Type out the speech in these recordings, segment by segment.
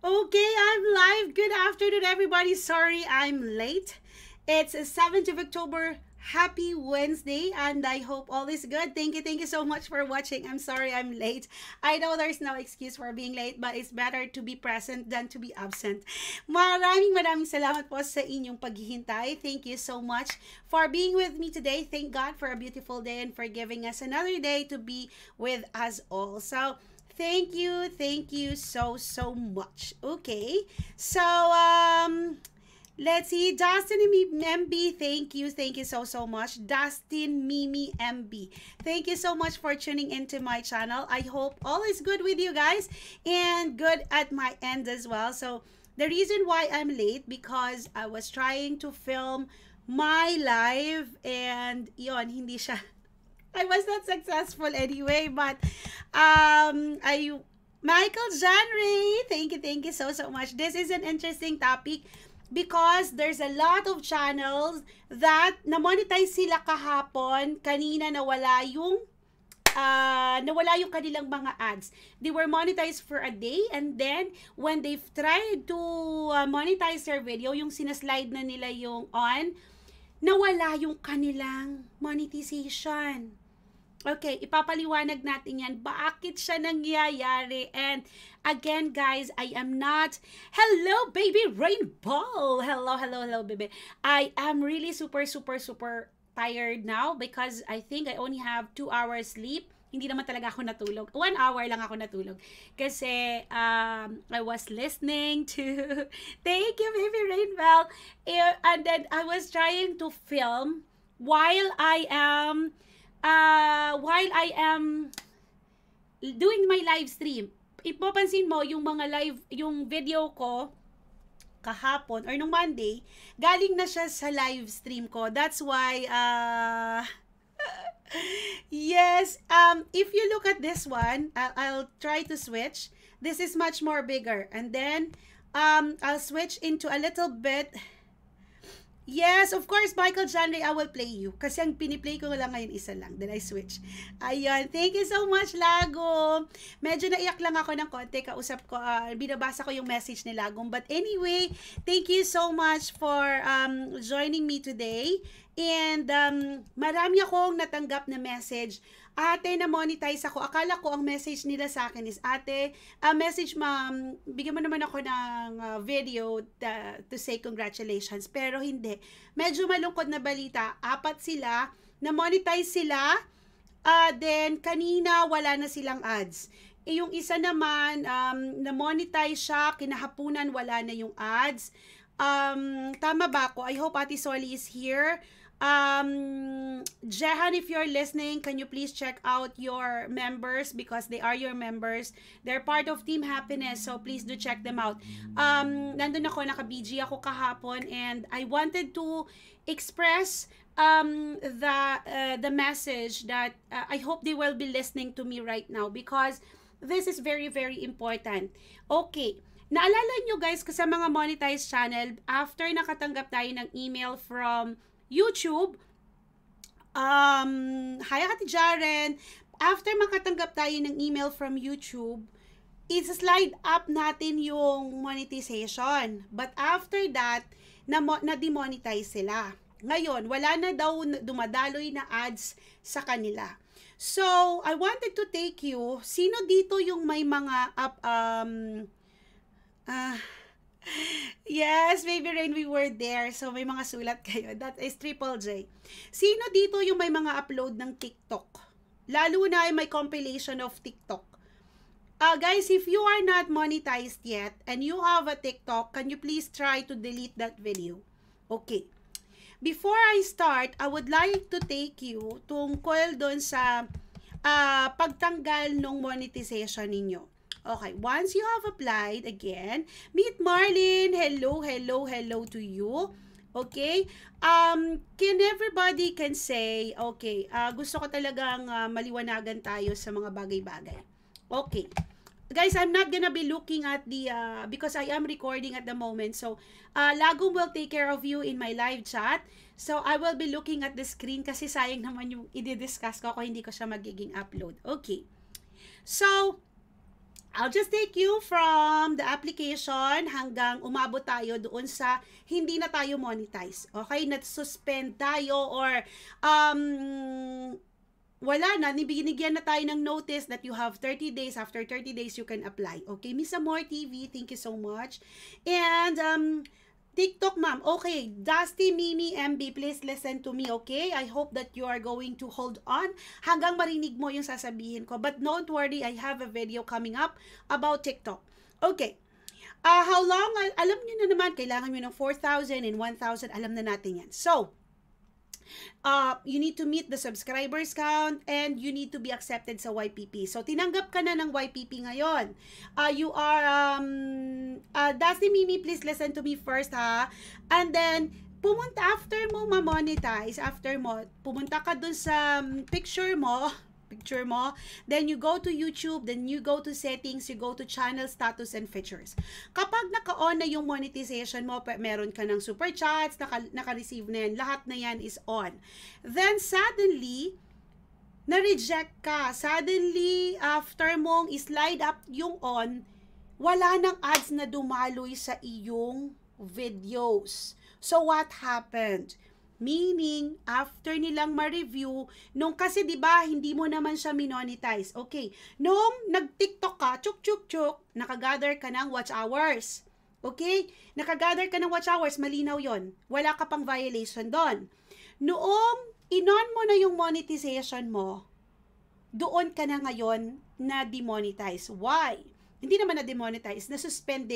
Okay, I'm live. Good afternoon, everybody. Sorry I'm late. It's 7th of October. Happy Wednesday, and I hope all is good. Thank you so much for watching. I'm sorry I'm late. I know there's no excuse for being late, but it's better to be present than to be absent. Maraming salamat po sa inyong paghihintay. Thank you so much for being with me today. Thank God for a beautiful day and for giving us another day to be with us all. So, thank you so much. Okay, so let's see, Dustin MB, thank you so much. Dustin Mimi MB, thank you so much for tuning into my channel. I hope all is good with you guys and good at my end as well. So the reason why I'm late because I was trying to film my live and yon hindi siya I was not successful anyway, but I Michael Janry, thank you so much. This is an interesting topic because there's a lot of channels that na-monetize sila kahapon, kanina nawala yung kanilang mga ads. They were monetized for a day, and then when they've tried to monetize their video, yung sinaslide na nila yung on, nawala yung kanilang monetization. Okay, ipapaliwanag natin yan. Bakit siya nangyayari? And again, guys, I am not... Hello, baby Rainbow! Hello, baby. I am really super tired now because I think I only have 2 hours sleep. Hindi naman talaga ako natulog. 1 hour lang ako natulog. Kasi I was listening to... Thank you, baby Rainbow. And then I was trying to film while I am doing my live stream. Ipapansin mo yung mga yung video ko kahapon or nung Monday, galing na siya sa live stream ko. That's why yes, if you look at this one, I'll try to switch. This is much more bigger, and then I'll switch into a little bit. Yes, of course, Michael Janry, I will play you. Kasi ang piniplay ko lang ngayon isa lang. Then I switch. Ayun. Thank you so much, Lago. Medyo naiyak lang ako ng konti. Kausap ko, binabasa ko yung message ni Lagong. But anyway, thank you so much for joining me today. And marami akong natanggap na message. Ate, na-monetize ako. Akala ko ang message nila sa akin is, ate, message ma'am, bigyan mo naman ako ng video to say congratulations. Pero hindi. Medyo malungkot na balita. 4 sila, na-monetize sila, then kanina wala na silang ads. Yung isa naman, na-monetize siya, kinahapunan wala na yung ads. Tama ba ako? I hope Ate Soli is here. Jehan, if you're listening, can you please check out your members because they are your members. They're part of Team Happiness, so please do check them out. Nandun ako, naka-BG ako kahapon, and I wanted to express the message that I hope they will be listening to me right now because this is very important. Okay. Naalala nyo guys, sa mga monetized channel, after nakatanggap tayo ng email from YouTube, hi Ate Jaren, after makatanggap tayo ng email from YouTube, slide up natin yung monetization. But after that, na-demonetize sila. Ngayon, wala na daw dumadaloy na ads sa kanila. So, I wanted to take you, sino dito yung may mga yes, Baby Rain, we were there. So, may mga sulat kayo. That is Triple J. Sino dito yung may mga upload ng TikTok? Lalo na may compilation of TikTok. Guys, if you are not monetized yet and you have a TikTok, can you please try to delete that video? Okay. Before I start, I would like to take you tungkol doon sa pagtanggal ng monetization ninyo. Okay, once you have applied, again, meet Marlene. Hello to you. Okay? Can everybody can say, okay, gusto ko talagang maliwanagan tayo sa mga bagay-bagay. Okay. Guys, I'm not gonna be looking at the, because I am recording at the moment. So, Lagom will take care of you in my live chat. So, I will be looking at the screen kasi sayang naman yung i-discuss ko kung hindi ko siya magiging upload. Okay. So, I'll just take you from the application hanggang umabot tayo doon sa hindi na tayo monetize. Okay? Nat-suspend tayo or wala na, binigyan na tayo ng notice that you have 30 days. After 30 days, you can apply. Okay? Miss Amor TV, thank you so much. And TikTok, ma'am. Okay, Dusty Mimi MB, please listen to me, okay? I hope that you are going to hold on hanggang marinig mo yung sasabihin ko. But don't worry, I have a video coming up about TikTok. Okay. How long? Alam niyo na naman, kailangan niyo ng 4,000 and 1,000. Alam na natin yan. So, you need to meet the subscribers count and you need to be accepted sa YPP. So, tinanggap ka na ng YPP ngayon. You are, Dusty Mimi, please listen to me first, ha? And then, pumunta after mo ma-monetize, after mo, pumunta ka dun sa picture mo, then you go to YouTube, then you go to settings, you go to channel status and features. Kapag naka-on na yung monetization mo, meron ka ng super chats, naka-receive na yan, lahat na yan is on. Then suddenly, na-reject ka. Suddenly, after mong slide up yung on, wala nang ads na dumaloy sa iyong videos. So what happened? Meaning, after nilang ma-review, nung kasi 'di ba hindi mo naman siya minonetize. Okay, nung nag-TikTok ka, chuk, nakagather ka ng watch hours. Okay? Nakagather ka ng watch hours, malinaw 'yon. Wala ka pang violation doon. Noong inon mo na yung monetization mo, doon ka na ngayon na demonetize. Why? Hindi naman na demonetize, nasuspend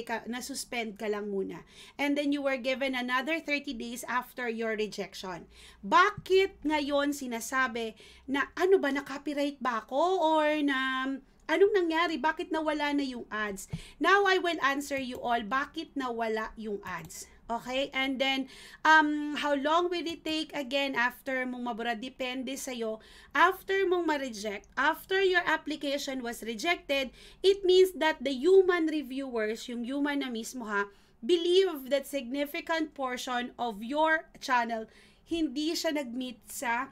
ka lang muna. And then you were given another 30 days after your rejection. Bakit ngayon sinasabi na ano ba, na-copyright ba ako? Or na anong nangyari? Bakit nawala na yung ads? Now I will answer you all, bakit nawala yung ads? Okay? And then, how long will it take again after mong mabura? Depende sa'yo. After mong ma-reject, after your application was rejected, it means that the human reviewers, yung human na mismo ha, believe that significant portion of your channel, hindi siya nag-meet sa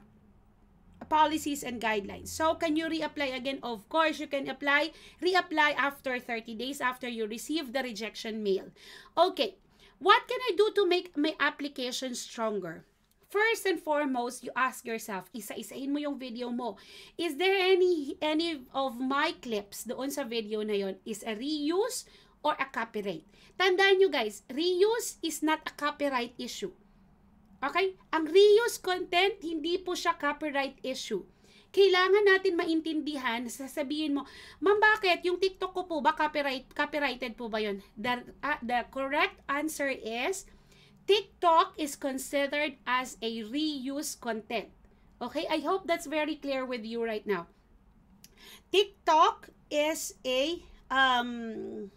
policies and guidelines. So, can you reapply again? Of course, you can reapply after 30 days after you receive the rejection mail. Okay. What can I do to make my application stronger? First and foremost, you ask yourself, isa-isahin mo yung video mo. Is there any of my clips doon sa video na yon is a reuse or a copyright? Tandaan nyo guys, reuse is not a copyright issue. Okay? Ang reuse content, hindi po siya copyright issue. Kailangan natin maintindihan, sasabihin mo, ma'am, bakit? Yung TikTok ko po ba copyrighted po ba yun? The correct answer is, TikTok is considered as a reuse content. Okay? I hope that's very clear with you right now. TikTok is a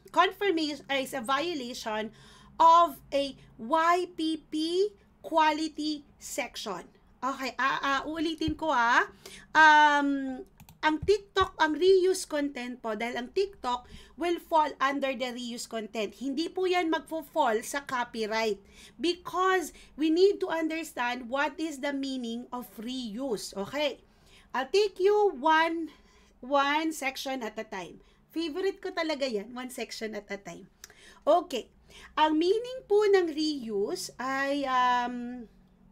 confirmation, is a violation of a YPP quality section. Okay, ulitin ko ang TikTok, ang reuse content po, dahil ang TikTok will fall under the reuse content. Hindi po yan magfo-fall sa copyright because we need to understand what is the meaning of reuse. Okay, I'll take you one section at a time. Favorite ko talaga yan, one section at a time. Okay, ang meaning po ng reuse ay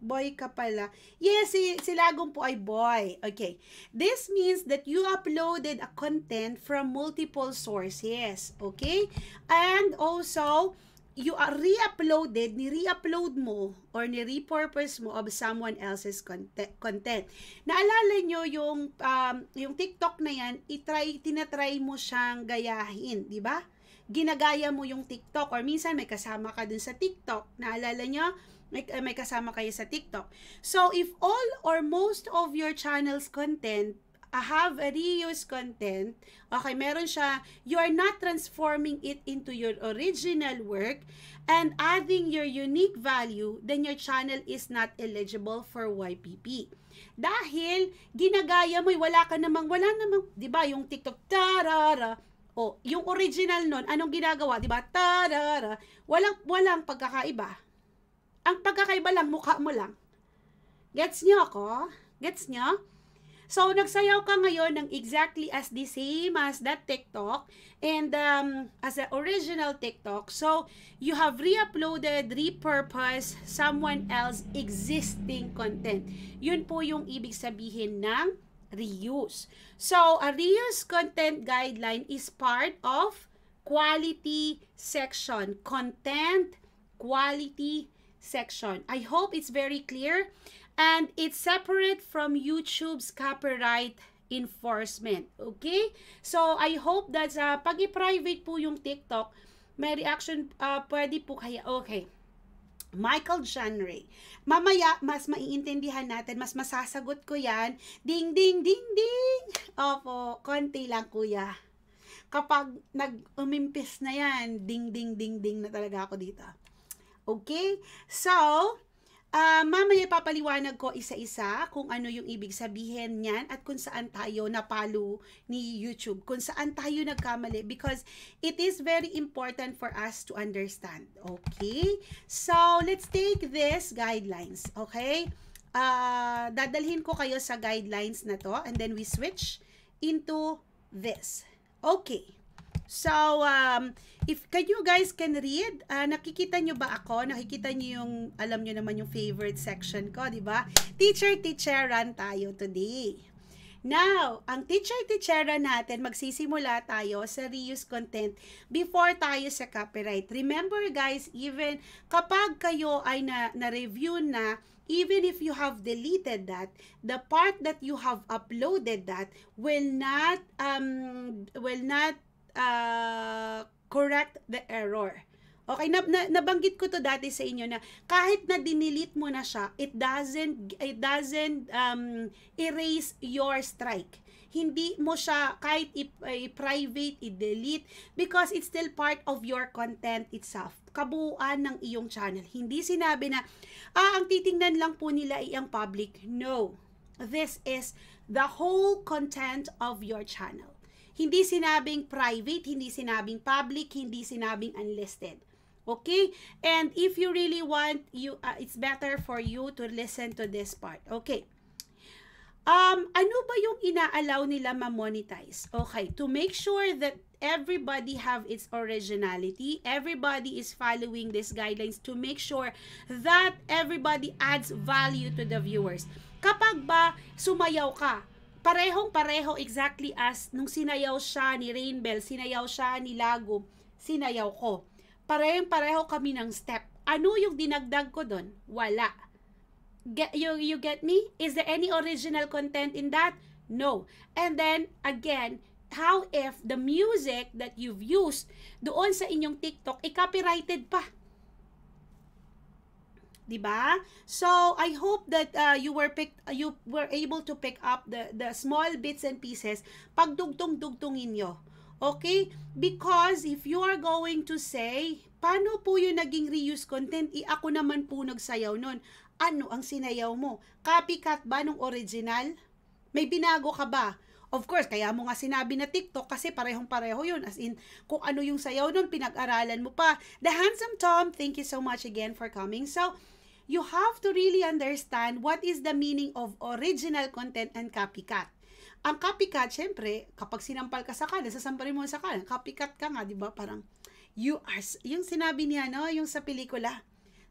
boy ka pala. Yes, si Lagong po ay boy. Okay. This means that you uploaded a content from multiple sources. Okay? And also, you are ni-re-upload mo or ni-repurpose mo of someone else's content. Naalala nyo yung TikTok na yan, tinatry mo siyang gayahin, di ba? Ginagaya mo yung TikTok or minsan may kasama ka dun sa TikTok. Naalala nyo? May kasama kayo sa TikTok. So, if all or most of your channel's content have a reuse content, okay, meron siya, you are not transforming it into your original work and adding your unique value, then your channel is not eligible for YPP. Dahil, ginagaya mo, wala namang, di ba, yung TikTok, tarara, o, yung original nun, anong ginagawa, di ba, tarara, walang pagkakaiba. Ang pagkakaiba lang, mukha mo lang. Gets nyo ako? Gets nyo? So, nagsayaw ka ngayon ng exactly as the same as that TikTok and as the original TikTok. So, you have re-uploaded, repurposed someone else existing content. Yun po yung ibig sabihin ng reuse. So, a reuse content guideline is part of quality section. Content quality section. I hope it's very clear. And it's separate from YouTube's copyright enforcement. Okay? So, I hope that pag i-private po yung TikTok, may reaction, pwede po kaya, okay. Michael Genre. Mamaya, mas maiintindihan natin, mas masasagot ko yan. Ding, ding, ding, ding. Opo, konti lang kuya. Kapag nag-umimpis na yan, ding, ding, ding, ding na talaga ako dito. Okay? So, mamaya papaliwanag ko isa-isa kung ano yung ibig sabihin niyan at kung saan tayo napalo ni YouTube, kung saan tayo nagkamali because it is very important for us to understand. Okay? So, let's take this guidelines. Okay? Dadalhin ko kayo sa guidelines na to and then we switch into this. Okay. So, if you guys can read, nakikita nyo ba ako? Nakikita nyo yung, alam nyo naman yung favorite section ko, di ba? Teacher-teacheran tayo today. Now, ang teacher-teacheran natin, magsisimula tayo sa reuse content before tayo sa copyright. Remember guys, even kapag kayo ay na-review na, even if you have deleted that, the part that you have uploaded that will not correct the error. Okay, nabanggit ko to dati sa inyo na kahit na dinelete mo na siya, it doesn't erase your strike. Hindi mo siya kahit i-private, i-delete because it's still part of your content itself. Kabuuan ng iyong channel. Hindi sinabi na ang titingnan lang po nila ay ang public. No. This is the whole content of your channel. Hindi sinabing private, hindi sinabing public, hindi sinabing unlisted. Okay? And if you really want, it's better for you to listen to this part. Okay. Ano ba yung ina-allow nila ma-monetize? Okay, to make sure that everybody have its originality, everybody is following these guidelines to make sure that everybody adds value to the viewers. Kapag ba sumayaw ka, parehong-pareho exactly as nung sinayaw siya ni Rainbell, sinayaw siya ni Lago, sinayaw ko. Parehong-pareho kami ng step. Ano yung dinagdag ko doon? Wala. You get me? Is there any original content in that? No. And then, again, how if the music that you've used doon sa inyong TikTok, copyrighted pa? Diba? So, I hope that you were able to pick up the small bits and pieces pag dugtong-dugtongin nyo. Okay? Because if you are going to say, paano po yung naging reuse content? Ako naman po nagsayaw nun. Ano ang sinayaw mo? Copycat ba nung original? May binago ka ba? Of course, kaya mo nga sinabi na TikTok kasi parehong-pareho yun. As in, kung ano yung sayaw nun, pinag-aralan mo pa. The Handsome Tom, thank you so much again for coming. So, you have to really understand what is the meaning of original content and copycat. Ang copycat, syempre, kapag sinampal ka sa kanan, sasamparin mo sa kanan, copycat ka nga, di ba? Parang, you are, yung sinabi niya, no? Yung sa pelikula,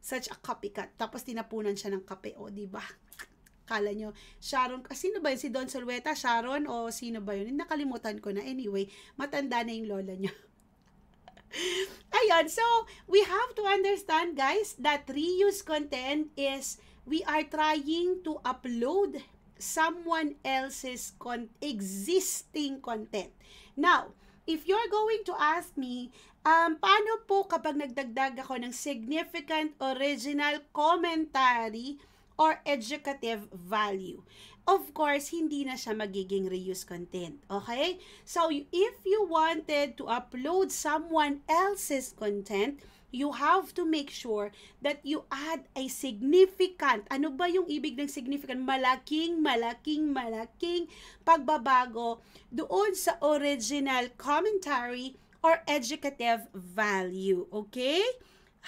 such a copycat. Tapos tinapunan siya ng kape, o, di ba? Kala nyo, Sharon, sino ba yun? Si Don Solweta, Sharon, o sino ba yun? Nakalimutan ko na. Anyway, matanda na yung lola niya. Ayan, so, we have to understand, guys, that reuse content is, we are trying to upload someone else's existing content. Now, if you're going to ask me, paano po kapag nagdagdag ako ng significant original commentary or educative value? Of course, hindi na siya magiging reuse content. Okay? So, if you wanted to upload someone else's content, you have to make sure that you add a significant, ano ba yung ibig ng significant? Malaking pagbabago doon sa original commentary or educative value. Okay?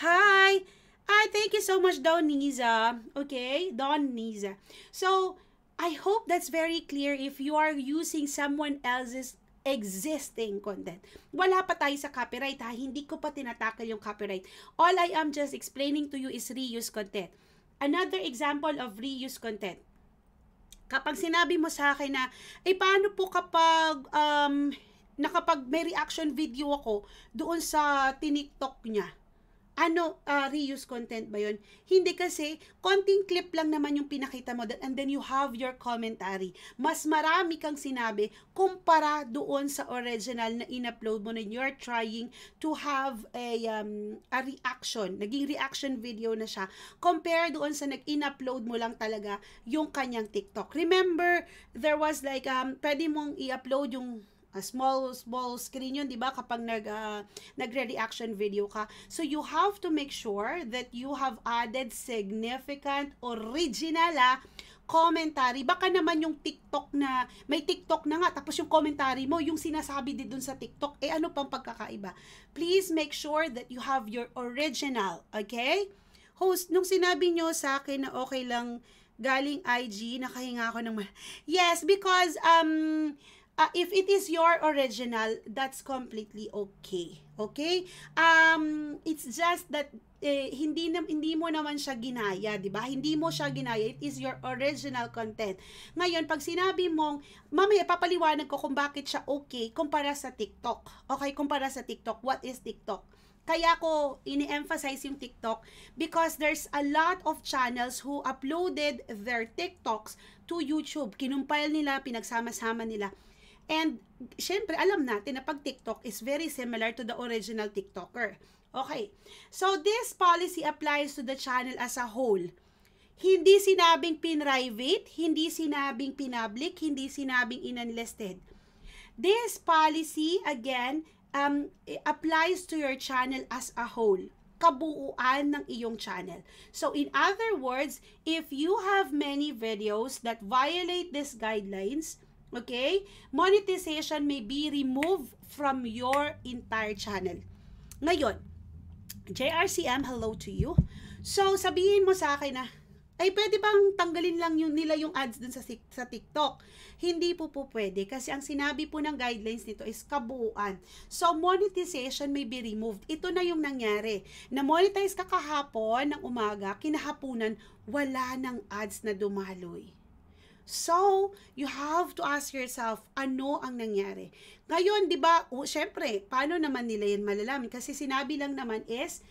Hi, thank you so much, Don Niza. Okay? Don Niza. So, I hope that's very clear if you are using someone else's existing content. Wala pa tayo sa copyright ha, hindi ko pa tinatakal yung copyright. All I am just explaining to you is reuse content. Another example of reuse content. Kapag sinabi mo sa akin na, paano po kapag nakapag may reaction video ako doon sa tiniktok niya? Ano, reuse content ba yun? Hindi, kasi konting clip lang naman yung pinakita mo and then you have your commentary. Mas marami kang sinabi kumpara doon sa original na in-upload mo na you're trying to have a reaction. Naging reaction video na siya compare doon sa nag-in-upload mo lang talaga yung kanyang TikTok. Remember, there was like, pwede mong i-upload yung small screen yun, di ba, kapag nagre-reaction video ka. So, you have to make sure that you have added significant, original, commentary. Baka naman yung TikTok na, may TikTok na nga, tapos yung commentary mo, yung sinasabi din dun sa TikTok, ano pang pagkakaiba? Please make sure that you have your original, okay? Host, nung sinabi nyo sa akin na okay lang galing IG, nakahinga ako ng yes, because, if it is your original, that's completely okay. Okay? It's just that hindi mo naman siya ginaya, 'di ba? Hindi mo siya ginaya. It is your original content. Ngayon, pag sinabi mong mamaya papaliwanag ko kung bakit siya okay kumpara sa TikTok. Okay, kumpara sa TikTok. What is TikTok? Kaya ko ini-emphasize yung TikTok because there's a lot of channels who uploaded their TikToks to YouTube. Kinumpile nila, pinagsama-sama nila. And, syempre, alam natin na pag TikTok is very similar to the original TikToker. Okay. So, this policy applies to the channel as a whole. Hindi sinabing private, hindi sinabing public, hindi sinabing unlisted. This policy, again, applies to your channel as a whole. Kabuuan ng iyong channel. So, in other words, if you have many videos that violate these guidelines, okay, monetization may be removed from your entire channel. Ngayon, JRCM, hello to you. So, sabihin mo sa akin na, pwede bang tanggalin lang nila yung ads dun sa TikTok? Hindi po pwede kasi ang sinabi po ng guidelines nito is kabuuan. So, monetization may be removed. Ito na yung nangyari. Na-monetize ka kahapon ng umaga, kinahapunan, wala ng ads na dumaloy. So, you have to ask yourself, ano ang nangyari? Ngayon, di ba, syempre, paano naman nila yan malalaman? Kasi sinabi lang naman is,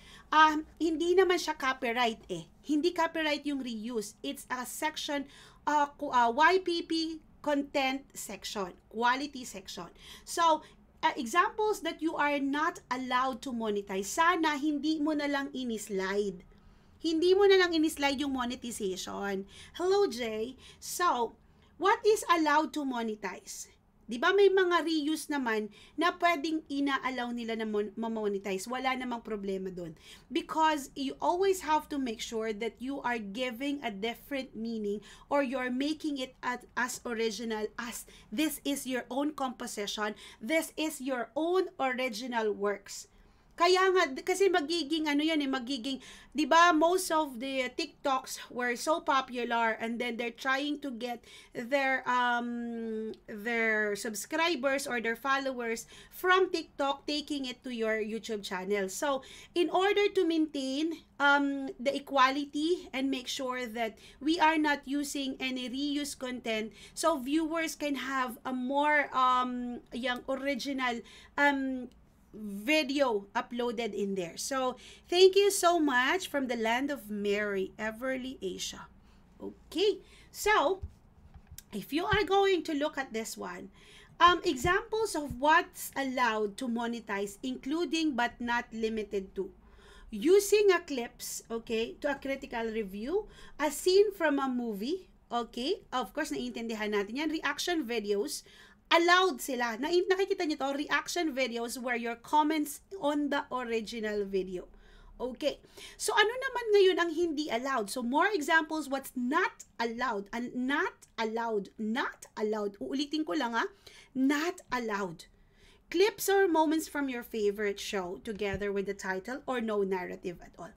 hindi naman siya copyright Hindi copyright yung reuse. It's a section, YPP content section, quality section. So, examples that you are not allowed to monetize, sana hindi mo na lang ini-slide. Hindi mo na lang in-slide yung monetization. Hello, Jay. So, what is allowed to monetize? Di ba may mga reuse naman na pwedeng ina-allow nila na ma-monetize? Wala namang problema doon. Because you always have to make sure that you are giving a different meaning or you're making it as original as this is your own composition, this is your own original works. Kaya nga, kasi magiging, magiging, di ba, most of the TikToks were so popular and then they're trying to get their subscribers or their followers from TikTok, taking it to your YouTube channel. So, in order to maintain the equality and make sure that we are not using any reuse content, so viewers can have a more yung original video uploaded in there. So, thank you so much from the land of Mary, Everly, Asia. Okay, so, if you are going to look at this one, examples of what's allowed to monetize, including but not limited to, using a clips, okay, to a critical review, a scene from a movie, okay, of course, naiintindihan natin yan, reaction videos, allowed sila. Nakikita nyo to, reaction videos were your comments on the original video. Okay. So, ano naman ngayon ang hindi allowed? So, more examples, what's not allowed. And not allowed. Not allowed. Uulitin ko lang not allowed. clips or moments from your favorite show together with the title or no narrative at all.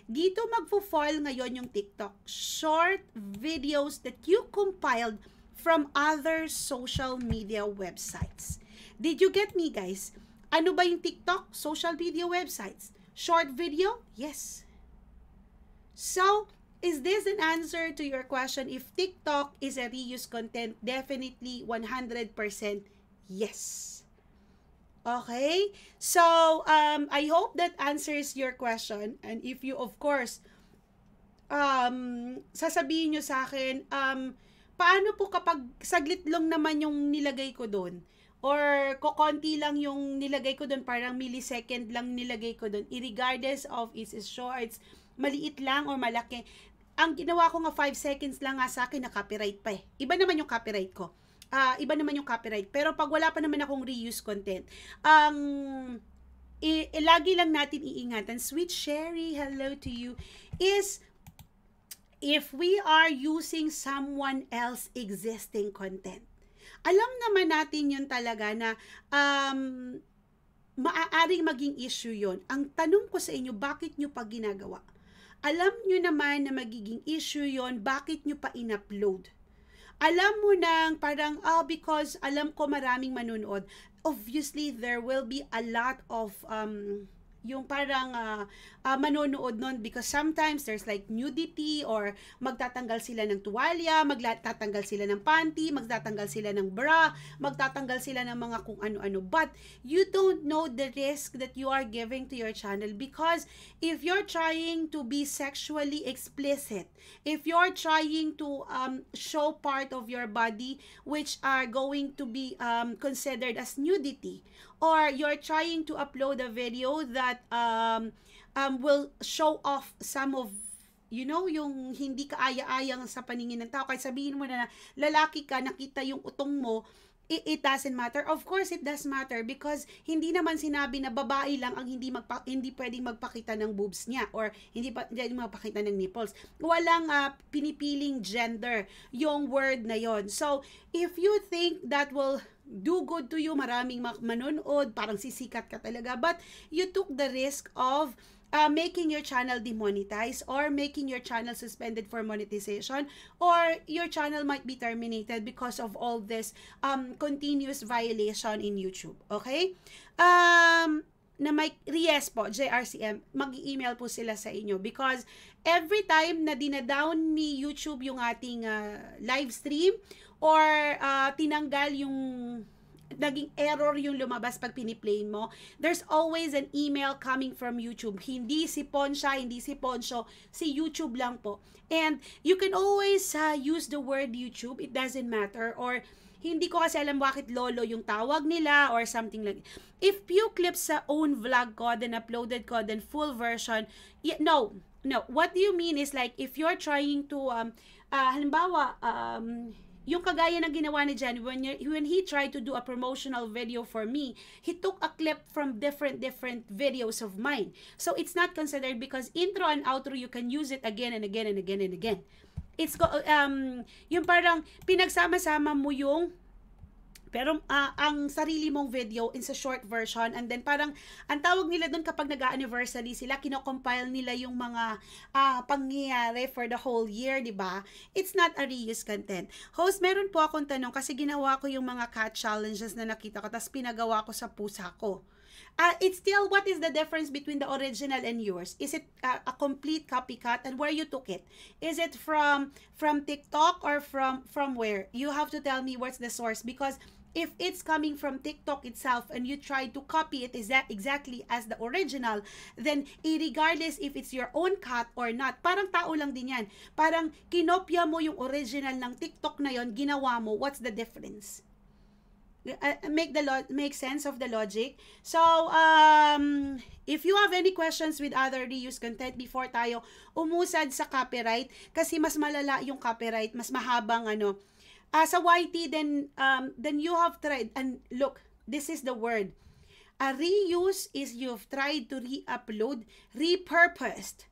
Dito magfo-fall ngayon yung TikTok. Short videos that you compiled from other social media websites. Did you get me, guys? Ano ba yung TikTok? Social media websites. Short video? Yes. So, is this an answer to your question? If TikTok is a reused content, definitely 100% yes. Okay? So, I hope that answers your question. And if you, of course, sasabihin nyo sa akin, paano po kapag saglit lang naman yung nilagay ko doon? Or kokonti lang yung nilagay ko doon, parang millisecond lang nilagay ko doon, irregardless of its shorts, maliit lang or malaki. Ang ginawa ko nga 5 seconds lang nga sa akin, na copyright pa eh. Iba naman yung copyright ko. Iba naman yung copyright. Pero pag wala pa naman akong reuse content, lagi lang natin iingatan. Sweet Sherry, hello to you, is if we are using someone else existing content. Alam naman natin yun talaga na maaaring maging issue yon. Ang tanong ko sa inyo, bakit nyo pa ginagawa? Alam nyo naman na magiging issue yon, bakit nyo pa in-upload? Alam mo nang parang, because alam ko maraming manunood. Obviously, there will be a lot of yung parang manonood nun because sometimes there's like nudity or magtatanggal sila ng tuwalya, magtatanggal sila ng panty, magtatanggal sila ng bra, magtatanggal sila ng mga kung ano-ano. But you don't know the risk that you are giving to your channel because if you're trying to be sexually explicit, if you're trying to show part of your body which are going to be considered as nudity, or you're trying to upload a video that will show off some of, you know, yung hindi kaaya-ayang sa paningin ng tao. Kahit sabihin mo na lalaki ka, nakita yung utong mo, it doesn't matter. Of course, it does matter because hindi naman sinabi na babae lang ang hindi pwedeng magpakita ng boobs niya or hindi magpakita ng nipples. Walang pinipiling gender yung word na yon. So, if you think that will do good to you, maraming manonood, parang sisikat ka talaga, but you took the risk of making your channel demonetized or making your channel suspended for monetization, or your channel might be terminated because of all this continuous violation in YouTube. Okay? Na may yes po, JRCM, mag-email po sila sa inyo because every time na dinadown ni YouTube yung ating live stream or tinanggal yung naging error yung lumabas pag piniplay mo, there's always an email coming from YouTube. Hindi si Ponsha, hindi si Ponsho, si YouTube lang po. And you can always use the word YouTube, it doesn't matter, or hindi ko kasi alam bakit lolo yung tawag nila or something like. If few clips sa own vlog ko, then uploaded ko, then full version, no. What do you mean is like, if you're trying to, halimbawa, yung kagaya ng ginawa ni Jan, when he tried to do a promotional video for me, he took a clip from different videos of mine. So it's not considered because intro and outro, you can use it again and again and again and again. It's yung parang pinagsama-sama mo yung pero ang sarili mong video in sa short version, and then parang ang tawag nila doon kapag nag-anniversary sila, kino-compile nila yung mga pangyayari for the whole year, di ba? It's not a reuse content. Host, meron po akong tanong kasi ginawa ko yung mga cat challenges na nakita ko tapos pinagawa ko sa pusa ko. It's still, what is the difference between the original and yours? Is it a complete copycat, and where you took it? Is it from TikTok or from where? You have to tell me what's the source, because if it's coming from TikTok itself and you try to copy it exactly as the original, then regardless if it's your own cat or not, parang tao lang din yan. Parang kinopya mo yung original ng TikTok na yon, ginawa mo, what's the difference? Make sense of the logic. So if you have any questions with other reuse content before tayo umusad sa copyright, kasi mas malala yung copyright, mas mahabang sa YT, then you have tried, and look, this is the word. A reuse is you've tried to re-upload, repurposed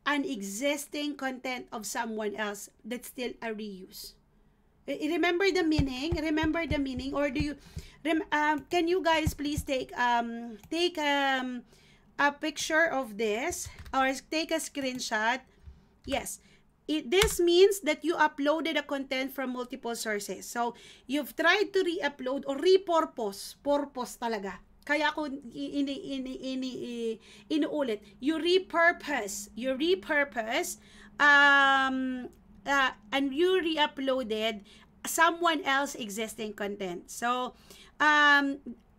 an existing content of someone else. That's still a reuse. Remember the meaning? Remember the meaning? Or do you Can you guys please take a picture of this or take a screenshot? Yes. This means that you uploaded a content from multiple sources. So, you've tried to re-upload or repurpose. Purpose talaga. Kaya ako inuulit. You repurpose. And you re-uploaded someone else existing content. So,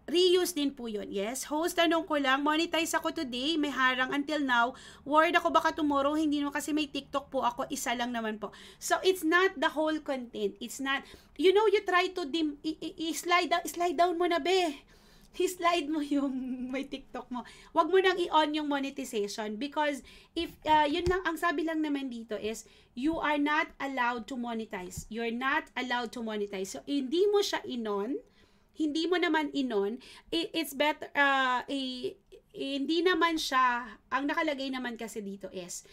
reuse din po yun. Yes. Host, tanong ko lang, monetize ako today, may harang until now. Worried ako baka tomorrow, hindi naman kasi may TikTok po ako, isa lang naman po. So, it's not the whole content. It's not, you try to slide down mo na, be. I-slide mo yung may TikTok mo. Wag mo nang i-on yung monetization because if, yun lang, ang sabi lang naman dito is, you are not allowed to monetize. You're not allowed to monetize. So, hindi mo siya in-on, hindi mo naman inon, it's better, hindi naman siya, ang nakalagay naman kasi dito is,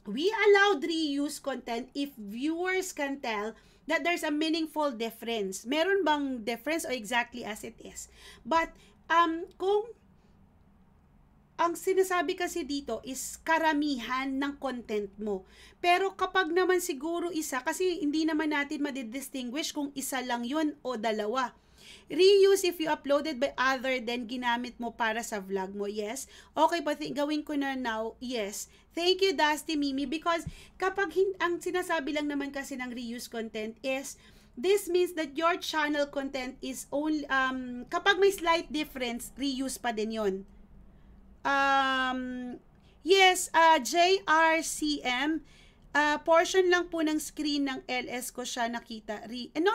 we allowed reuse content if viewers can tell that there's a meaningful difference. Meron bang difference o exactly as it is? But, kung ang sinasabi kasi dito is karamihan ng content mo. Pero kapag naman siguro isa, kasi hindi naman natin madidistinguish kung isa lang yun o dalawa. Reuse if you uploaded by other than ginamit mo para sa vlog mo. Yes. Okay, but gawin ko na now. Yes. Thank you, Dusty Mimi. Because kapag ang sinasabi lang naman kasi ng reuse content is, this means that your channel content is only, kapag may slight difference, reuse pa din yun. Yes, JRCM, portion lang po ng screen ng LS ko siya nakita. No.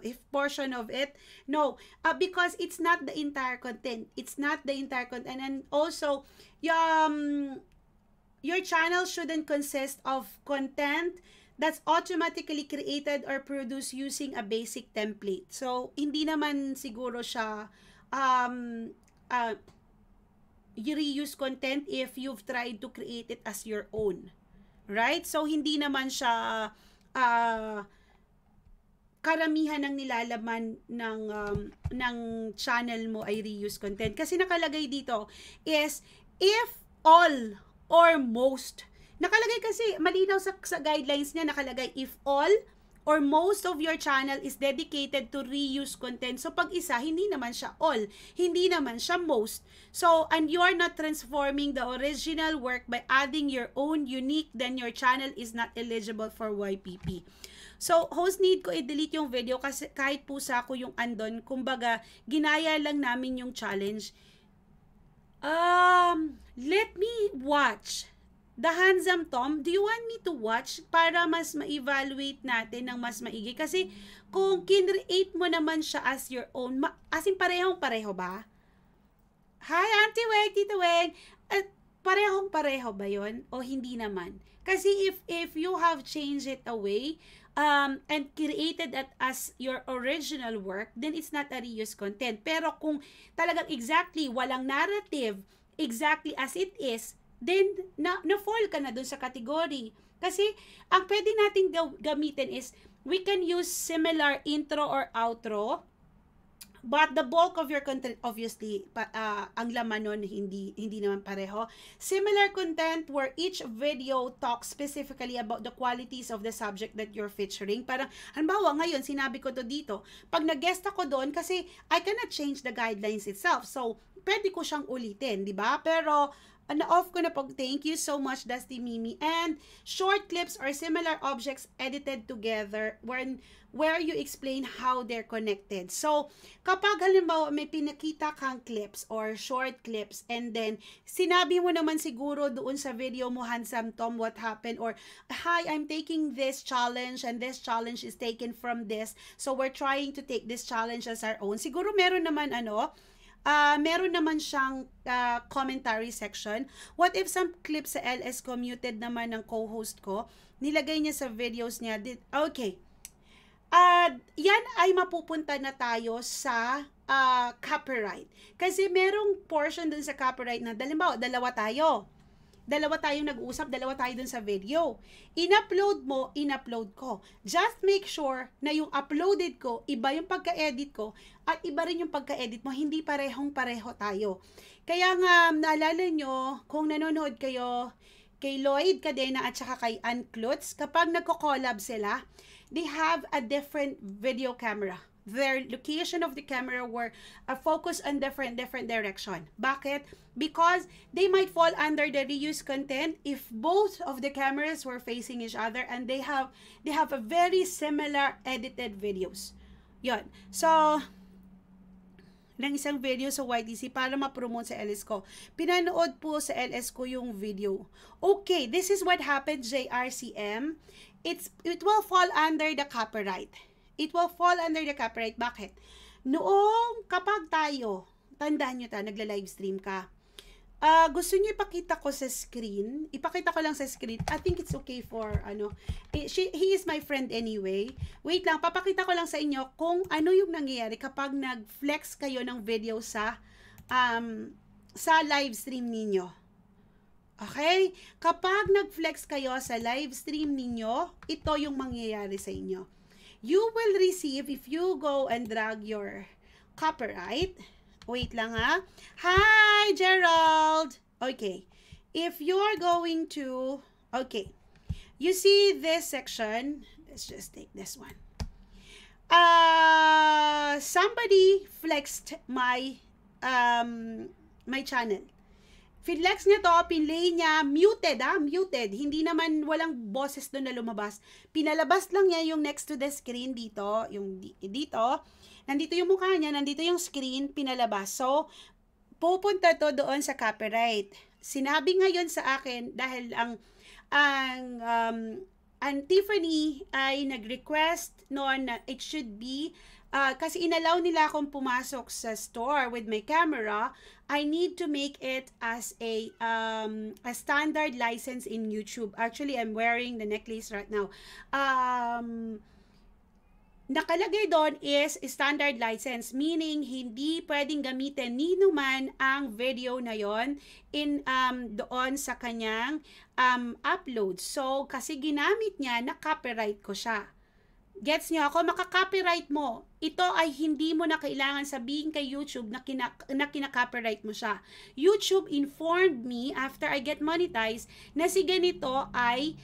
If portion of it, no. Because it's not the entire content. It's not the entire content. And then also, your channel shouldn't consist of content that's automatically created or produced using a basic template. So, hindi naman siguro siya, you reuse content if you've tried to create it as your own. Right? So, hindi naman siya karamihan ng nilalaman ng channel mo ay reuse content. Kasi nakalagay dito is if all or most. Nakalagay kasi, malinaw sa guidelines niya, nakalagay if all or most of your channel is dedicated to reuse content. So, pag isa, hindi naman siya all. Hindi naman siya most. So, and you are not transforming the original work by adding your own unique, then your channel is not eligible for YPP. So, host, need ko i-delete yung video kasi kahit pusa ko yung andon, kumbaga, ginaya lang namin yung challenge. Let me watch. The Handsome Tom, do you want me to watch para mas ma-evaluate natin ng mas maigi? Kasi kung kinreate mo naman siya as your own, as in parehong-pareho ba? Hi, Auntie Weng, Tita Weng. Parehong-pareho ba yun? O hindi naman? Kasi if you have changed it away, and created it as your original work, then it's not a reuse content. Pero kung talagang exactly walang narrative, exactly as it is, then na-fall ka na dun sa category. Kasi ang pwede nating gamitin is we can use similar intro or outro, but the bulk of your content, obviously, ang laman nun hindi naman pareho. Similar content where each video talks specifically about the qualities of the subject that you're featuring. Parang, halimbawa, ngayon, sinabi ko to dito. Pag nag-guest ako doon, kasi I cannot change the guidelines itself. So, pwede ko siyang ulitin, di ba? Pero, na-off ko na po. Thank you so much, Dusty Mimi. And short clips or similar objects edited together where you explain how they're connected. So, kapag halimbawa may pinakita kang clips or short clips and then sinabi mo naman siguro doon sa video mo, Handsome Tom, what happened, or hi, I'm taking this challenge and this challenge is taken from this. So, we're trying to take this challenge as our own. Siguro meron naman meron naman siyang commentary section. What if some clips sa LS ko muted naman ng co-host ko? Nilagay niya sa videos niya. Okay. Yan ay mapupunta na tayo sa copyright. Kasi merong portion dun sa copyright na, halimbawa, dalawa tayo. dalawa tayong nag-uusap, dalawa tayo dun sa video. In-upload mo, in-upload ko. Just make sure na yung uploaded ko, iba yung pagka-edit ko, at iba rin yung pagka-edit mo, hindi parehong-pareho tayo. Kaya nga, naalala nyo, kung nanonood kayo kay Lloyd Cadena at saka kay Ann Klutz, kapag nagko-collab sila, they have a different video camera. Their location of the camera were focused on different direction. Bakit? Because they might fall under the reuse content if both of the cameras were facing each other and they have a very similar edited videos. Yon. So, ng isang video sa YTC para ma-promote sa LS ko. Pinanood po sa LS ko yung video. Okay, this is what happened, JRCM. It will fall under the copyright. It will fall under the copyright. Bakit? Noong kapag tayo, tandaan nyo nagla-live stream ka, gusto nyo ipakita ko sa screen, ipakita ko lang sa screen, I think it's okay for, he is my friend anyway. Wait lang, papakita ko lang sa inyo kung ano yung nangyayari kapag nag-flex kayo ng video sa live stream ninyo. Okay? Kapag nag-flex kayo sa live stream ninyo, ito yung mangyayari sa inyo. You will receive, if you go and drag your copyright, wait lang ha. Hi, Gerald! Okay. If you're going to, okay. You see this section, let's just take this one. Somebody flexed my, my channel. Flex niya to, pinlay niya, muted muted. Hindi naman, walang boses doon na lumabas. Pinalabas lang niya yung next to the screen dito, yung dito. Nandito yung mukha niya, nandito yung screen, pinalabas. So, pupunta to doon sa copyright. Sinabi ngayon sa akin, dahil ang Tiffany ay nag-request noon na it should be, kasi inalaw nila akong pumasok sa store with my camera, I need to make it as a standard license in YouTube. Actually, I'm wearing the necklace right now. Nakalagay doon is standard license, meaning hindi pwedeng gamitin ni numan ang video na yon in doon sa kanyang upload. So, kasi ginamit niya, na-copyright ko siya. Gets niyo ako? Maka-copyright mo. Ito ay hindi mo na kailangan sabihin kay YouTube na kina-copyright mo siya. YouTube informed me after I get monetized na si ganito ay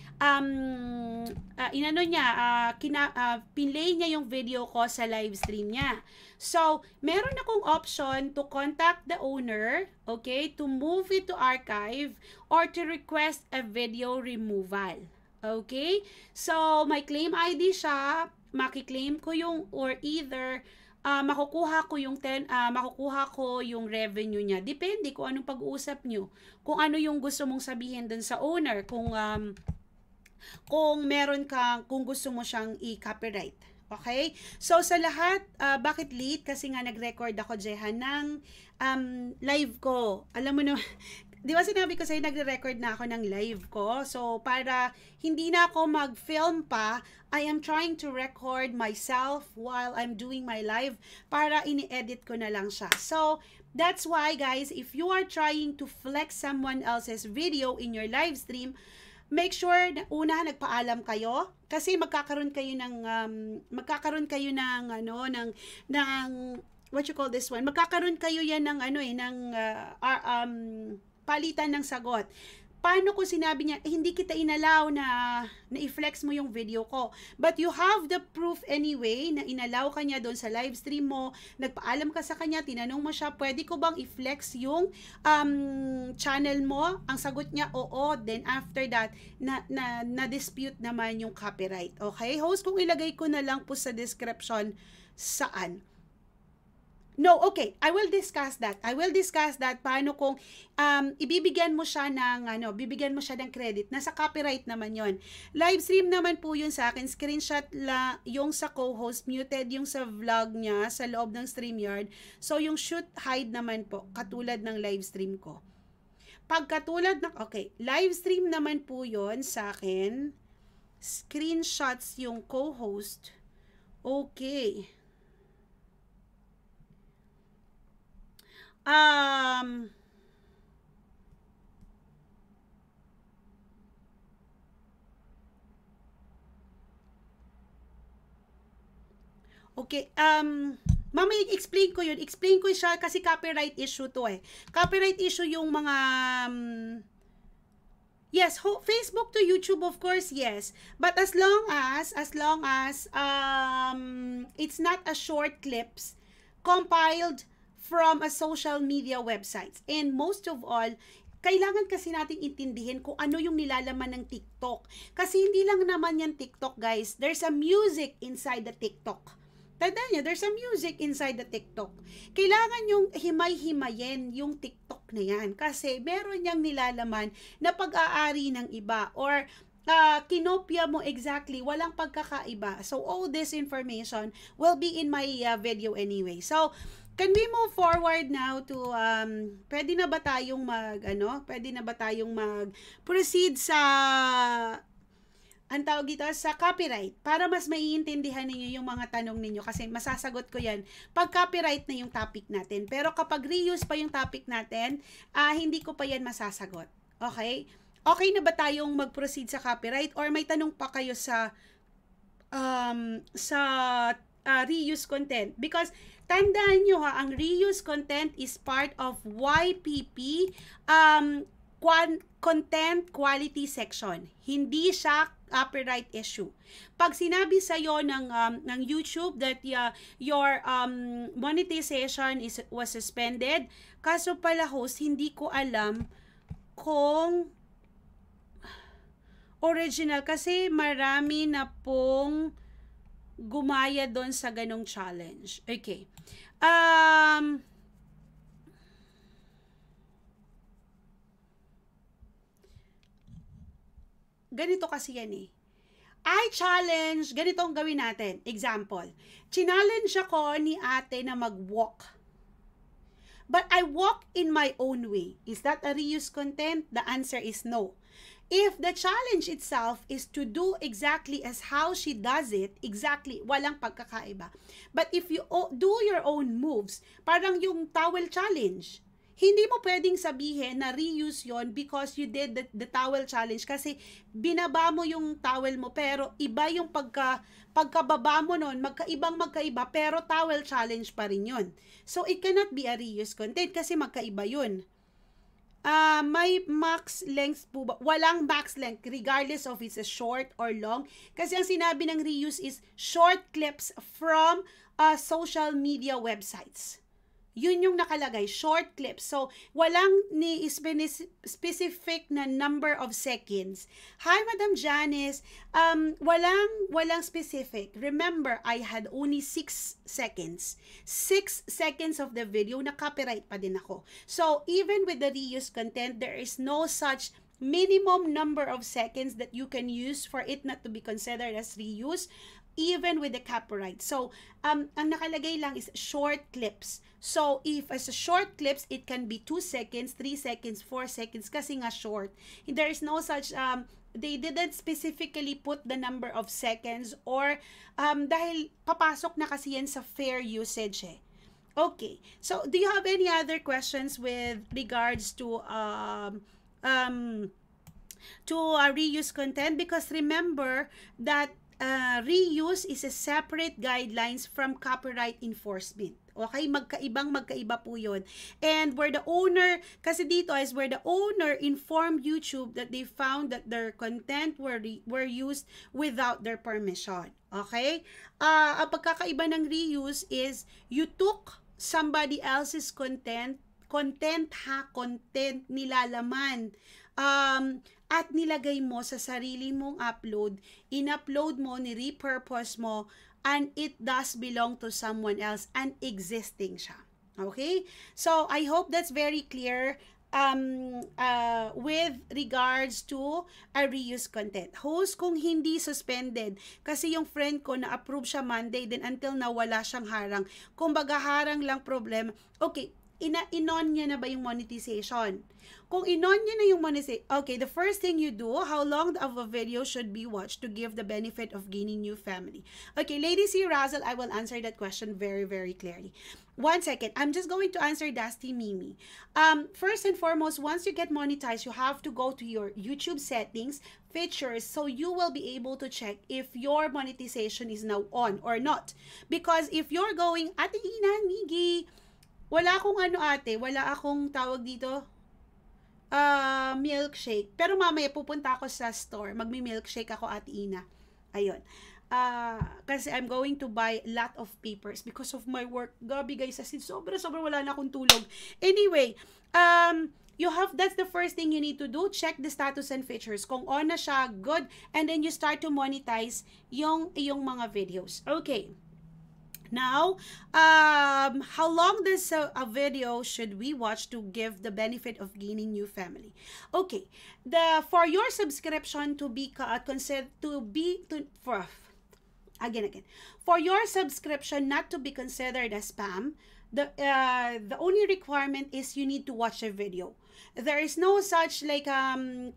pinlay niya yung video ko sa live stream niya. So, meron akong option to contact the owner, okay, to move it to archive or to request a video removal. Okay? So, may claim ID siya, makiklaim ko yung, or either, makukuha ko yung revenue niya. Depende kung anong pag-uusap nyo. Kung ano yung gusto mong sabihin dun sa owner. Kung meron kang, kung gusto mo siyang i-copyright. Okay? So, sa lahat, bakit late? Kasi nga nag-record ako, Jehan, ng live ko. Alam mo naman, di ba sinabi ko sa'yo, nagre-record na ako ng live ko. So, para hindi na ako mag-film pa, I am trying to record myself while I'm doing my live para ini-edit ko na lang siya. So, that's why, guys, if you are trying to flex someone else's video in your live stream, make sure na una nagpaalam kayo kasi magkakaroon kayo ng what you call this one? Magkakaroon kayo yan ng palitan ng sagot. Paano kung sinabi niya, hindi kita inalaw na i-flex mo yung video ko. But you have the proof anyway na inalaw ka niya doon sa live stream mo, nagpaalam ka sa kanya, tinanong mo siya, pwede ko bang i-flex yung channel mo? Ang sagot niya, oo. Then after that, na-dispute naman yung copyright. Okay? Host, kung ilagay ko na lang po sa description saan. No, okay. I will discuss that. Paano kung ibibigyan mo siya ng credit. Nasa copyright naman 'yon. Live stream naman po 'yun sa akin. Screenshot la yung sa co-host, muted yung sa vlog niya sa loob ng StreamYard. So yung shoot hide naman po katulad ng live stream ko. Live stream naman po 'yon sa akin. Screenshots yung co-host. Okay. Okay, mamaya explain ko yun. Explain ko siya kasi copyright issue to eh. Copyright issue yung mga, yes, Facebook to YouTube, of course, yes. But as long as it's not a short clips compiled from a social media websites. And most of all, kailangan kasi nating intindihin kung ano yung nilalaman ng TikTok. Kasi hindi lang naman yan TikTok, guys. There's a music inside the TikTok. Tandaan niyo, there's a music inside the TikTok. Kailangan yung himay-himayin yung TikTok na yan. Kasi meron niyang nilalaman na pag-aari ng iba. Or kinopya mo exactly, walang pagkakaiba. So, all this information will be in my video anyway. So, can we move forward now to, pwede na ba tayong proceed sa, ang tawag dito, sa copyright, para mas maiintindihan ninyo yung mga tanong ninyo, kasi masasagot ko yan pag copyright na yung topic natin. Pero kapag reuse pa yung topic natin, hindi ko pa yan masasagot. Okay? Okay na ba tayong mag-proceed sa copyright, or may tanong pa kayo sa reuse content? Because tandaan nyo ha, ang reuse content is part of YPP content quality section. Hindi siya copyright issue. Pag sinabi sa iyo ng YouTube that your monetization was suspended, kaso pala host, hindi ko alam kung original, kasi marami na pong gumaya doon sa ganong challenge. Okay. Ganito kasi yan eh. Ganito ang gawin natin. Example, challenge ako ni ate na mag-walk. But I walk in my own way. Is that a reuse content? The answer is no. If the challenge itself is to do exactly as how she does it, exactly, walang pagkakaiba. But if you do your own moves, parang yung towel challenge, hindi mo pwedeng sabihin na reuse yon because you did the towel challenge, kasi binaba mo yung towel mo pero iba yung pagkababa mo nun, magkaiba pero towel challenge pa rin yun. So it cannot be a reuse content kasi magkaiba yun. May max length po ba? Walang max length regardless of it's a short or long, kasi ang sinabi ng reuse is short clips from social media websites. Yun yung nakalagay, short clips. So, walang ni specific na number of seconds. Hi, Madam Janice. Walang specific. Remember, I had only 6 seconds. 6 seconds of the video, na copyright pa din ako. So, even with the reuse content, there is no such minimum number of seconds that you can use for it not to be considered as reuse, even with the copyright. So, ang nakalagay lang is short clips. So, if as a short clips, it can be 2 seconds, 3 seconds, 4 seconds, kasi nga short. There is no such, they didn't specifically put the number of seconds, or dahil papasok na kasi yan sa fair usage eh. Okay. So, do you have any other questions with regards to reuse content? Because remember that reuse is a separate guidelines from copyright enforcement. Okay, magkaiba po yun. And where the owner, kasi dito is where the owner informed YouTube that they found that their content were used without their permission. Okay? Ang pagkakaiba ng reuse is you took somebody else's content nilalaman, at nilagay mo sa sarili mong upload, in-upload mo, ni-repurpose mo, and it does belong to someone else, and existing siya. Okay? So, I hope that's very clear with regards to a reuse content. Host, kung hindi suspended, kasi yung friend ko na-approve siya Monday, then until now wala siyang harang. Kung baga harang lang problem, okay, inon niya na ba yung monetization? Kung inon niya na yung monetization, okay, the first thing you do, how long of a video should be watched to give the benefit of gaining new family? Okay, Lady C. Razzle, I will answer that question very, very clearly. 1 second. I'm just going to answer Dusty Mimi. First and foremost, once you get monetized, you have to go to your YouTube settings, features, so you will be able to check if your monetization is now on or not. Because if you're going, Ate Ina, Migi, wala akong ate, wala akong tawag dito, milkshake. Pero mamaya pupunta ako sa store, magmi-milkshake ako, Ate Ina. Ayun. Kasi I'm going to buy a lot of papers because of my work. Gabi guys, as in, sobra wala na akong tulog. Anyway, that's the first thing you need to do. Check the status and features. Kung on na siya, good. And then you start to monetize yung mga videos. Okay. Now, how long does a video should we watch to give the benefit of gaining new family? Okay, for your subscription to be for your subscription not to be considered as spam, the only requirement is you need to watch a video. There is no such like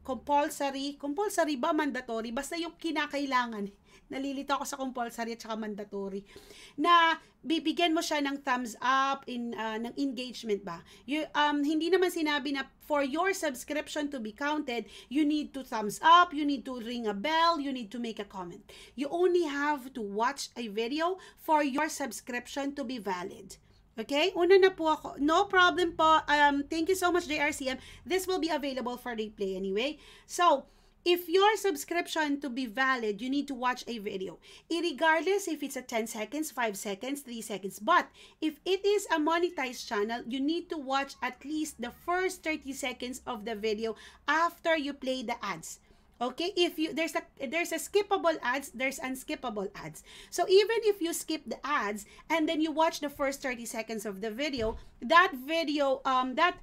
compulsory ba, mandatory, basta yung kinakailangan. Nalilito ako sa compulsory at saka mandatory, na bibigyan mo siya ng thumbs up, ng engagement ba. Hindi naman sinabi na for your subscription to be counted, you need to thumbs up, you need to ring a bell, you need to make a comment. You only have to watch a video for your subscription to be valid. Okay? Una na po ako. No problem po. Thank you so much, JRCM. This will be available for replay anyway. So, if your subscription to be valid, you need to watch a video. Irregardless if it's a 10 seconds, 5 seconds, 3 seconds. But if it is a monetized channel, you need to watch at least the first 30 seconds of the video after you play the ads. Okay, if there's a skippable ads, there's unskippable ads. So even if you skip the ads and then you watch the first 30 seconds of the video, that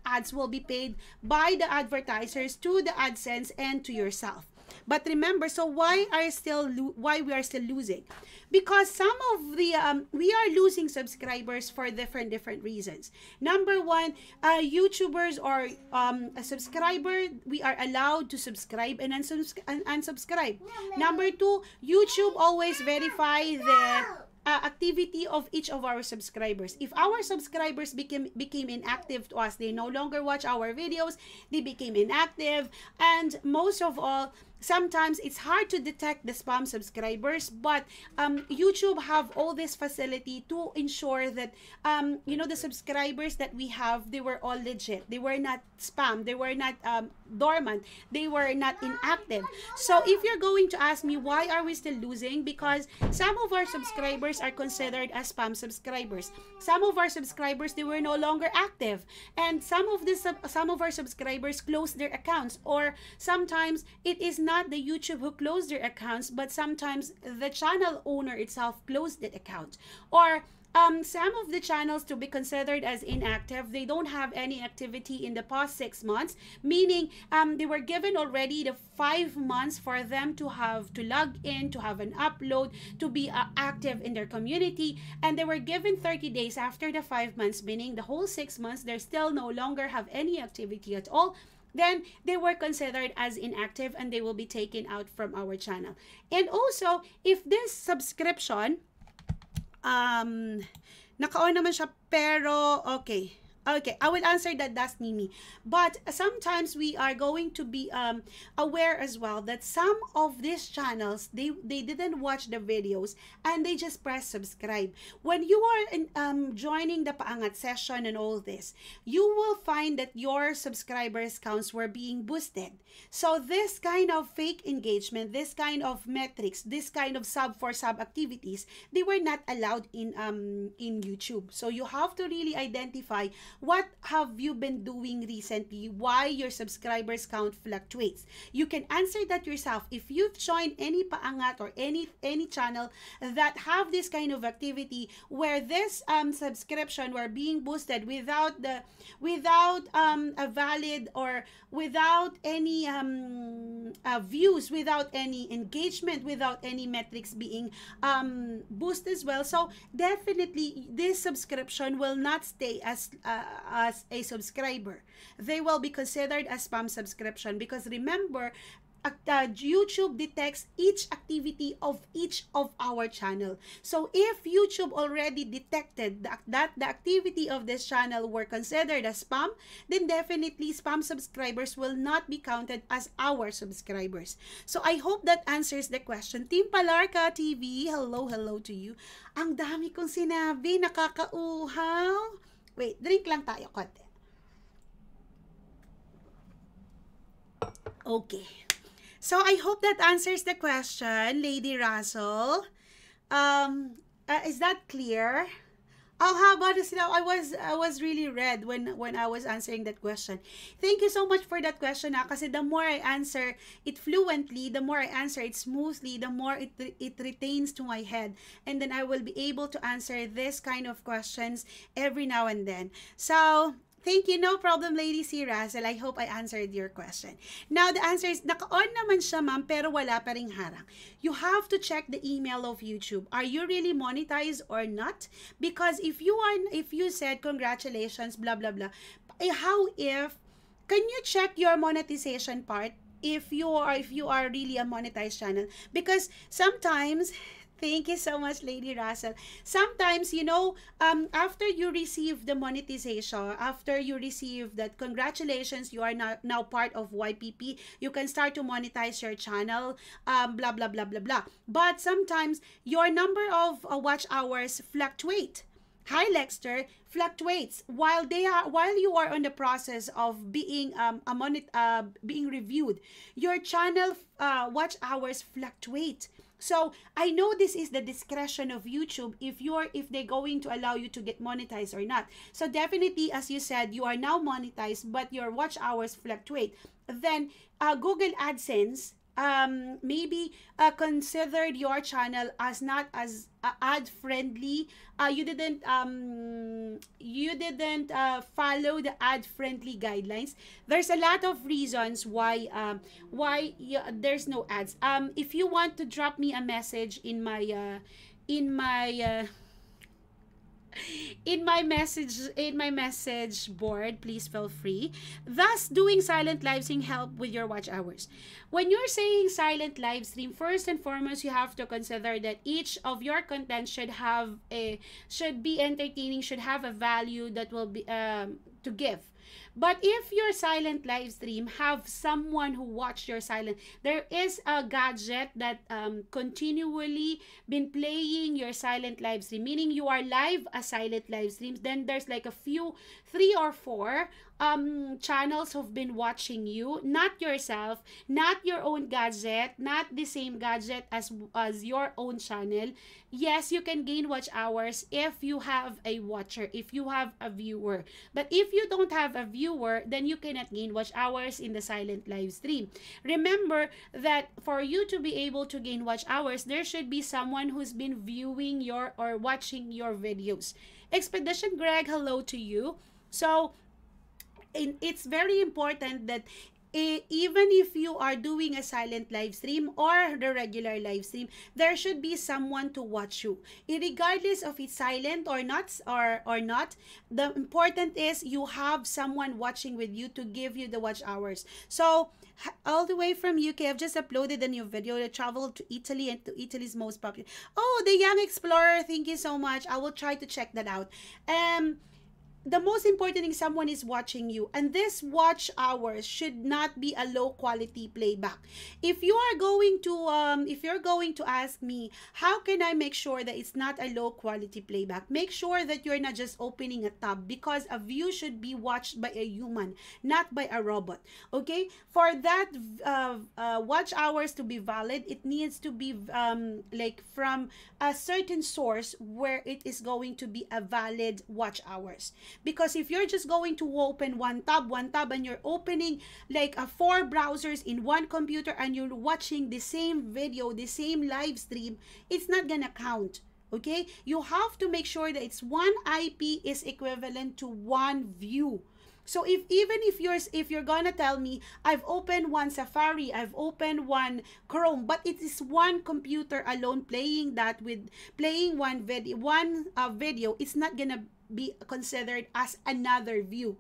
ads will be paid by the advertisers to the AdSense and to yourself. But remember, so why we are still losing? Because some of the we are losing subscribers for different reasons. Number one, YouTubers or a subscriber, we are allowed to subscribe and unsubscribe. Number two, YouTube always verify the activity of each of our subscribers. If our subscribers became inactive to us, they no longer watch our videos, they became inactive, and most of all, sometimes it's hard to detect the spam subscribers, but YouTube have all this facility to ensure that the subscribers that we have, they were all legit. They were not spam. They were not dormant. They were not inactive. So if you're going to ask me why are we still losing, because some of our subscribers are considered as spam subscribers. Some of our subscribers, they were no longer active, and some of our subscribers closed their accounts, or sometimes it is not the YouTube who closed their accounts, but sometimes the channel owner itself closed the account. Or some of the channels to be considered as inactive, they don't have any activity in the past 6 months, meaning they were given already the 5 months for them to log in, to have an upload, to be active in their community, and they were given 30 days after the 5 months, meaning the whole 6 months they still no longer have any activity at all. Then they were considered as inactive and they will be taken out from our channel. And also, if this subscription, naka-on naman siya, pero okay, I will answer that, that's Mimi. But sometimes we are going to be aware as well that some of these channels, they didn't watch the videos and they just press subscribe. When you are joining the Paangat session and all this, you will find that your subscribers counts were being boosted. So this kind of fake engagement, this kind of metrics, this kind of sub activities, they were not allowed in YouTube. So you have to really identify what have you been doing recently, why your subscribers count fluctuates. You can answer that yourself. If you've joined any Paangat or any channel that have this kind of activity where this subscription were being boosted without a valid or without any views, without any engagement, without any metrics being boosted as well. So definitely this subscription will not stay as as a subscriber, they will be considered as spam subscription, because remember, YouTube detects each activity of each of our channel. So if YouTube already detected that the activity of this channel were considered as spam, then definitely spam subscribers will not be counted as our subscribers. So I hope that answers the question. Team Palarca TV, hello, hello to you. Ang dami kong sinabi, nakakauhaw. Wait, drink lang tayo konti. Okay. So I hope that answers the question, Lady Russell. Is that clear? Oh, how about this? Now, I was really red when I was answering that question. Thank you so much for that question. Kasi the more I answer it fluently, the more I answer it smoothly, the more it retains to my head, and then I will be able to answer this kind of questions every now and then. So thank you. No problem, Lady C. Russell. I hope I answered your question. Now, the answer is, naka-on naman siya, ma'am, pero wala pa ring harang. You have to check the email of YouTube. Are you really monetized or not? Because if you said congratulations, blah, blah, blah, how if, can you check your monetization part if you are really a monetized channel? Because sometimes, thank you so much, Lady Russell. Sometimes, after you receive the monetization, after you receive that, congratulations, you are now part of YPP, you can start to monetize your channel, blah, blah, blah, blah, blah. But sometimes, your number of watch hours fluctuate. Hi, Lexter, fluctuates while you are on the process of being being reviewed. Your channel watch hours fluctuate. So I know this is the discretion of YouTube if they're going to allow you to get monetized or not. So definitely, as you said, you are now monetized, but your watch hours fluctuate. Then Google AdSense maybe considered your channel as not as ad friendly. You didn't follow the ad friendly guidelines. There's a lot of reasons why there's no ads. If you want to drop me a message in my message board, please feel free. Thus, doing silent live stream help with your watch hours. When you're saying silent live stream, first and foremost, you have to consider that each of your content should be entertaining, should have a value that will be to give. But if your silent live stream have someone who watched your silent, there is a gadget that continually been playing your silent live stream, meaning you are live a silent live stream, then there's like a few, 3 or 4 channels who've been watching you, not yourself, not your own gadget, not the same gadget as your own channel. Yes, you can gain watch hours if you have a watcher, if you have a viewer. But if you don't have a viewer, then you cannot gain watch hours in the silent live stream. Remember that for you to be able to gain watch hours, there should be someone who's been viewing your or watching your videos. Expedition Greg, hello to you. So it's very important that even if you are doing a silent live stream or the regular live stream, there should be someone to watch you. Regardless of it's silent or not, the important is you have someone watching with you to give you the watch hours. So all the way from UK, I've just uploaded a new video. I traveled to Italy and to Italy's most popular. Oh, the Young Explorer, thank you so much. I will try to check that out. The most important thing, someone is watching you, and this watch hours should not be a low quality playback. If you are going to if you're going to ask me how can I make sure that it's not a low quality playback, make sure that you're not just opening a tab, because a view should be watched by a human, not by a robot. Okay, for that watch hours to be valid, it needs to be like from a certain source where it is going to be a valid watch hours. Because if you're just going to open one tab, and you're opening like 4 browsers in one computer and you're watching the same video, the same live stream, it's not gonna count. Okay, you have to make sure that it's one IP is equivalent to one view. So if you're gonna tell me I've opened one Safari, I've opened one Chrome, but it is one computer alone playing one video, it's not gonna be considered as another view.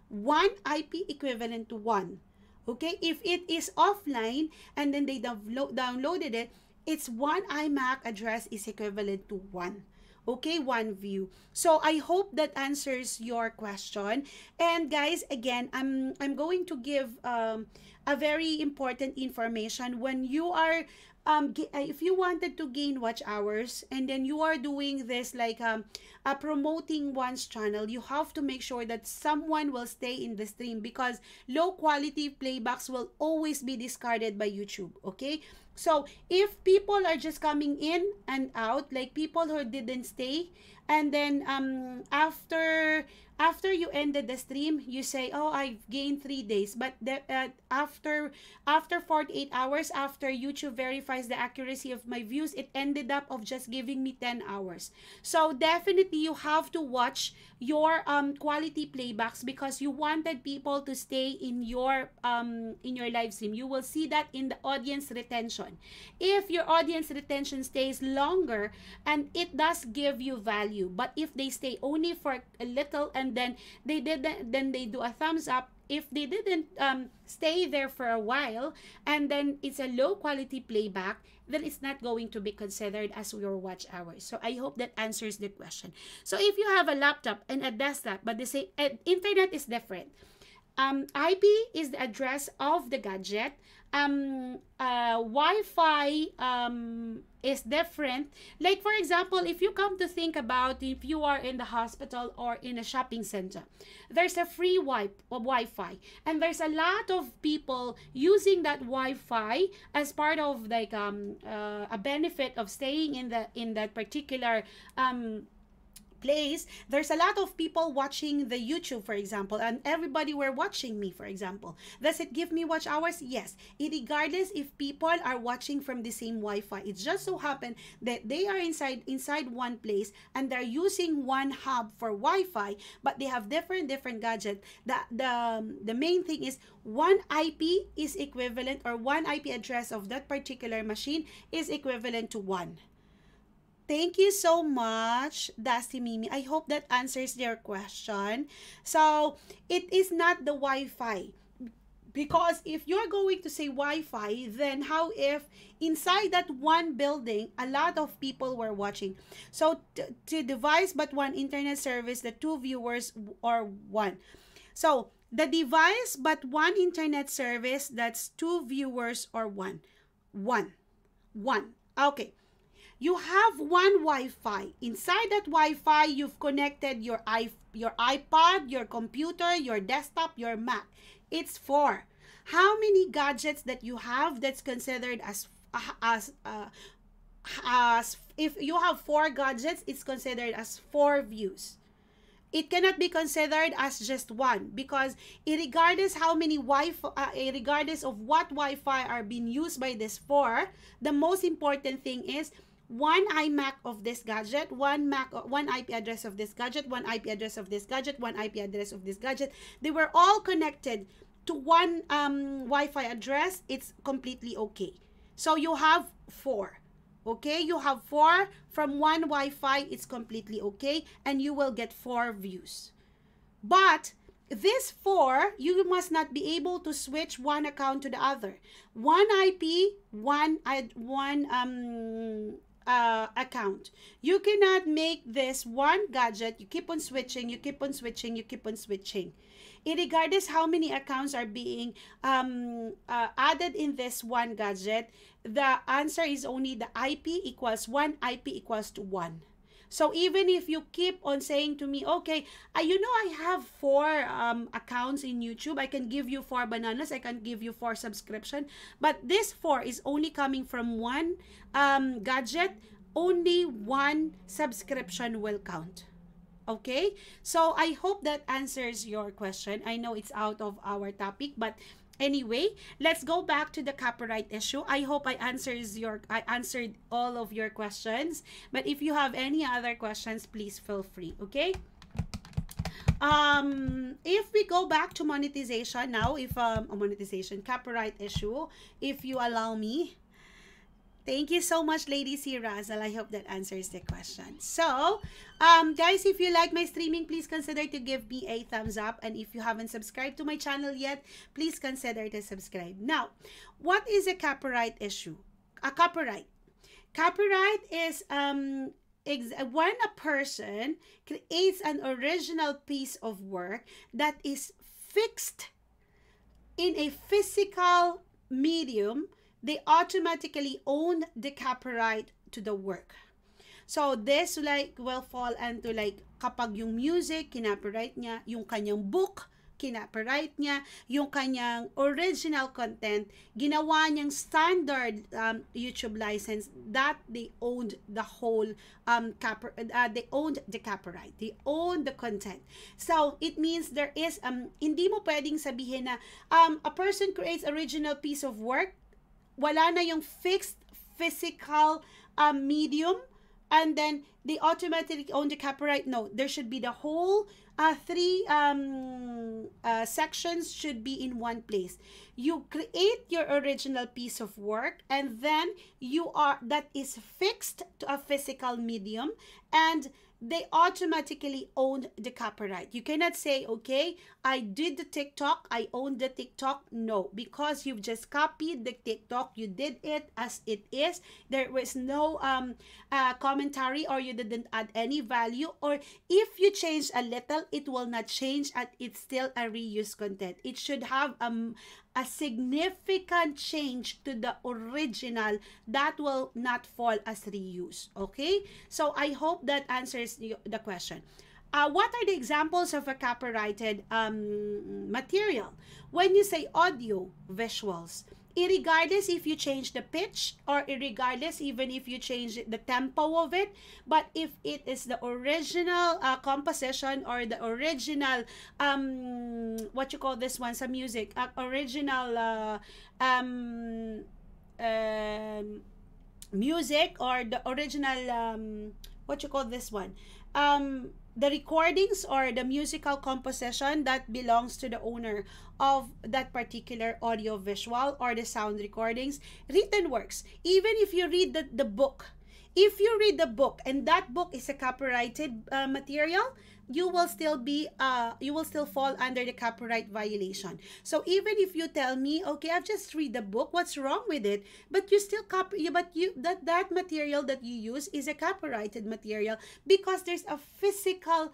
One IP equivalent to one. Okay, if it is offline and then they downloaded it, it's one iMac address is equivalent to one. Okay, one view. So I hope that answers your question. And guys, again, I'm going to give a very important information when you are if you wanted to gain watch hours and then you are doing this like promoting one's channel, you have to make sure that someone will stay in the stream, because low quality playbacks will always be discarded by YouTube. Okay, so if people are just coming in and out, like people who didn't stay, and then after you ended the stream, you say, oh, I've gained 3 days, but after 48 hours, after YouTube verifies the accuracy of my views, it ended up of just giving me 10 hours. So definitely you have to watch your quality playbacks, because you wanted people to stay in your live stream. You will see that in the audience retention. If your audience retention stays longer, and it does give you value, but if they stay only for a little and then they do a thumbs up, if they didn't stay there for a while and then it's a low quality playback, then it's not going to be considered as your watch hours. So I hope that answers the question. So if you have a laptop and a desktop, but the same internet is different. IP is the address of the gadget. Wi-Fi is different. Like for example, if you come to think about, if you are in the hospital or in a shopping center, there's a free Wi-Fi, and there's a lot of people using that Wi-Fi as part of like a benefit of staying in that particular place. There's a lot of people watching the YouTube, for example, and everybody were watching me, for example. Does it give me watch hours? Yes. Regardless if people are watching from the same Wi-Fi. It just so happened that they are inside one place and they're using one hub for Wi-Fi, but they have different gadgets. The main thing is one IP is equivalent, or one IP address of that particular machine is equivalent to one. Thank you so much, Dusty Mimi. I hope that answers your question. So, it is not the Wi-Fi. Because if you're going to say Wi-Fi, then how if inside that one building, a lot of people were watching? So, to device but one internet service, the two viewers are one. So, the device but one internet service, that's two viewers or one. One. Okay. You have one Wi-Fi. Inside that Wi-Fi, you've connected your iPod, your computer, your desktop, your Mac. It's 4. How many gadgets that you have that's considered as if you have 4 gadgets, it's considered as 4 views. It cannot be considered as just one, because regardless how many regardless of what Wi-Fi are being used by this 4, the most important thing is one iMac of this gadget, one IP address of this gadget, one IP address of this gadget, one IP address of this gadget. They were all connected to one Wi-Fi address. It's completely okay. So you have 4. Okay, you have 4 from one Wi-Fi. It's completely okay, and you will get 4 views. But this 4, you must not be able to switch one account to the other. One IP, one account. You cannot make this one gadget. You keep on switching, you keep on switching, you keep on switching. Regardless how many accounts are being added in this one gadget, the answer is only the IP equals 1, IP equals to 1. So even if you keep on saying to me, okay, you know, I have 4 accounts in YouTube, I can give you 4 bananas, I can give you 4 subscription, but this 4 is only coming from one gadget, only 1 subscription will count. Okay, so I hope that answers your question. I know it's out of our topic, but anyway, let's go back to the copyright issue. I hope I answered all of your questions. But if you have any other questions, please feel free. Okay. If we go back to monetization now, if monetization, copyright issue, if you allow me. Thank you so much, Lady C. Razel. I hope that answers the question. So, guys, if you like my streaming, please consider to give me a thumbs up. And if you haven't subscribed to my channel yet, please consider to subscribe. Now, what is a copyright issue? A copyright. Copyright is when a person creates an original piece of work that is fixed in a physical medium, they automatically own the copyright to the work. So this like will fall into like kapag yung music, kinopyright niya, yung kanyang book, kinopyright niya, yung kanyang original content, ginawa niyang standard YouTube license that they owned the whole they owned the copyright. They own the content. So it means there is hindi mo pwedeng sabihin na a person creates original piece of work, wala na yung fixed physical medium, and then they automatically own the copyright. No, there should be the whole three sections should be in one place. You create your original piece of work, and then that is fixed to a physical medium, and they automatically own the copyright. You cannot say, okay, I did the TikTok, I own the TikTok. No, because you've just copied the TikTok, you did it as it is. There was no commentary, or you didn't add any value, or if you change a little, it will not change, and it's still a reused content. It should have a significant change to the original that will not fall as reuse. Okay, so I hope that answers the question. What are the examples of a copyrighted material? When you say audio, visuals, irregardless if you change the pitch, or irregardless even if you change the tempo of it, but if it is the original composition, or the original what you call this one, some music, original music, or the original what you call this one, the recordings or the musical composition that belongs to the owner of that particular audio visual or the sound recordings, written works. Even if you read the book, if you read the book and that book is a copyrighted material, you will still fall under the copyright violation. So even if you tell me, okay, I've just read the book, what's wrong with it? But you still that material that you use is a copyrighted material, because there's a physical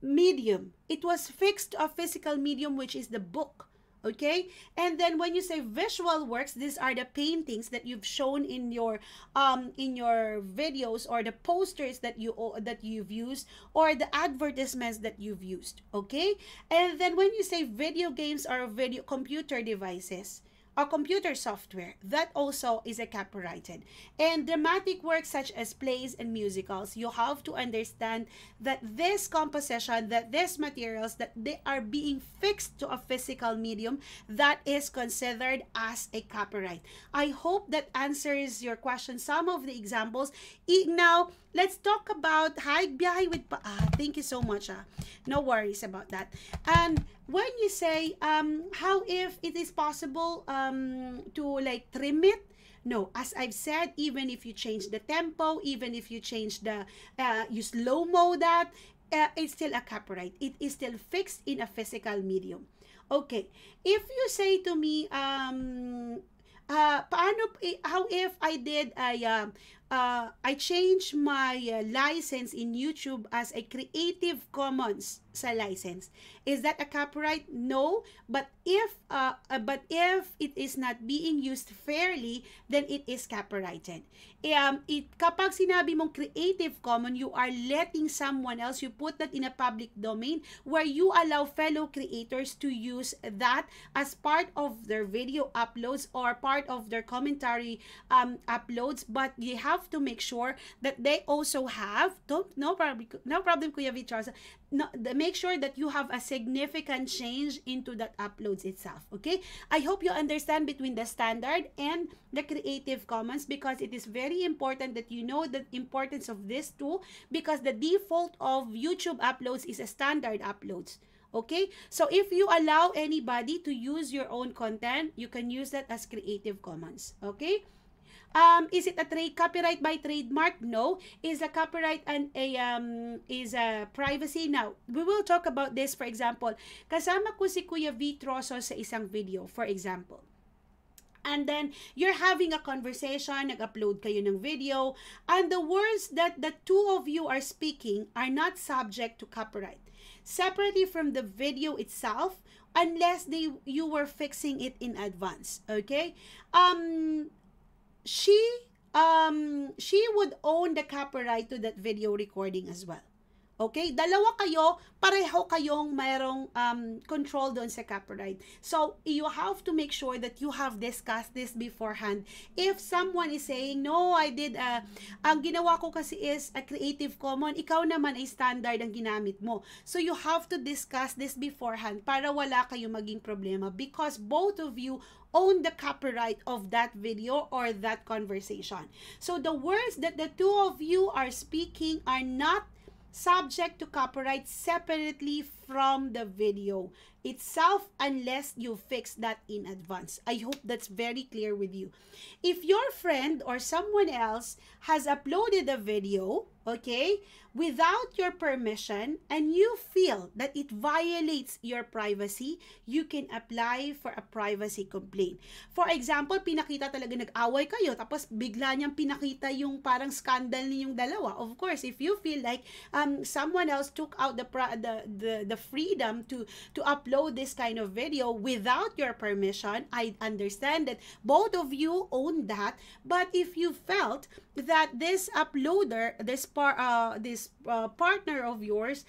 medium. It was fixed to a physical medium, which is the book. Okay, and then when you say visual works, these are the paintings that you've shown in your videos, or the posters that you've used, or the advertisements that you've used. Okay, and then when you say video games or video computer devices or computer software, that also is a copyrighted. And dramatic works such as plays and musicals, you have to understand that this composition, that these materials, that they are being fixed to a physical medium, that is considered as a copyright. I hope that answers your question. Some of the examples. Now, let's talk about biyahe with thank you so much. No worries about that. And when you say how if it is possible to like trim it, no, as I've said, even if you change the tempo, even if you change the you slow-mo that, it's still a copyright. It is still fixed in a physical medium. Okay, if you say to me how if I did I changed my license in YouTube as a Creative Commons sa license. Is that a copyright? No, but if it is not being used fairly, then it is copyrighted. Kapag sinabi mong Creative Commons, you are letting someone else, you put that in a public domain where you allow fellow creators to use that as part of their video uploads or part of their commentary uploads, but you have to make sure that they also have, no problem Kuya V. Charles, no, make sure that you have a significant change into that uploads itself. Okay, I hope you understand between the standard and the Creative Commons, because it is very important that you know the importance of this too, because the default of YouTube uploads is a standard uploads. Okay, so if you allow anybody to use your own content, you can use that as Creative Commons. Okay, Is it a copyright by trademark? No. Is a copyright and is a privacy? Now, we will talk about this. For example, kasama ko si Kuya V. Troso sa isang video, for example. And then, you're having a conversation, nag-upload kayo ng video, and the words that the two of you are speaking are not subject to copyright. Separately from the video itself, unless you were fixing it in advance, okay? She would own the copyright to that video recording as well. Okay? Dalawa kayo, pareho kayong mayroong control doon sa copyright. So, you have to make sure that you have discussed this beforehand. If someone is saying, no, I did, ang ginawa ko kasi is a Creative Commons, ikaw naman ay standard ang ginamit mo. So, you have to discuss this beforehand para wala kayong maging problema because both of you own the copyright of that video or that conversation. So, the words that the two of you are speaking are not subject to copyright separately from the video itself unless you fix that in advance. I hope that's very clear with you. If your friend or someone else has uploaded a video, okay, without your permission and you feel that it violates your privacy, you can apply for a privacy complaint. For example, pinakita talaga nag-away kayo tapos bigla niyang pinakita yung parang scandal ninyong dalawa. Of course, if you feel like someone else took out the freedom to upload this kind of video without your permission, I understand that both of you own that. But if you felt that this uploader, this partner of yours,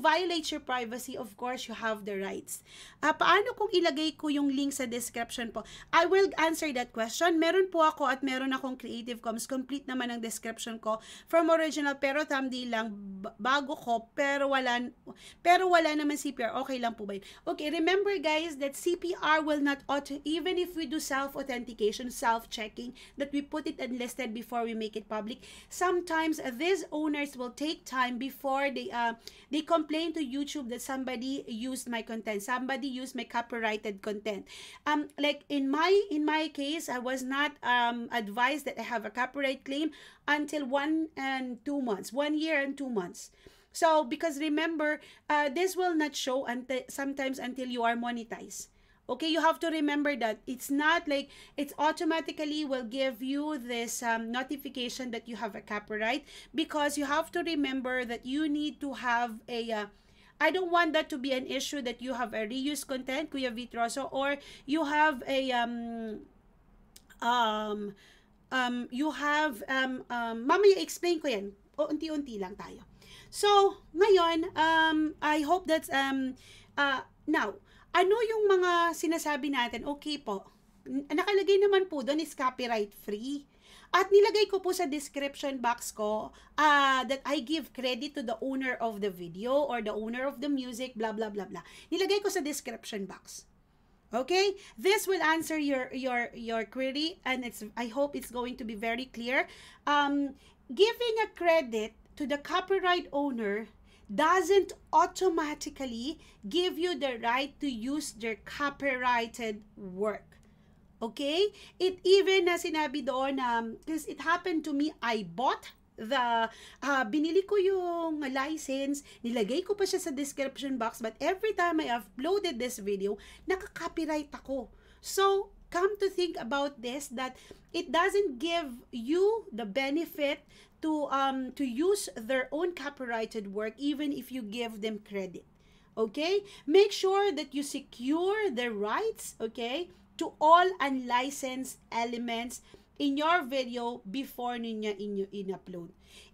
violates your privacy, of course, you have the rights. Paano kung ilagay ko yung link sa description po? I will answer that question. Meron po ako at meron akong Creative Commons. Complete naman ang description ko from original, pero thumbnail lang bago ko, pero wala naman CPR. Okay lang po ba yun? Okay, remember guys that CPR will not even if we do self-authentication, self-checking, that we put it unlisted before we make it public, sometimes these owners will take time before they complain to YouTube that somebody used my content, somebody used my copyrighted content. Like in my case, I was not advised that I have a copyright claim until 1 and 2 months, 1 year and 2 months. So because remember, this will not show sometimes until you are monetized. Okay, you have to remember that it's not like it's automatically will give you this notification that you have a copyright, because you have to remember that you need to have a I don't want that to be an issue that you have a reused content, Kuya Vitroso, or you have a mamaya explain ko yan. O unti-unti lang tayo. So, ngayon, I hope that's now, ano yung mga sinasabi natin? Okay po. Nakalagay naman po doon is copyright free. At nilagay ko po sa description box ko that I give credit to the owner of the video or the owner of the music, blah, blah, blah, blah. Nilagay ko sa description box. Okay? This will answer your query, and I hope it's going to be very clear. Giving a credit to the copyright owner doesn't automatically give you the right to use their copyrighted work. Okay? It even na sinabi doon, because it happened to me, I bought binili ko yung license, nilagay ko pa siya sa description box, but every time I uploaded this video, naka-copyright ako. So, come to think about this, that it doesn't give you the benefit to use their own copyrighted work even if you give them credit. Okay? Make sure that you secure the rights, okay, to all unlicensed elements in your video before ninyo in-upload.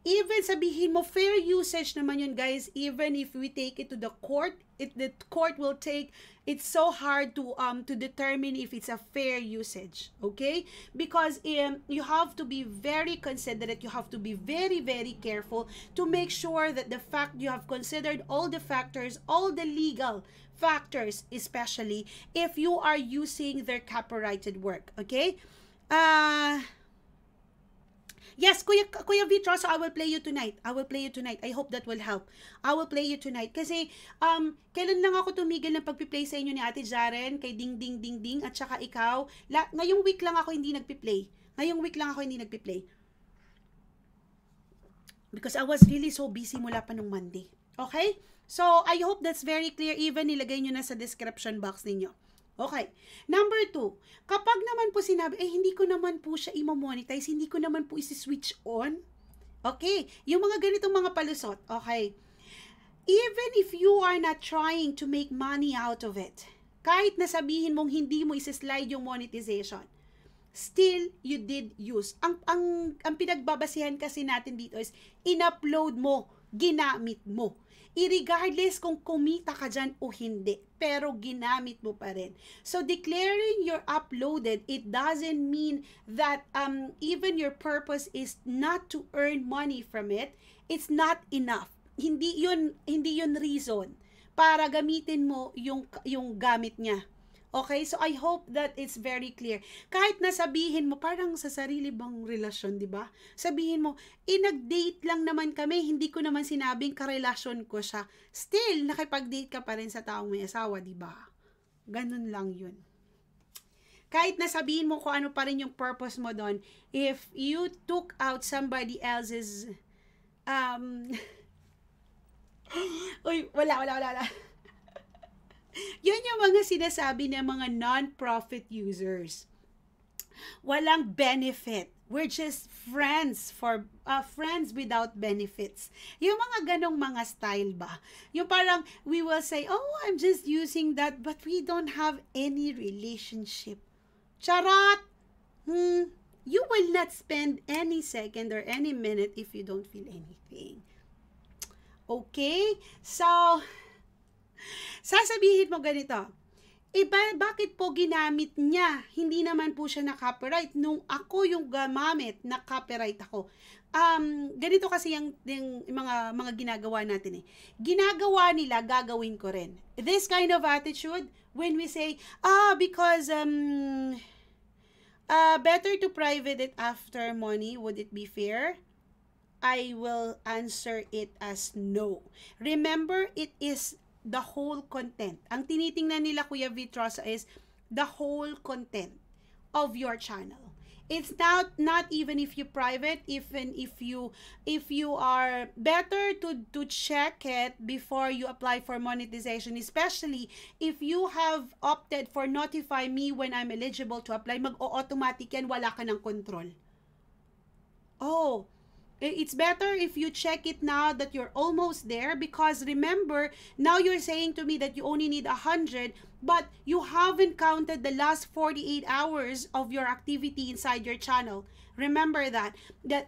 Even sabihin mo, fair usage naman yun, guys. Even if we take it to the court, the court will take, it's so hard to determine if it's a fair usage, okay? Because you have to be very considerate, you have to be very, very careful to make sure that the fact you have considered all the factors, all the legal factors, especially if you are using their copyrighted work, okay? Yes, Kuya Vitro, so I will play you tonight. I will play you tonight. I hope that will help. I will play you tonight. Kasi, kailan lang ako tumigil ng pagpi-play sa inyo ni Ate Jaren, kay Ding Ding Ding Ding, at saka ikaw. Ngayong week lang ako hindi nagpi-play. Ngayong week lang ako hindi nagpi-play. Because I was really so busy mula pa nung Monday. Okay? So, I hope that's very clear. Even nilagay nyo na sa description box ninyo. Okay. Number 2, kapag naman po sinabi, hindi ko naman po siya i-monetize, hindi ko naman po isi-switch on. Okay. Yung mga ganitong mga palusot. Okay. Even if you are not trying to make money out of it, kahit na sabihin mong hindi mo isi-slide yung monetization, still you did use. Ang pinagbabasihan kasi natin dito is in-upload mo, ginamit mo. Regardless kung kumita ka dyan o hindi, pero ginamit mo pa rin. So, declaring you're uploaded, it doesn't mean that even your purpose is not to earn money from it, it's not enough. Hindi yun reason para gamitin mo yung gamit niya. Okay, so I hope that it's very clear. Kahit na sabihin mo, parang sa sarili bang relasyon, di ba? Sabihin mo, nag-date lang naman kami, hindi ko naman sinabing karelasyon ko siya. Still, nakipag-date ka pa rin sa taong may asawa, di ba? Ganun lang yun. Kahit na sabihin mo kung ano pa rin yung purpose mo doon, if you took out somebody else's, uy, wala. Yun yung mga sinasabi ng mga non-profit users. Walang benefit. We're just friends friends without benefits. Yung mga ganong mga style ba? Yung parang we will say, oh, I'm just using that, but we don't have any relationship. Charot! You will not spend any second or any minute if you don't feel anything. Okay? So, sasabihin mo ganito, bakit po ginamit niya? Hindi naman po siya na-copyright. Nung ako yung gamamit, na-copyright ako. Ganito kasi yung mga ginagawa natin eh. Ginagawa nila, gagawin ko rin. This kind of attitude, when we say, because better to private it after money, would it be fair? I will answer it as no. Remember, it is the whole content. Ang tinitingnan nila, Kuya Vitrosa, is the whole content of your channel. It's not even if you private, even if you are better to check it before you apply for monetization, especially if you have opted for notify me when I'm eligible to apply. Mag-automatic yan, wala ka ng control. Oh, it's better if you check it now that you're almost there, because remember, now you're saying to me that you only need 100, but you haven't counted the last 48 hours of your activity inside your channel. Remember that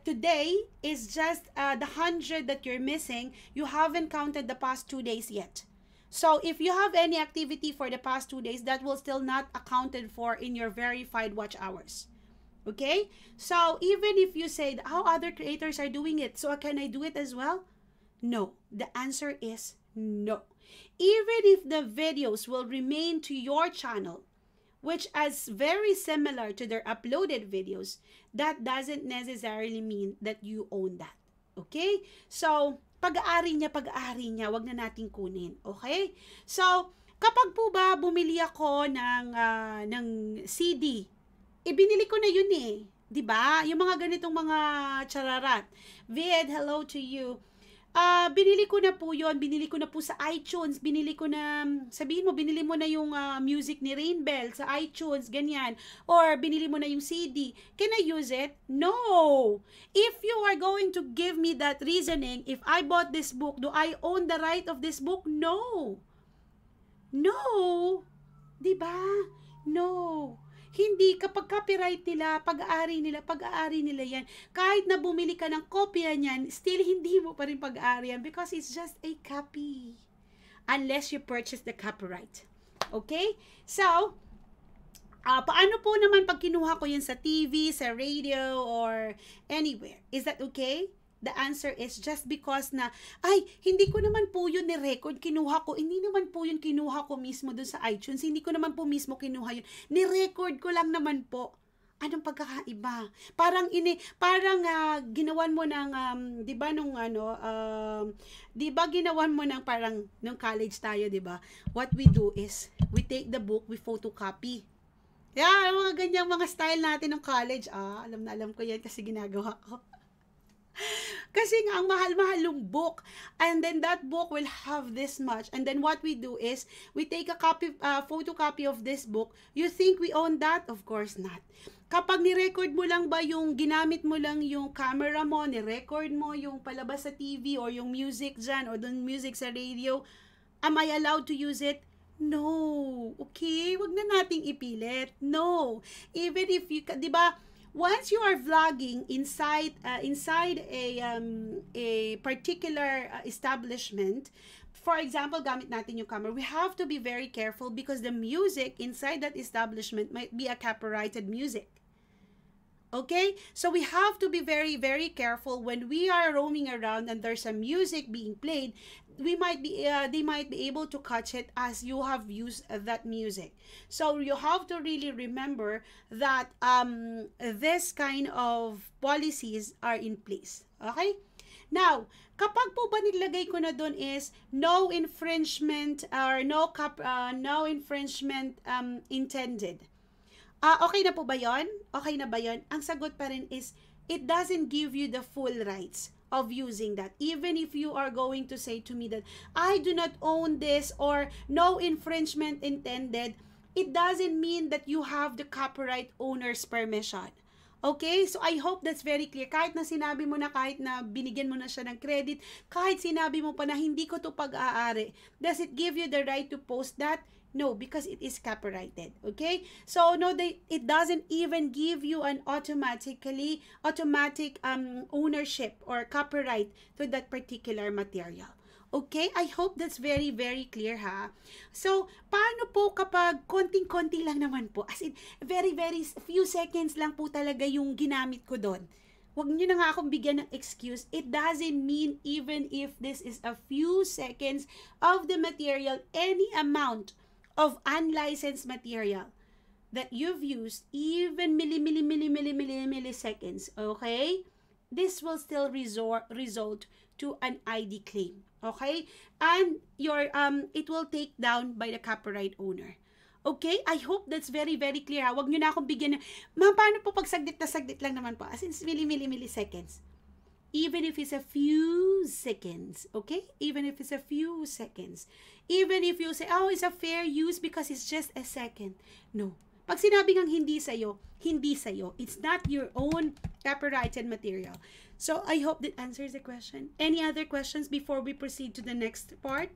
today is just the 100 that you're missing. You haven't counted the past 2 days yet. So if you have any activity for the past 2 days, that will still not accounted for in your verified watch hours. Okay? So, even if you say, how other creators are doing it, so can I do it as well? No. The answer is no. Even if the videos will remain to your channel, which is very similar to their uploaded videos, that doesn't necessarily mean that you own that. Okay? So, pag-aari niya, wag na nating kunin. Okay? So, kapag po ba bumili ako ng CD, binili ko na yun eh. 'Di ba? Yung mga ganitong mga chararat. Vid, hello to you. Binili ko na po yun. Binili ko na po sa iTunes. Binili ko na, sabihin mo, binili mo na yung music ni Rainbell sa iTunes, ganyan. Or binili mo na yung CD. Can I use it? No! If you are going to give me that reasoning, if I bought this book, do I own the right of this book? No! No! 'Di ba? No! Hindi, kapag copyright nila, pag-aari nila yan. Kahit na bumili ka ng kopya niyan, still hindi mo pa rin pag-aari yan because it's just a copy. Unless you purchase the copyright. Okay? So, paano po naman pag kinuha ko yan sa TV, sa radio, or anywhere? Is that okay? The answer is just because na, hindi ko naman po yun ni-record, kinuha ko, hindi naman po yun kinuha ko mismo dun sa iTunes, hindi ko naman po mismo kinuha yun, ni-record ko lang naman po. Anong pagkakaiba? Parang ginawan mo ng 'di ba nung 'di ba ginawan mo ng parang nung college tayo, 'di ba? What we do is we take the book, we photocopy. Yeah, mga ganyang mga style natin ng college. Alam na alam ko 'yan kasi ginagawa ko. Kasi nga, ang mahal-mahal yung book. And then that book will have this much. And then what we do is, we take a photocopy of this book. You think we own that? Of course not. Kapag ni-record mo lang ba yung, ginamit mo lang yung camera mo, ni-record mo yung palabas sa TV or yung music dyan or yung music sa radio, am I allowed to use it? No. Okay? Wag na nating ipilit. No. Even if you, di ba, once you are vlogging inside a particular establishment, for example, gamit natin yung camera, we have to be very careful because the music inside that establishment might be a copyrighted music. Okay? So we have to be very, very careful when we are roaming around and there's some music being played. They might be able to catch it as you have used that music. So you have to really remember that this kind of policies are in place. Okay? Now, kapag po ba nilagay ko na doon is no infringement or no infringement intended. Okay na po ba yon? Okay na ba yon? Ang sagot pa rin is it doesn't give you the full rights of using that. Even if you are going to say to me that I do not own this or no infringement intended, it doesn't mean that you have the copyright owner's permission. Okay? So I hope that's very clear. Kahit na sinabi mo na, kahit na binigyan mo na siya ng credit, kahit sinabi mo pa na hindi ko to pag-aari, does it give you the right to post that? No, because it is copyrighted. Okay? So no, it doesn't even give you an automatic ownership or copyright to that particular material. Okay? I hope that's very, very clear, ha? So, paano po kapag konting-konti lang naman po? As in, very, very few seconds lang po talaga yung ginamit ko doon. Huwag nyo na nga akong bigyan ng excuse. It doesn't mean even if this is a few seconds of the material, any amount of unlicensed material that you've used, even milliseconds, okay? This will still result to an ID claim, okay? And it will take down by the copyright owner. Okay? I hope that's very, very clear. Huwag nyo na akong bigyan ng, ma'am, paano po pag saglit na saglit lang naman po? As in milliseconds. Even if it's a few seconds, okay? Even if it's a few seconds. Even if you say, oh, it's a fair use because it's just a second. No. Pag sinabi ngang hindi sa'yo, hindi sa'yo. It's not your own copyrighted material. So, I hope that answers the question. Any other questions before we proceed to the next part?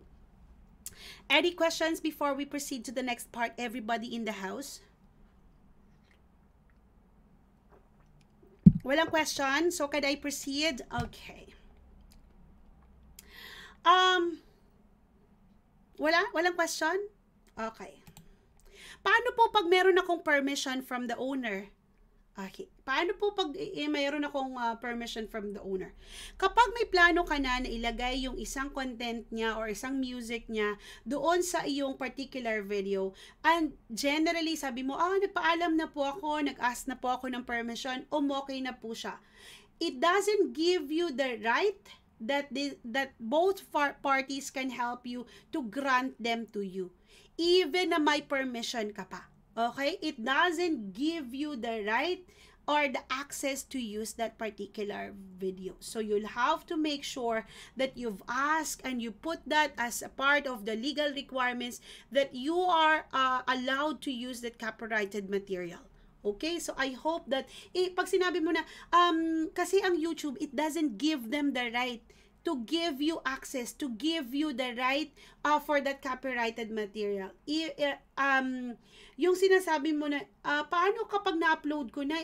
Any questions before we proceed to the next part, everybody in the house? Walang question, so can I proceed? Okay. Walang question? Okay. Paano po pag meron akong permission from the owner? Okay. Paano po pag mayroon akong permission from the owner? Kapag may plano ka na ilagay yung isang content niya or isang music niya doon sa iyong particular video, and generally sabi mo, nagpaalam na po ako, nag-ask na po ako ng permission, okay na po siya. It doesn't give you the right that both parties can help you to grant them to you. Even na may permission ka pa. Okay? It doesn't give you the right or the access to use that particular video. So you'll have to make sure that you've asked and you put that as a part of the legal requirements that you are allowed to use that copyrighted material. Okay? So I hope that, pag sinabi mo na, kasi ang YouTube, it doesn't give them the right to give you access, to give you the right for that copyrighted material. Yung sinasabi mo na, paano kapag na-upload ko na,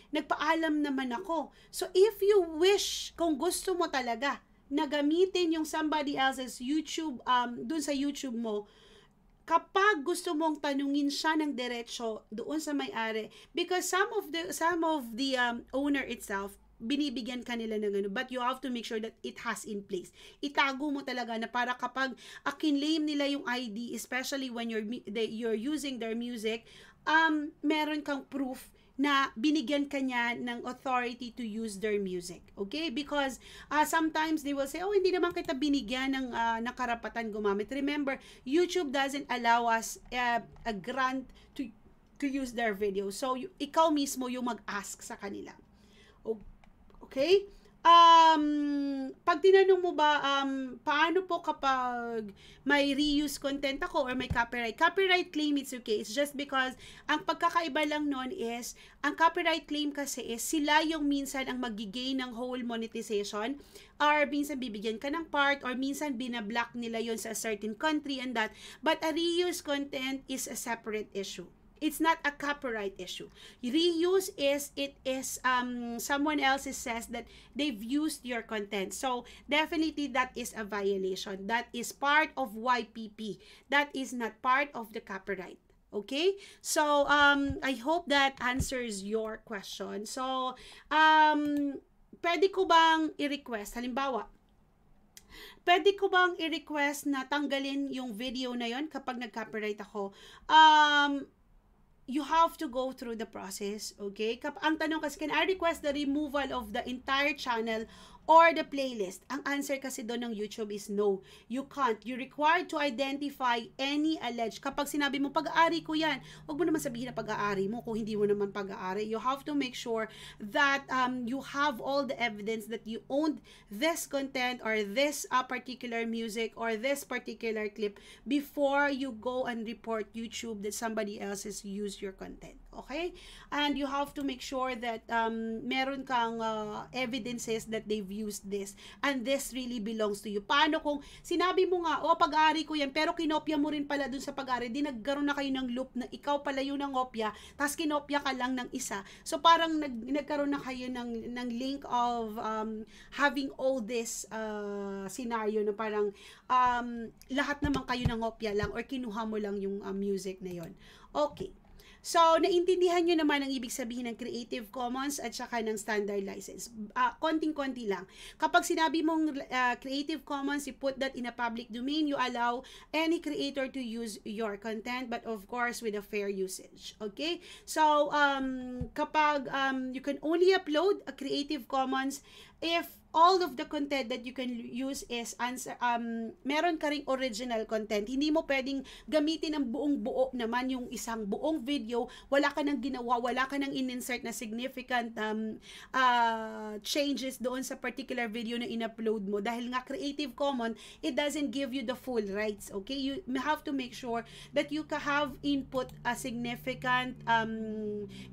nagpaalam naman ako. So, if you wish, kung gusto mo talaga, na gamitin yung somebody else's YouTube, dun sa YouTube mo, kapag gusto mong tanungin siya ng diretso doon sa may-ari, because some of the owner itself, binibigyan kanila ng ano, but you have to make sure that it has in place. Itago mo talaga na para kapag kinlaim nila yung ID, especially when you're using their music, meron kang proof na binigyan ka niya ng authority to use their music. Okay? Because sometimes they will say, oh, hindi naman kita binigyan ng karapatan gumamit. Remember, YouTube doesn't allow us a grant to use their video. So, ikaw mismo yung mag-ask sa kanila. Okay? Pag tinanong mo ba, paano po kapag may reuse content ako or may copyright claim, it's okay. It's just because ang pagkakaiba lang nun is, ang copyright claim kasi is sila yung minsan ang magigain ng whole monetization, or minsan bibigyan ka ng part, or minsan binablock nila yon sa certain country and that. But a reuse content is a separate issue. It's not a copyright issue. Reuse is, it is someone else says that they've used your content. So definitely that is a violation. That is part of YPP. That is not part of the copyright. Okay? So I hope that answers your question. So pwede ko bang i-request, halimbawa, pwede ko bang i-request na tanggalin yung video na yon kapag nag-copyright ako? You have to go through the process, okay? Ang tanong kasi, can I request the removal of the entire channel or the playlist? Ang answer kasi doon ng YouTube is no. You can't. You're required to identify any alleged. Kapag sinabi mo, pag-aari ko yan, huwag mo naman sabihin na pag-aari mo kung hindi mo naman pag-aari. You have to make sure that you have all the evidence that you owned this content or this particular music or this particular clip before you go and report YouTube that somebody else has used your content. Okay? And you have to make sure that meron kang evidences that they've used this and this really belongs to you. Paano kung sinabi mo nga, oh, pag-ari ko yan, pero kinopya mo rin pala dun sa pag-ari, di nagkaroon na kayo ng loop na ikaw pala yung nangopya, tas kinopya ka lang ng isa. So parang nagkaroon na kayo ng link of having all this scenario na parang lahat naman kayo nangopya lang or kinuha mo lang yung music na yon. Okay. So, naintindihan nyo naman ang ibig sabihin ng Creative Commons at saka ng Standard License. Konting-konti lang. Kapag sinabi mong Creative Commons, you put that in a public domain, you allow any creator to use your content, but of course, with a fair usage. Okay? So, kapag you can only upload a Creative Commons if all of the content that you can use is meron ka ring original content. Hindi mo pwedeng gamitin ang buong-buo naman yung isang buong video. Wala ka nang ginawa, wala ka nang in-insert na significant changes doon sa particular video na in-upload mo. Dahil nga Creative Commons, it doesn't give you the full rights. Okay? You have to make sure that you have input a significant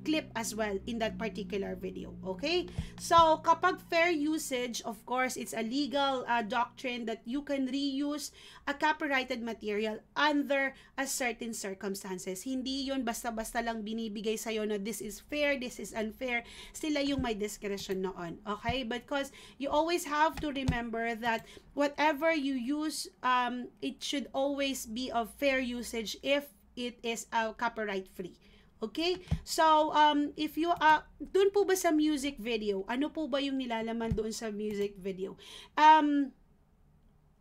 clip as well in that particular video. Okay? So, kapag fair usage, of course, it's a legal doctrine that you can reuse a copyrighted material under a certain circumstances. Hindi yun basta-basta lang binibigay sa'yo na this is fair, this is unfair. Sila yung may discretion noon. Okay? Because you always have to remember that whatever you use, it should always be of fair usage if it is copyright-free. Okay? So, if you, dun po ba sa music video, ano po ba yung nilalaman doon sa music video?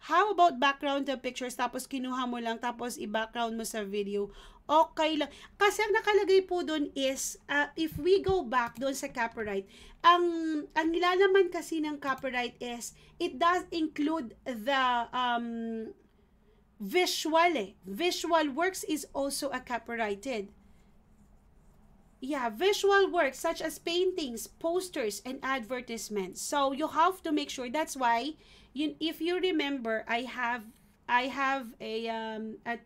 How about background to pictures, tapos kinuha mo lang, tapos i-background mo sa video? Okay lang. Kasi ang nakalagay po doon is, if we go back doon sa copyright, ang nilalaman kasi ng copyright is, it does include the, visual works is also a copyrighted. Yeah, visual works such as paintings, posters, and advertisements. So you have to make sure. That's why, if you remember, I have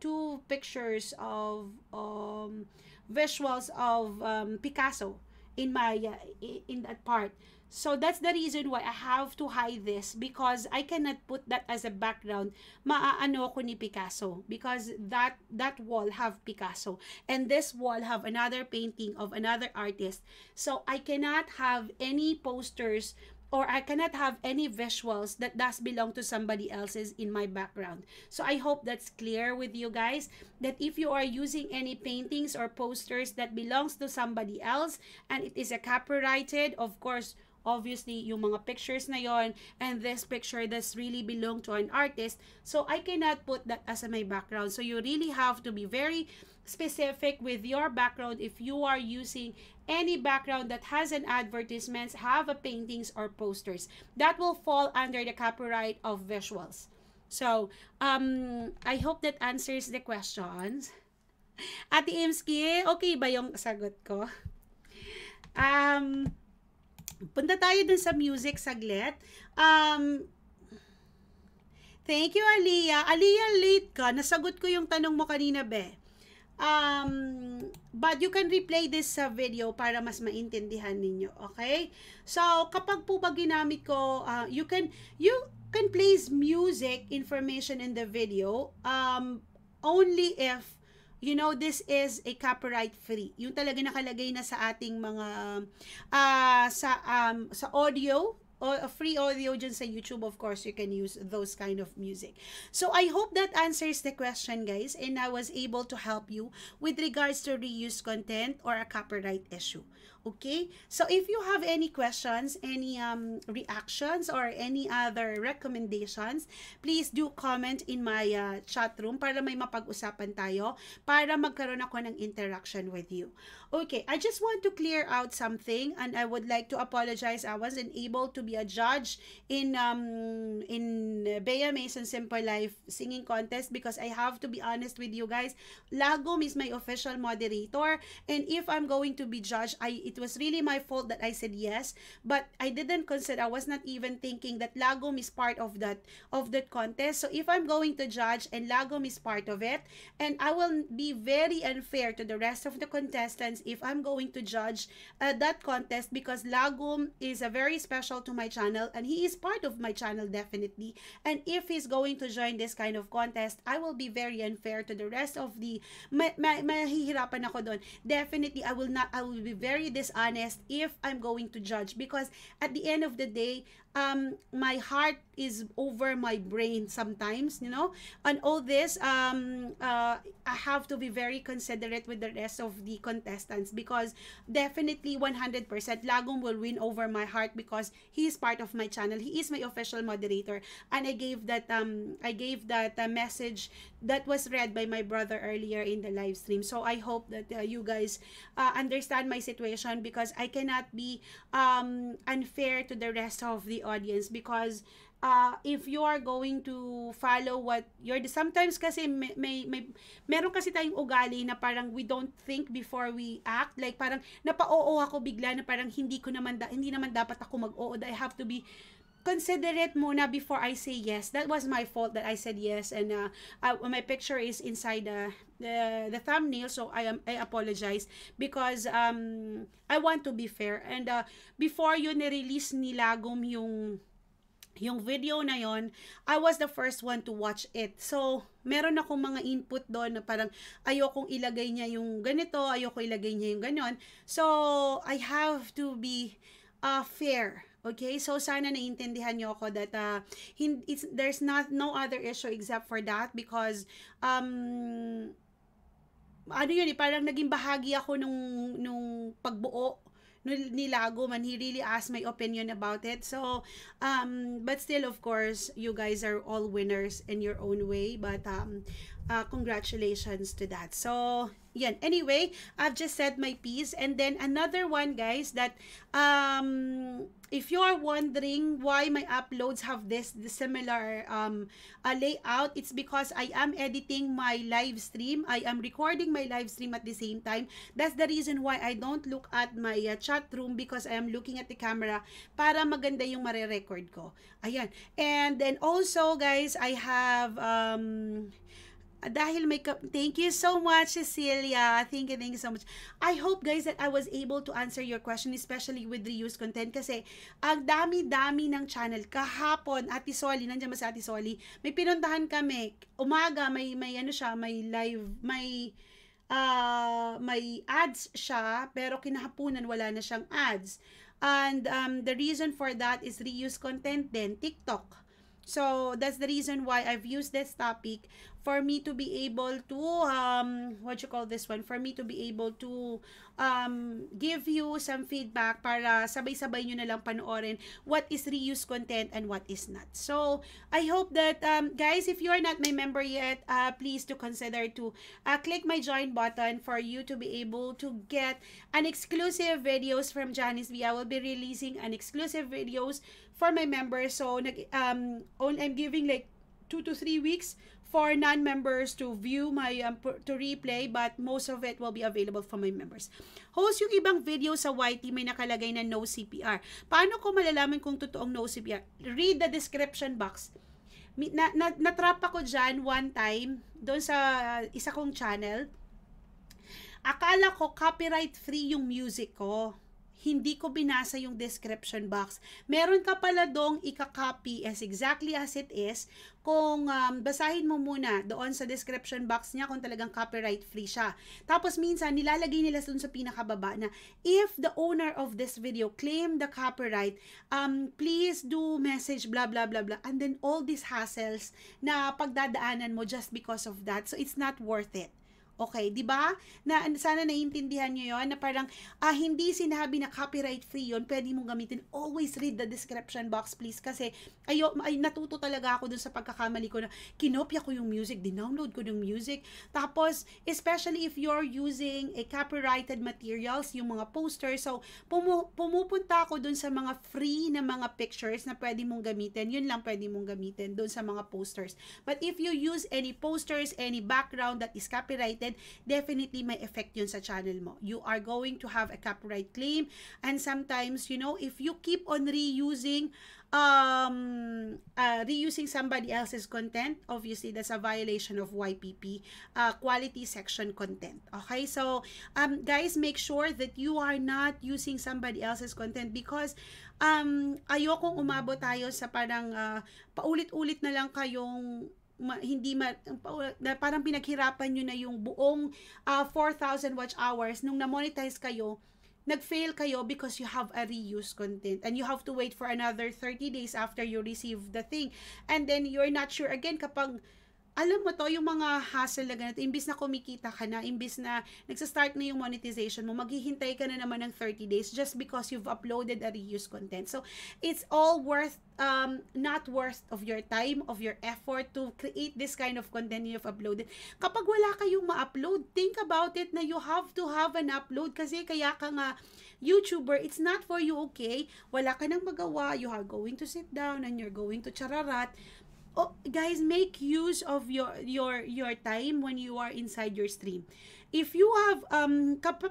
two pictures of visuals of Picasso in my in that part. So that's the reason why I have to hide this, because I cannot put that as a background. Maaano ko ni Picasso, because that wall have Picasso and this wall have another painting of another artist. So I cannot have any posters or I cannot have any visuals that does belong to somebody else's in my background. So I hope that's clear with you guys, that if you are using any paintings or posters that belongs to somebody else and it is a copyrighted, of course, obviously yung mga pictures na yon, and this picture does really belong to an artist, so I cannot put that as my background. So you really have to be very specific with your background if you are using any background that has an advertisements, have a paintings or posters. That will fall under the copyright of visuals. So, I hope that answers the questions. Ate Imski, okay ba yung sagot ko? Um, Punta tayo dun sa music saglit. Thank you, Aliyah. Aliyah, late ka. Nasagot ko yung tanong mo kanina, be. But you can replay this sa video para mas maintindihan ninyo, okay? So, kapag po ba ginamit ko, you can place music information in the video only if you know this is a copyright free. Yung talaga nakalagay na sa ating mga sa audio or a free audio dyan sa YouTube. Of course, you can use those kind of music. So, I hope that answers the question, guys, and I was able to help you with regards to reuse content or a copyright issue. Okay? So, if you have any questions, any reactions, or any other recommendations, please do comment in my chat room para may mapag-usapan tayo, para magkaroon ako ng interaction with you. Okay, I just want to clear out something, and I would like to apologize. I wasn't able to be a judge in Bea Mason Simple Life singing contest because I have to be honest with you guys. Lagom is my official moderator, and if I'm going to be judged, it was really my fault that I said yes, but I didn't consider. I was not even thinking that Lagom is part of that contest. So if I'm going to judge and Lagom is part of it, and I will be very unfair to the rest of the contestants if I'm going to judge that contest, because Lagom is a very special to my channel and he is part of my channel definitely, and if he's going to join this kind of contest, I will be very unfair to the rest of the mahihirapan ako doon. Definitely I will be very dishonest if I'm going to judge, because at the end of the day, my heart is over my brain sometimes, you know, and all this, I have to be very considerate with the rest of the contestants, because definitely 100% Lagom will win over my heart because he is part of my channel. He is my official moderator, and I gave that message that was read by my brother earlier in the live stream. So I hope that you guys understand my situation, because I cannot be unfair to the rest of the audience, because if you are going to follow what you're, sometimes kasi meron kasi tayong ugali na parang we don't think before we act, like parang napa-oo ako bigla na parang hindi naman dapat ako mag-oo. I have to be considerate muna before I say yes. That was my fault that I said yes, and my picture is inside the thumbnail, so I apologize, because I want to be fair. And before yun ni-release ni Lagom yung video na yon, I was the first one to watch it. So, meron akong mga input doon na parang ayokong ilagay niya yung ganito, ayoko ilagay niya yung ganon. So, I have to be fair. Okay? So, sana naiintindihan niyo ako that there's no other issue except for that, because ano yun, parang naging bahagi ako nung pagbuo ni Lagom, and he really asked my opinion about it. So, but still, of course, you guys are all winners in your own way, but congratulations to that. So, yan. Anyway, I've just said my piece. And then another one, guys, that if you are wondering why my uploads have the similar layout, it's because I am editing my live stream. I am recording my live stream at the same time. That's the reason why I don't look at my chat room, because I am looking at the camera para maganda yung mare-record ko. Ayan. And then also, guys, I have dahil may thank you so much, Cecilia. Thank you so much. I hope, guys, that I was able to answer your question, especially with reuse content, kasi ang dami-dami ng channel. Kahapon, Ate Soli, nandiyan ba si Ate Soli? May pinuntahan kami. Umaga, may ano siya, may live, may ads siya, pero kinahapunan wala na siyang ads. And the reason for that is reuse content din, TikTok. So that's the reason why I've used this topic for me to be able to what you call this one, for me to be able to give you some feedback para sabay-sabay nyo na lang panoorin what is reuse content and what is not. So I hope that guys, if you are not my member yet, please to consider to click my join button for you to be able to get an exclusive videos from Janice B. I will be releasing an exclusive videos for my members. So I'm giving like 2 to 3 weeks for non-members to view my to replay, but most of it will be available for my members. Host, yung ibang video sa YT may nakalagay na no CPR. Paano ko malalaman kung totoong no CPR? Read the description box. Natrap ako dyan one time doon sa isa kong channel. Akala ko copyright free yung music ko. Hindi ko binasa yung description box. Meron ka pala dong ika-copy as exactly as it is kung basahin mo muna doon sa description box niya kung talagang copyright free siya. Tapos minsan nilalagay nila doon sa pinakababa na if the owner of this video claim the copyright, please do message blah blah blah blah, and then all these hassles na pagdadaanan mo just because of that. So it's not worth it. Okay, 'di ba? Na sana naiintindihan niyo 'yon na parang hindi sinabi na copyright free 'yon, pwede mong gamitin. Always read the description box, please, kasi natuto talaga ako dun sa pagkakamali ko na kinopya ko yung music, dinownload ko yung music. Tapos especially if you're using a copyrighted materials, yung mga posters. So pumupunta ako dun sa mga free na mga pictures na pwede mong gamitin. Yun lang pwede mong gamitin dun sa mga posters. But if you use any posters, any background that is copyrighted, definitely may effect yun sa channel mo. You are going to have a copyright claim, and sometimes, you know, if you keep on reusing somebody else's content, obviously that's a violation of YPP, quality section content. Okay, so guys, make sure that you are not using somebody else's content, because ayokong umabot tayo sa parang paulit-ulit na lang kayong na parang pinaghirapan nyo na yung buong 4,000 watch hours nung na-monetize kayo, nag-fail kayo because you have a reuse content and you have to wait for another 30 days after you receive the thing, and then you're not sure again kapag alam mo to, yung mga hassle na ganito, imbis na kumikita ka na, imbis na nagsastart na yung monetization mo, maghihintay ka na naman ng 30 days just because you've uploaded a reuse content. So, it's all worth, not worth of your time, of your effort to create this kind of content you've uploaded. Kapag wala kayong ma-upload, think about it na you have to have an upload, kasi kaya ka nga YouTuber, it's not for you, okay? Wala ka nang magawa, you are going to sit down and you're going to chararat. Oh, guys, make use of your time when you are inside your stream. If you have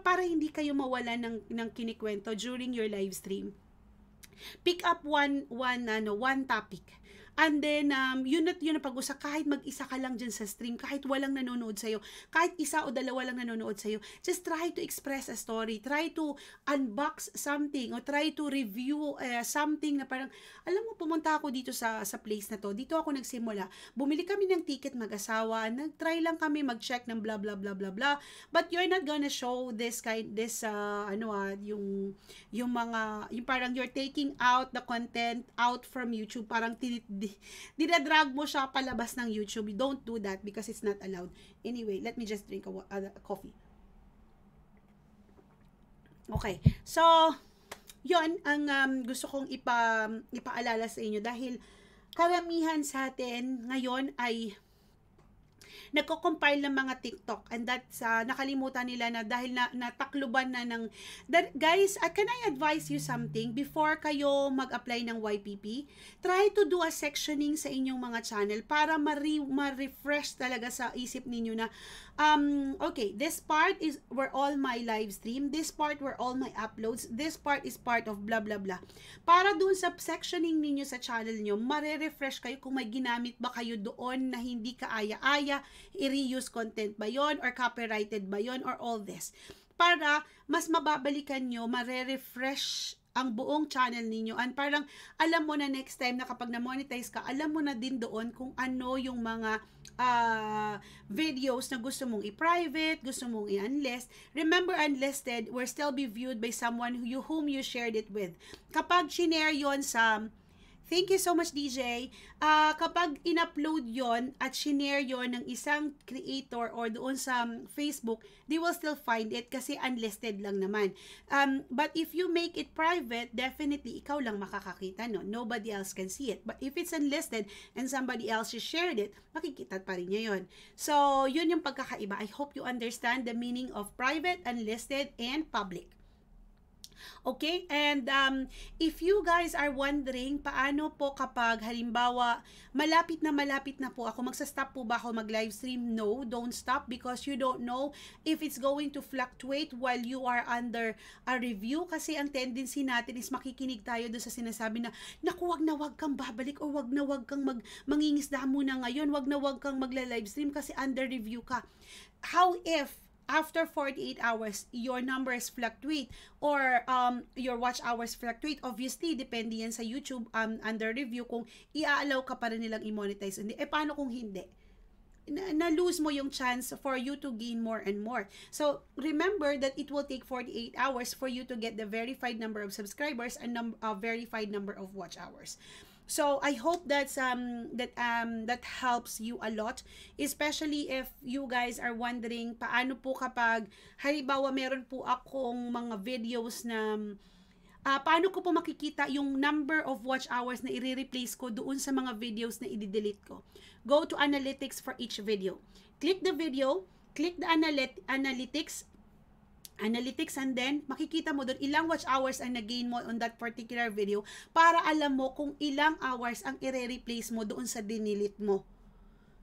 para hindi kayo mawala ng kinikwento during your live stream, pick up one topic. And then, yun na pag-usap, kahit mag-isa ka lang dyan sa stream, kahit walang nanonood sa'yo, kahit isa o dalawa lang nanonood sa'yo, just try to express a story, try to unbox something, or try to review something na parang, alam mo, pumunta ako dito sa place na to, dito ako nagsimula, bumili kami ng ticket mag-asawa, nag-try lang kami mag-check ng blah blah blah blah blah, but you're not gonna show yung parang you're taking out the content out from YouTube, parang dinadrag mo siya palabas ng YouTube. Don't do that because it's not allowed. Anyway, let me just drink a coffee. Okay. So, yon ang gusto kong ipaalala sa inyo, dahil karamihan sa atin ngayon ay nagko-compile ng mga TikTok, and that's nakalimutan nila na dahil natakluban na ng guys, can I advise you something before kayo mag-apply ng YPP? Try to do a sectioning sa inyong mga channel para ma-refresh talaga sa isip ninyo na okay, this part is where all my live stream, this part where all my uploads, this part is part of blah blah blah. Para dun sa sectioning ninyo sa channel nyo, mare-refresh kayo kung may ginamit ba kayo doon na hindi kaaya-aya, i-reuse content ba yon, or copyrighted ba yon, or all this. Para mas mababalikan nyo, mare-refresh ang buong channel ninyo, and parang alam mo na next time na kapag na-monetize ka, alam mo na din doon kung ano yung mga videos na gusto mong i-private, gusto mong i-unlist. Remember, unlisted will still be viewed by someone whom you shared it with. Kapag shinare yon sa Thank you so much, DJ. Kapag in-upload yon at shinare yon ng isang creator or doon sa Facebook, they will still find it kasi unlisted lang naman. But if you make it private, definitely ikaw lang makakakita no. Nobody else can see it. But if it's unlisted and somebody else just shared it, makikita pa rin niya yon. So, yun yung pagkakaiba. I hope you understand the meaning of private, unlisted, and public. Okay? And if you guys are wondering, paano po kapag halimbawa, malapit na po ako, magsa-stop po ba ako mag-live stream? No, don't stop because you don't know if it's going to fluctuate while you are under a review kasi ang tendency natin is makikinig tayo doon sa sinasabi na, naku, wag na wag kang babalik o wag na wag kang mangingisda muna ngayon, wag na wag kang magla-live stream kasi under review ka. How if after 48 hours, your numbers fluctuate or your watch hours fluctuate? Obviously, depende yan sa YouTube under review kung i-allow ka pa rin nilang i-monetize. Paano kung hindi? Na-lose mo yung chance for you to gain more and more. So, remember that it will take 48 hours for you to get the verified number of subscribers and verified number of watch hours. So I hope that helps you a lot, especially if you guys are wondering paano po kapag halimbawa meron po akong mga videos na paano ko po makikita yung number of watch hours na i-replace ko doon sa mga videos na i-delete ko. Go to analytics for each video. Click the video, click the analytics, and then makikita mo doon ilang watch hours ang nag-gain mo on that particular video para alam mo kung ilang hours ang i-replace mo doon sa dinilit mo.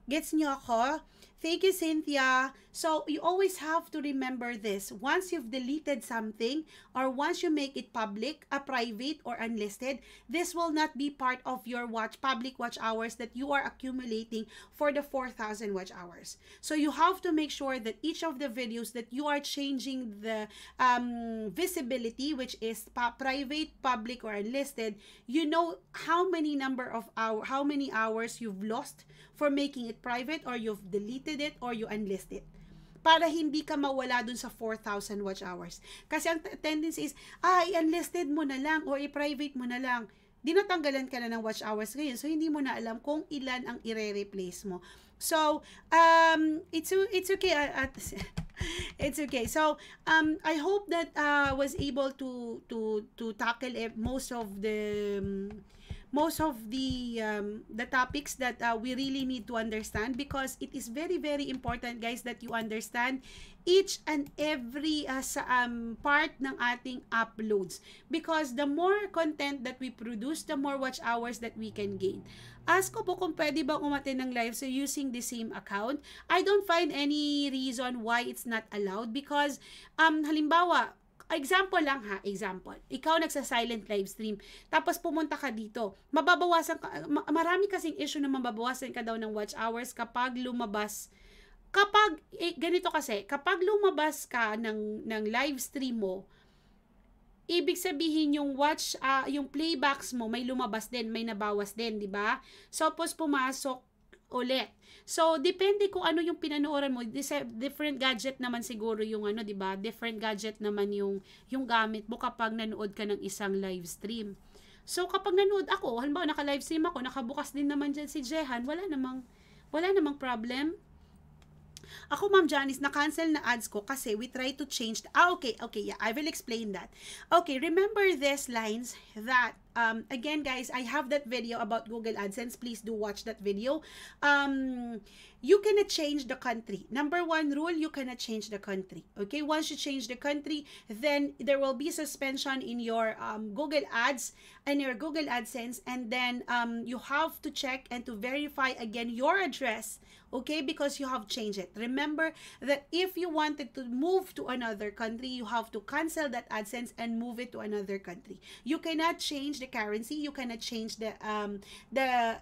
Gets nyo ako? Thank you, Cynthia. So, you always have to remember this. Once you've deleted something, or once you make it public, private, or unlisted, this will not be part of your public watch hours that you are accumulating for the 4,000 watch hours. So, you have to make sure that each of the videos that you are changing the visibility, which is private, public, or unlisted, you know how many hours you've lost for making it private, or you've deleted it, or you unlist it. Para hindi ka mawala dun sa 4,000 watch hours. Kasi ang tendency is, i-unlisted mo na lang, or i-private mo na lang. Dinatanggalan ka na ng watch hours ngayon, so hindi mo na alam kung ilan ang i-replace mo. So, it's okay. It's okay. So, I hope that was able to tackle most of the topics that we really need to understand, because it is very, very important, guys, that you understand each and every part ng ating uploads, because the more content that we produce, the more watch hours that we can gain. Ask ko po kung pwede bang umattend ng live so using the same account. I don't find any reason why it's not allowed, because halimbawa, example lang ha, ikaw nagsa-silent live stream, tapos pumunta ka dito, mababawasan ka, marami kasing issue na mababawasan ka daw ng watch hours kapag lumabas, ganito kasi, kapag lumabas ka ng live stream mo, ibig sabihin yung yung playbacks mo, may lumabas din, may nabawas din, di ba? So, tapos pumasok ulit. So, depende kung ano yung pinanooran mo. Different gadget naman siguro yung di ba? Different gadget naman yung gamit mo kapag nanood ka ng isang live stream. So, kapag nanood ako, halimbawa naka-live stream ako, nakabukas din naman dyan si Jehan, wala namang problem. Ako, Ma'am Janice, na-cancel na ads ko kasi we try to change. Okay, yeah, I will explain that. Okay, remember these lines that, again, guys, I have that video about Google AdSense. Please do watch that video. You cannot change the country. Number one rule, you cannot change the country. Okay, once you change the country, then there will be suspension in your Google Ads and your Google AdSense, and then you have to check and to verify again your address, okay, because you have changed it. Remember that if you wanted to move to another country, you have to cancel that AdSense and move it to another country. You cannot change the currency, you cannot change the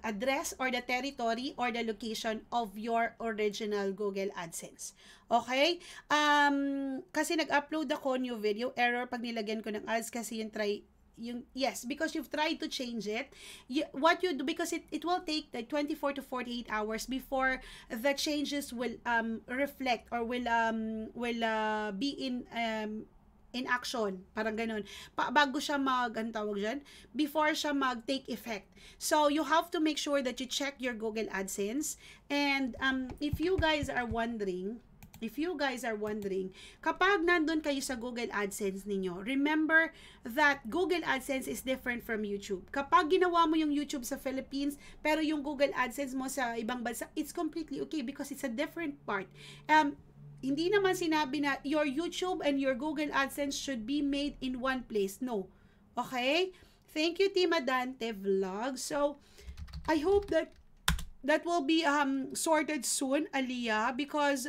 address or the territory or the location of your original Google AdSense. Okay? Kasi nag-upload ako new video, error pag nilagyan ko ng ads kasi yes, because you've tried to change it. What you do, because it will take 24 to 48 hours before the changes will reflect or will be in in action, parang ganun. Bago siya ano tawag dyan? Before siya mag-take effect. So, you have to make sure that you check your Google AdSense. And if you guys are wondering, kapag nandun kayo sa Google AdSense ninyo, remember that Google AdSense is different from YouTube. Kapag ginawa mo yung YouTube sa Philippines, pero yung Google AdSense mo sa ibang bansa, it's completely okay because it's a different part. Hindi naman sinabi na your YouTube and your Google AdSense should be made in one place. No. Okay? Thank you, Team Adante Vlog. So, I hope that will be sorted soon, Aliyah, because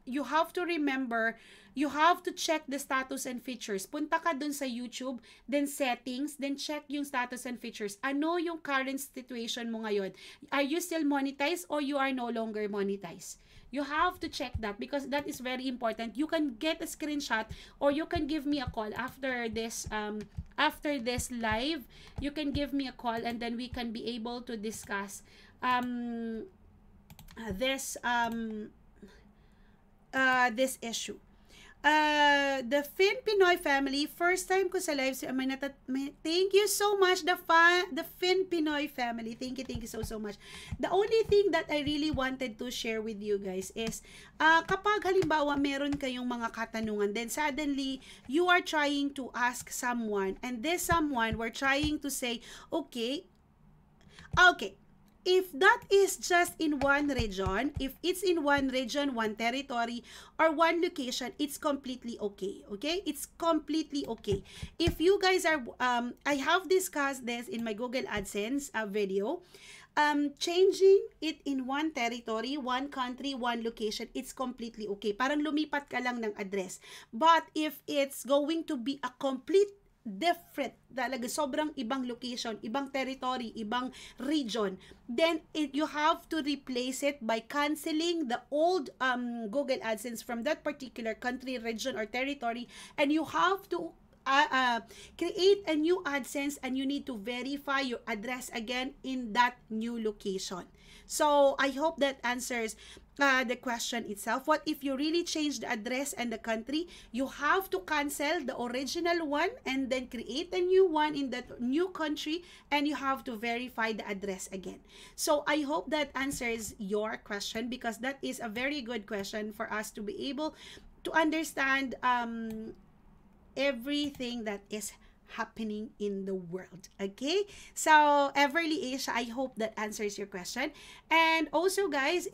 you have to remember, you have to check the status and features. Punta ka dun sa YouTube, then settings, then check yung status and features. Ano yung current situation mo ngayon? Are you still monetized or you are no longer monetized? You have to check that because that is very important. You can get a screenshot or you can give me a call after this live. You can give me a call and then we can be able to discuss this issue. The Fin Pinoy family, first time ko sa live. Thank you so much, the Fin Pinoy family. Thank you so much. The only thing that I really wanted to share with you guys is, kapag halimbawa meron kayong mga katanungan, then suddenly you are trying to ask someone, and this someone were trying to say, okay, if that is just in one region, if it's in one region, one territory, or one location, it's completely okay. Okay? It's completely okay. If you guys are, I have discussed this in my Google AdSense video, changing it in one territory, one country, one location, it's completely okay. Parang lumipat ka lang ng address. But if it's going to be a complete different, talaga sobrang ibang location, ibang territory, ibang region, then you have to replace it by canceling the old Google AdSense from that particular country, region, or territory, and you have to create a new AdSense, and you need to verify your address again in that new location. So I hope that answers the question itself. What if you really change the address and the country? You have to cancel the original one and then create a new one in that new country, and you have to verify the address again. So I hope that answers your question, because that is a very good question for us to be able to understand everything that is happening in the world. Okay, so Everly Asia, I hope that answers your question. And also guys,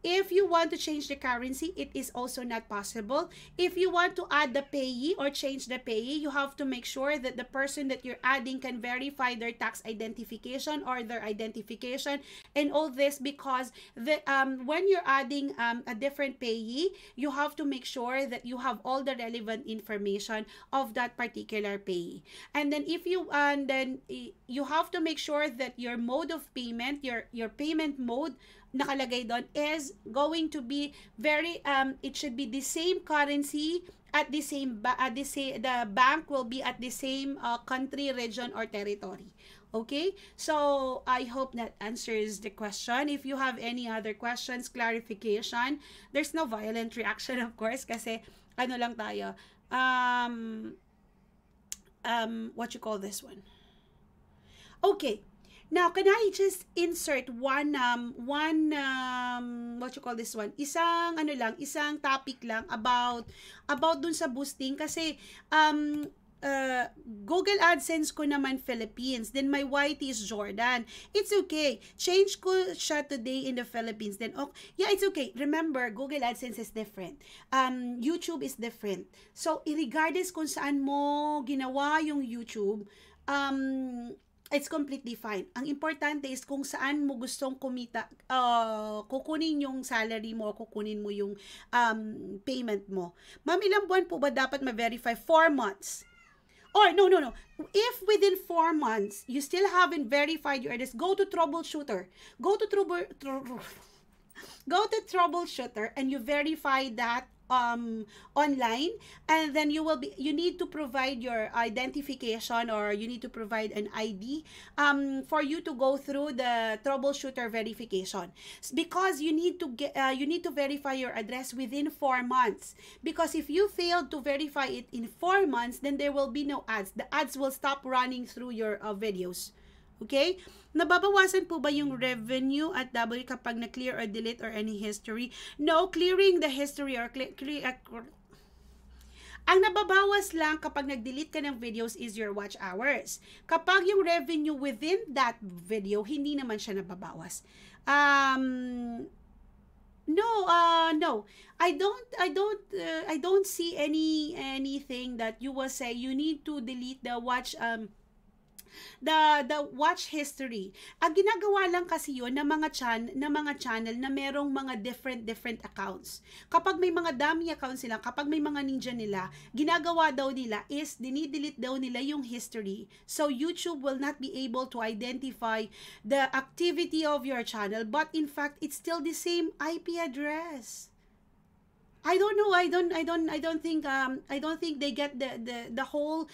if you want to change the currency, it is also not possible. If you want to add the payee or change the payee, you have to make sure that the person that you're adding can verify their tax identification or their identification and all this, because when you're adding a different payee, you have to make sure that you have all the relevant information of that particular payee. And then you have to make sure that your mode of payment, your payment mode nakalagay doon is going to be very it should be the same currency at the same the bank will be at the same country, region, or territory. Okay, so I hope that answers the question. If you have any other questions, clarification, there's no violent reaction of course, kasi ano lang tayo, what you call this one. Okay. Now, can I just insert one what you call this one? Isang topic lang about dun sa boosting, kasi Google AdSense ko naman Philippines, then my YT is Jordan. It's okay. Change ko siya today in the Philippines. Then yeah, it's okay. Remember, Google AdSense is different. YouTube is different. So, regardless kung saan mo ginawa yung YouTube, it's completely fine. Ang importante is kung saan mo gustong kumita, kukunin yung salary mo, kukunin mo yung payment mo. Ma'am, ilang buwan po ba dapat ma-verify? 4 months. Or, no. If within 4 months, you still haven't verified your address, go to Troubleshooter. Go to Troubleshooter and you verify that online, and then you need to provide your identification, or you need to provide an ID for you to go through the troubleshooter verification, because you need to verify your address within 4 months, because if you fail to verify it in 4 months, then there will be no ads. The ads will stop running through your videos. Okay? Nababawasan po ba yung revenue at W kapag na-clear or delete or any history? No, clearing the history or ang nababawas lang kapag nag-delete ka ng videos is your watch hours. Kapag yung revenue within that video, hindi naman siya nababawas. No. I don't see anything that you will say you need to delete the watch history. Ang ginagawa lang kasi yun ng mga channel na merong mga different accounts. Kapag may mga dummy accounts sila, kapag may mga ninja nila, ginagawa daw nila is dinidelete daw nila yung history. So YouTube will not be able to identify the activity of your channel, but in fact it's still the same IP address. I don't know. I don't think they get the whole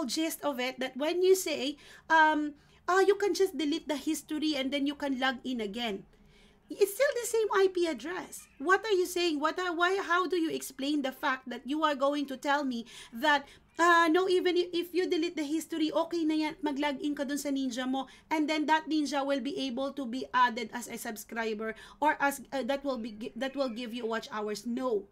gist of it, that when you say you can just delete the history and then you can log in again. It's still the same IP address. What are you saying? How do you explain the fact that you are going to tell me that no, even if you delete the history, okay na yan, mag-log in ka dun sa ninja mo, and then that ninja will be able to be added as a subscriber, or as that will give you watch hours? No.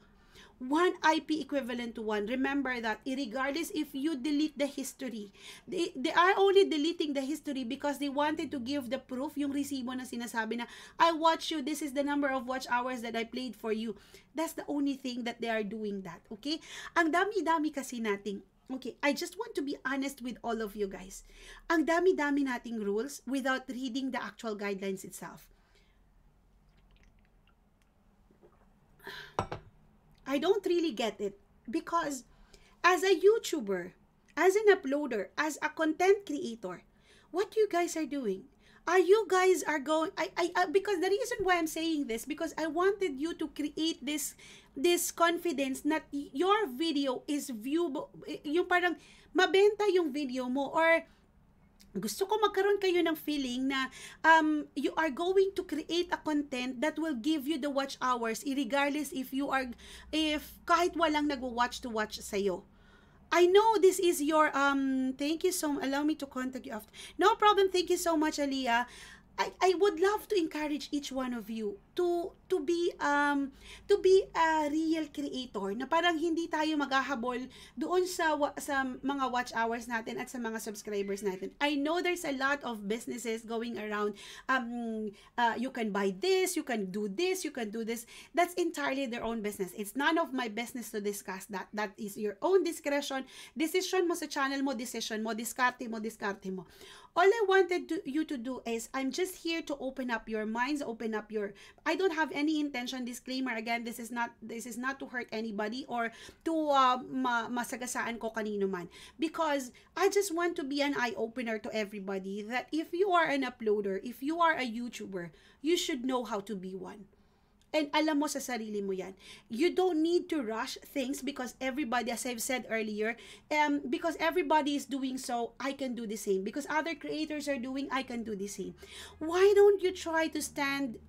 One IP equivalent to one. Remember that, regardless if you delete the history. They are only deleting the history because they wanted to give the proof, yung resibo na sinasabi na, I watch you, this is the number of watch hours that I played for you. That's the only thing that they are doing that, okay? Ang dami-dami kasi nating, okay, I just want to be honest with all of you guys. Ang dami-dami nating rules without reading the actual guidelines itself. I don't really get it, because as a YouTuber, as an uploader, as a content creator, what you guys are doing? You guys are going, because the reason why I'm saying this, because I wanted you to create this confidence that your video is viewable, yung parang mabenta yung video mo, or gusto ko magkaroon kayo ng feeling na you are going to create a content that will give you the watch hours, regardless if kahit walang nag-watch to watch sa'yo. I know this is your thank you so, allow me to contact you after. No problem, thank you so much, Aliyah. I would love to encourage each one of you to be a real creator, na parang hindi tayo maghahabol doon sa mga watch hours natin at sa mga subscribers natin. I know there's a lot of businesses going around, you can buy this, you can do this, you can do this. That's entirely their own business. It's none of my business to discuss that. That is your own discretion. Decision mo sa channel mo, decision mo, diskarte mo. All I wanted you to do is, I'm just here to open up your minds, I don't have any intention, disclaimer again, this is not to hurt anybody or to masagasaan ko kanino man, because I just want to be an eye-opener to everybody, that if you are an uploader, if you are a YouTuber, you should know how to be one. And alam mo sa sarili mo yan. You don't need to rush things because everybody, as I've said earlier, because everybody is doing so, I can do the same. Because other creators are doing, I can do the same. Why don't you try to stand,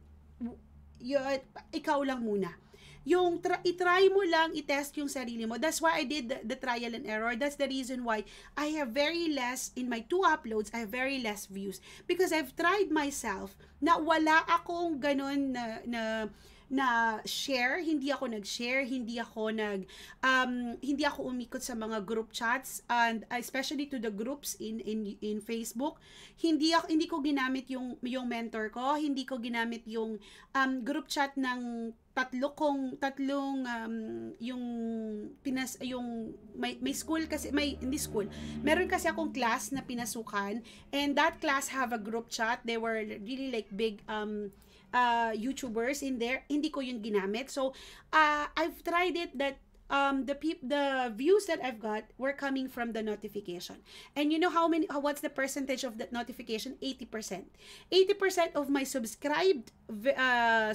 ikaw lang muna. Yung itry mo lang, itest yung sarili mo. That's why I did the trial and error. That's the reason why I have very less, in my 2 uploads, I have very less views. Because I've tried myself na wala akong ganun na share, hindi ako nag-share, hindi ako umikot sa mga group chats, and especially to the groups in Facebook. Hindi ko ginamit yung mentor ko, hindi ko ginamit yung group chat ng tatlong yung may school kasi, hindi school, meron kasi akong class na pinasukan, and that class have a group chat. They were really like big YouTubers in there. Hindi ko yun ginamit. So I've tried it that the views that I've got were coming from the notification. And you know what's the percentage of that notification? 80%. 80% of my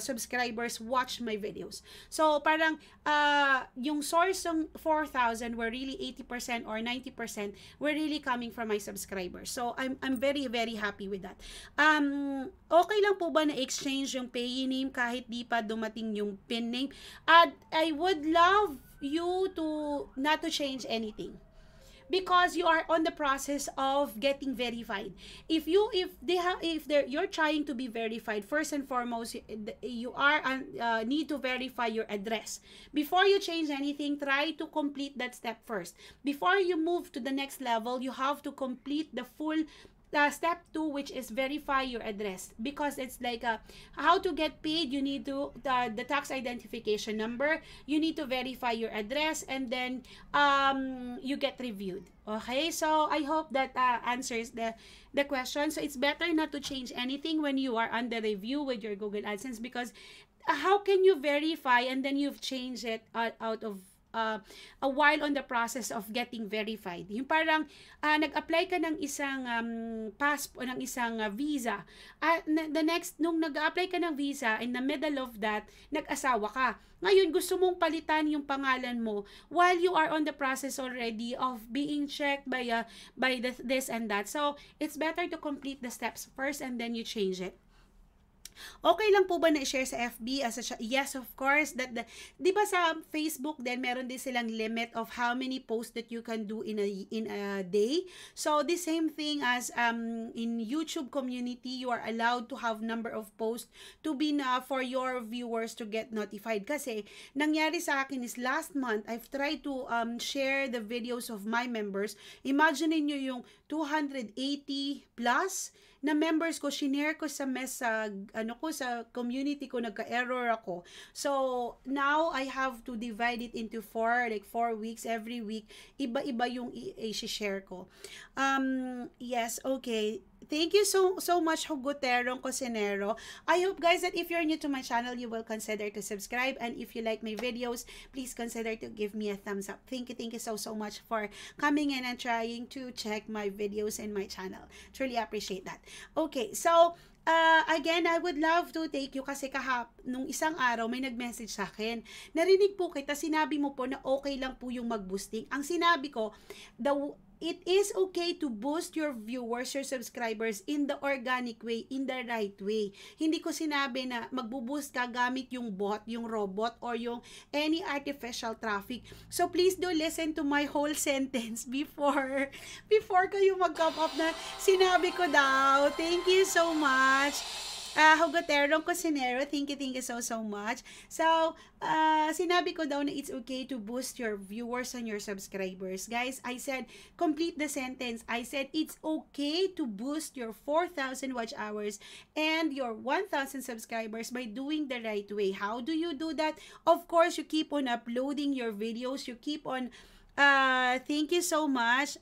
subscribers watch my videos. So parang yung source ng 4,000 were really 80% or 90% were really coming from my subscribers. So I'm very very happy with that. Okay lang po ba na exchange yung payee name kahit di pa dumating yung pin name? I would love you to not to change anything, because you are on the process of getting verified. If you're trying to be verified, first and foremost, you are need to verify your address. Before you change anything, try to complete that step first. Before you move to the next level, you have to complete the full step 2, which is verify your address, because it's like how to get paid. You need to the tax identification number, you need to verify your address, and then you get reviewed. Okay, so I hope that answers the question. So it's better not to change anything when you are under review with your Google AdSense, because how can you verify and then you've changed it out of a while on the process of getting verified? Yung parang nag-apply ka ng isang passport, ng isang visa. The next, nung nag-apply ka ng visa, in the middle of that, nag-asawa ka. Ngayon, gusto mong palitan yung pangalan mo while you are on the process already of being checked by this and that. So, it's better to complete the steps first and then you change it. Okay lang po ba na i-share sa FB? Yes, of course. Di ba sa Facebook din, meron din silang limit of how many posts that you can do in a day. So, the same thing as in YouTube community, you are allowed to have number of posts to be for your viewers to get notified. Kasi, nangyari sa akin is last month, I've tried to share the videos of my members. Imagine niyo yung 280 plus na members ko, shinare ko sa sa community ko, nagka-error ako. So, now I have to divide it into 4 weeks, every week, iba-iba yung i-share ko. Yes, okay. Thank you so much, Hugoterong Cosinero. I hope, guys, that if you're new to my channel, you will consider to subscribe. And if you like my videos, please consider to give me a thumbs up. Thank you so much for coming in and trying to check my videos in my channel. Truly appreciate that. Okay, so again, I would love to take you, kasi nung isang araw may nag-message sa akin. Narinig po kita, sinabi mo po na okay lang po yung mag-boosting. Ang sinabi ko, it is okay to boost your viewers, your subscribers in the organic way, in the right way. Hindi ko sinabi na magbo-boost ka gamit yung bot, yung robot, or yung any artificial traffic. So please do listen to my whole sentence before kayo mag-come up na sinabi ko daw. Thank you so much. Hugoterong Cosinero, thank you so much. So, sinabi ko daw na it's okay to boost your viewers and your subscribers. Guys, I said, complete the sentence. I said, it's okay to boost your 4,000 watch hours and your 1,000 subscribers by doing the right way. How do you do that? Of course, you keep on uploading your videos. You keep on, thank you so much.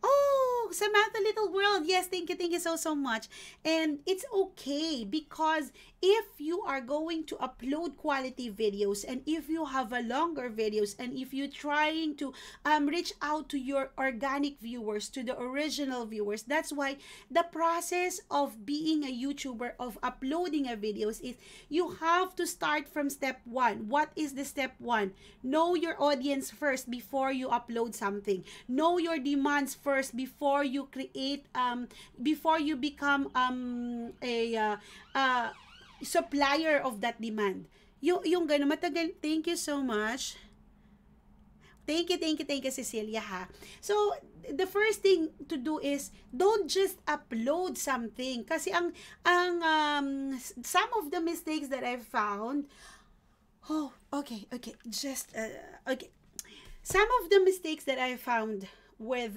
Oh, Samantha Little World. Yes, thank you so much. And it's okay, because if you are going to upload quality videos, and if you have a longer videos, and if you're trying to reach out to your organic viewers, to the original viewers, that's why the process of being a YouTuber, of uploading a videos, is you have to start from step 1. What is the step 1? Know your audience first before you upload something. Know your demands first before you create, before you become a supplier of that demand. Yung ganun, matagal. Thank you so much. Thank you, Cecilia, ha. So, the first thing to do is, don't just upload something. Kasi some of the mistakes that I've found, okay. Some of the mistakes that I found with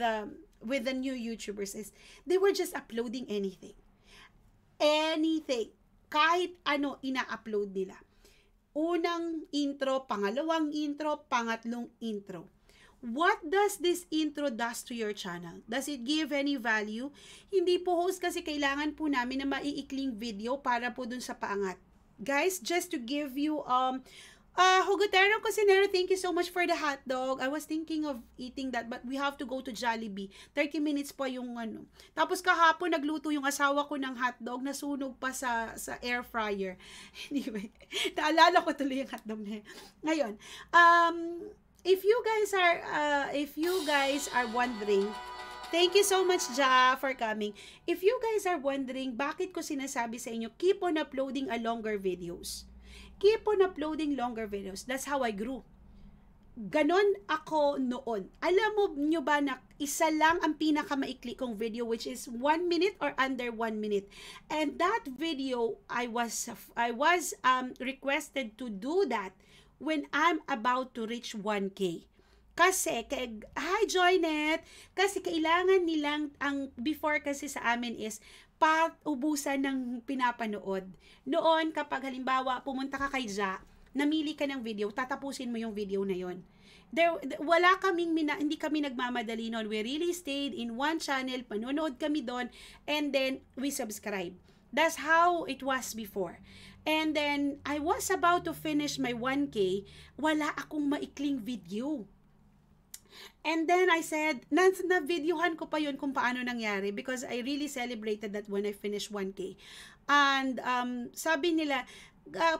the new YouTubers is, they were just uploading anything. Kahit ano ina-upload nila. Unang intro, pangalawang intro, pangatlong intro. What does this intro does to your channel? Does it give any value? Hindi po, host, kasi kailangan po namin na maiikling video para po dun sa paangat. Guys, just to give you Hugotero Cosinero, thank you so much for the hot dog. I was thinking of eating that, but we have to go to Jollibee. 30 minutes pa yung ano. Tapos kahapon nagluto yung asawa ko ng hot dog, nasunog pa sa air fryer. Anyway, naalala ko tuloy yung hot dog na yun. Ngayon, if you guys are wondering, thank you so much, Ja, for coming. If you guys are wondering, bakit ko sinasabi sa inyo, keep on uploading a longer videos. Keep on uploading longer videos. That's how I grew. Ganon ako noon. Alam mo nyo ba na isa lang ang pinakamaikli kong video, which is 1 minute or under 1 minute. And that video, I was requested to do that when I'm about to reach 1K. Kasi, hi Joynet, kasi kailangan nilang, before kasi sa amin is, ubusan ng pinapanood. Noon, kapag halimbawa, pumunta ka kay Ja, namili ka ng video, tatapusin mo yung video na yon. Hindi kami nagmamadali noon. We really stayed in one channel, panonood kami doon, and then we subscribe. That's how it was before. And then, I was about to finish my 1K, wala akong maikling video. And then I said, na-videohan ko pa yun kung paano nangyari because I really celebrated that when I finished 1K. And sabi nila,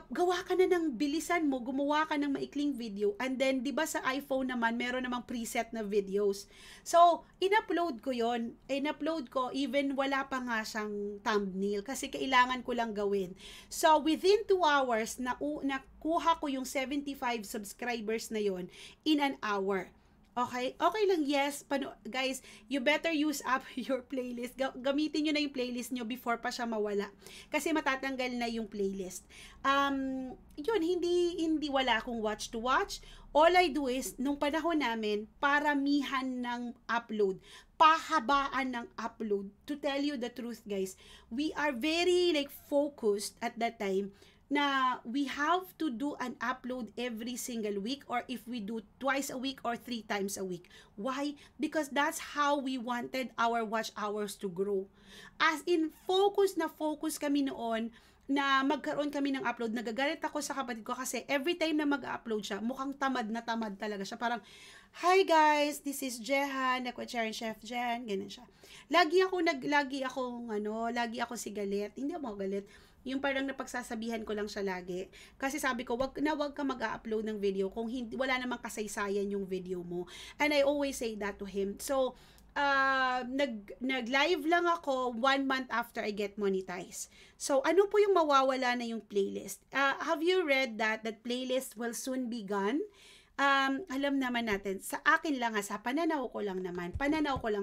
gawa ka na ng bilisan mo, gumawa ka ng maikling video. And then, di ba sa iPhone naman, meron namang preset na videos. So, in-upload ko yon. In-upload ko, even wala pa nga siyang thumbnail kasi kailangan ko lang gawin. So, within 2 hours, nakuha ko yung 75 subscribers na yon in an hour. Okay? Okay lang, yes. Guys, you better use up your playlist. Gamitin nyo na yung playlist nyo before pa siya mawala. Kasi matatanggal na yung playlist. Yun, hindi wala akong watch to watch. All I do is, nung panahon namin, paramihan ng upload. Pahabaan ng upload. To tell you the truth, guys, we are very focused at that time na we have to do an upload every single week, or if we do twice a week or 3 times a week. Why? Because that's how we wanted our watch hours to grow. As in, focus kami noon na magkaroon kami ng upload. Nagagalit ako sa kapatid ko kasi every time na mag-upload siya, mukhang tamad na tamad talaga siya. Parang, hi guys, this is Jehan, Equestrian Chef Jen, ganun siya. Lagi ako si galit. Hindi ako galit. Yung parang napagsasabihan ko lang siya lagi. Kasi sabi ko, wag ka mag-upload ng video kung wala namang kasaysayan yung video mo. And I always say that to him. So, nag-live lang ako 1 month after I get monetized. So, ano po yung mawawala na yung playlist? Have you read that playlist will soon be gone? Alam naman natin, sa akin lang sa pananaw ko lang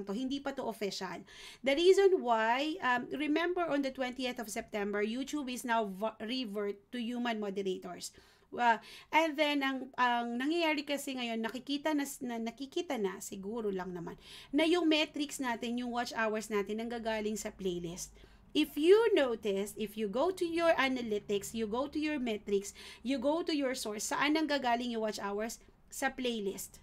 to, hindi pa to official. The reason why, remember on the 20th of September, YouTube is now revert to human moderators. And then, ang nangyayari kasi ngayon, nakikita na, siguro lang naman, na yung metrics natin, yung watch hours natin, nanggagaling sa playlist. If you notice, if you go to your analytics, you go to your metrics, you go to your source, saan nanggagaling yung watch hours? Sa playlist.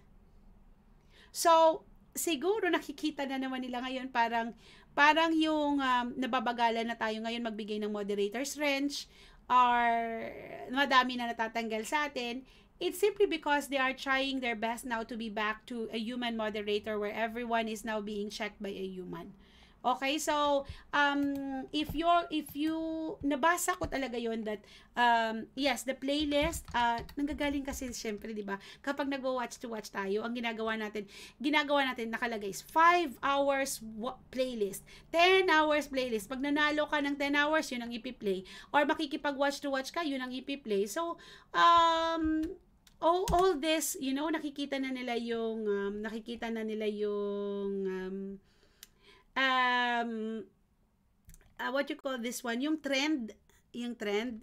So, siguro nakikita na naman nila ngayon parang yung nababagalan na tayo ngayon magbigay ng moderators range or madami na natatanggal sa atin. It's simply because they are trying their best now to be back to a human moderator where everyone is now being checked by a human. Okay, so if you nabasa ko talaga yon that yes, the playlist nanggagaling kasi syempre, 'di ba? Kapag nagwo-watch to watch tayo, ang ginagawa natin nakalagay is 5 hours playlist, 10 hours playlist. Pag nanalo ka ng 10 hours, yun ang ipi-play. Or makikipag-watch to watch ka, yun ang ipi-play. So all this, nakikita na nila yung what you call this one, yung trend,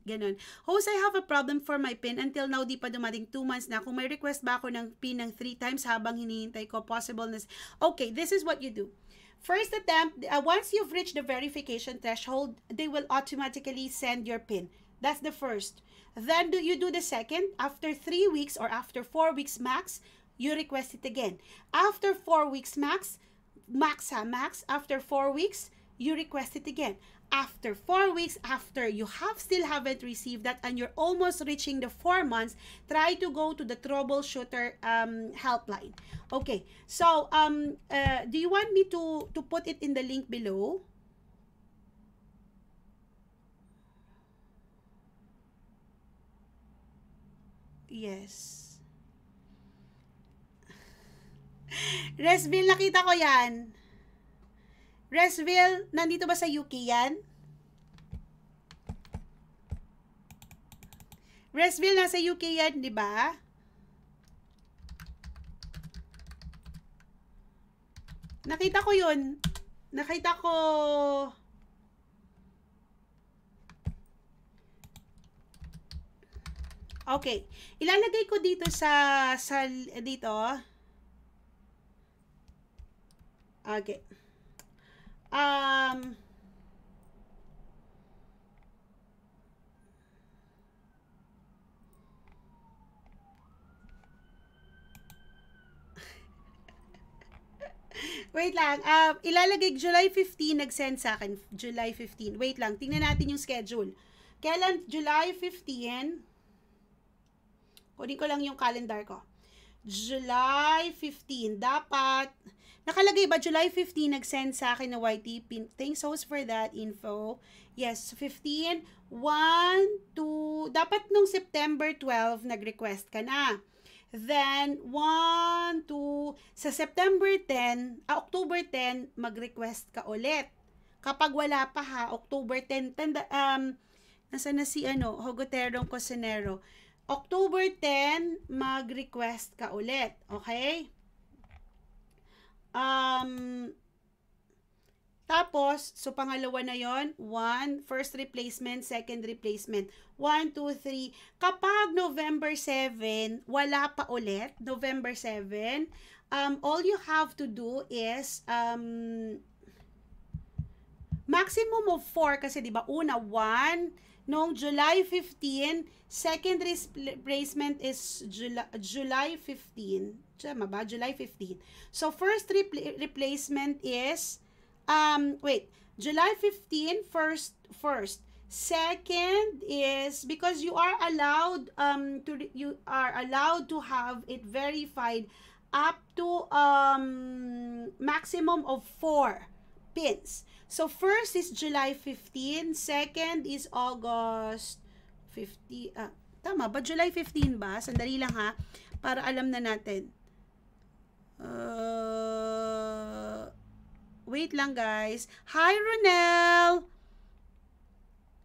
ganun. Host, I have a problem for my pin. Until now, di pa dumating 2 months na. Kung may request ba ako ng pin ng 3 times habang hinihintay ko, possibleness. Okay, this is what you do. First attempt, once you've reached the verification threshold, they will automatically send your pin. That's the first. Then you do the second. After 3 weeks or after 4 weeks max, you request it again. After 4 weeks max, after 4 weeks, you request it again. after 4 weeks, after you still haven't received that and you're almost reaching the 4 months, try to go to the troubleshooter helpline. Okay, so do you want me to put it in the link below? Yes. Resville, nakita ko yan. Resville, nandito ba sa UK yan? Resville, nasa UK yan, di ba? Nakita ko yun. Nakita ko... Okay. Ilalagay ko dito sa dito. Okay. Wait lang. Ilalagay July 15, nag-send sa akin. July 15. Wait lang. Tingnan natin yung schedule. Kailan? July 15. Kunin ko lang yung calendar ko. July 15. Dapat, nakalagay ba July 15, nag-send sa akin na YPP. Thanks host for that info. Yes, 15. 1, 2, dapat nung September 12, nag-request ka na. Then, 1, 2, sa September 10, October 10, mag-request ka ulit. Kapag wala pa ha, October 10, nasa na si Hogoterong Cosinero. October 10, mag-request ka ulit. Okay? Tapos, so pangalawa na yon, 1, first replacement, second replacement, 1, 2, 3. Kapag November 7, wala pa ulit, November 7, all you have to do is, maximum of 4, kasi diba, una, 1, noong July 15, second replacement is July 15. Tama ba? July 15. So, first replacement is, July 15, first. Second is, because you are allowed to have it verified up to maximum of 4 pins. So first is July 15, second is August 50. Tama ba? July 15 ba? Sandali lang ha, para alam na natin. Wait lang guys. Hi Ronel!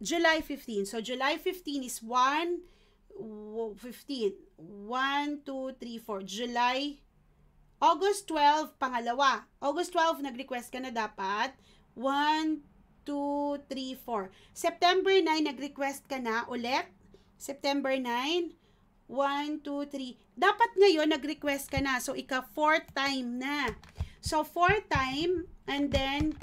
July 15. So July 15 is 1, 15. 1, 2, 3, 4. July, August 12, pangalawa. August 12, nag-request ka na dapat. 1, 2, 3, 4. September 9, nag-request ka na ulit. September 9, 1, 2, 3. Dapat ngayon, nag-request ka na. So, ika-4th time na. So, 4th time, and then,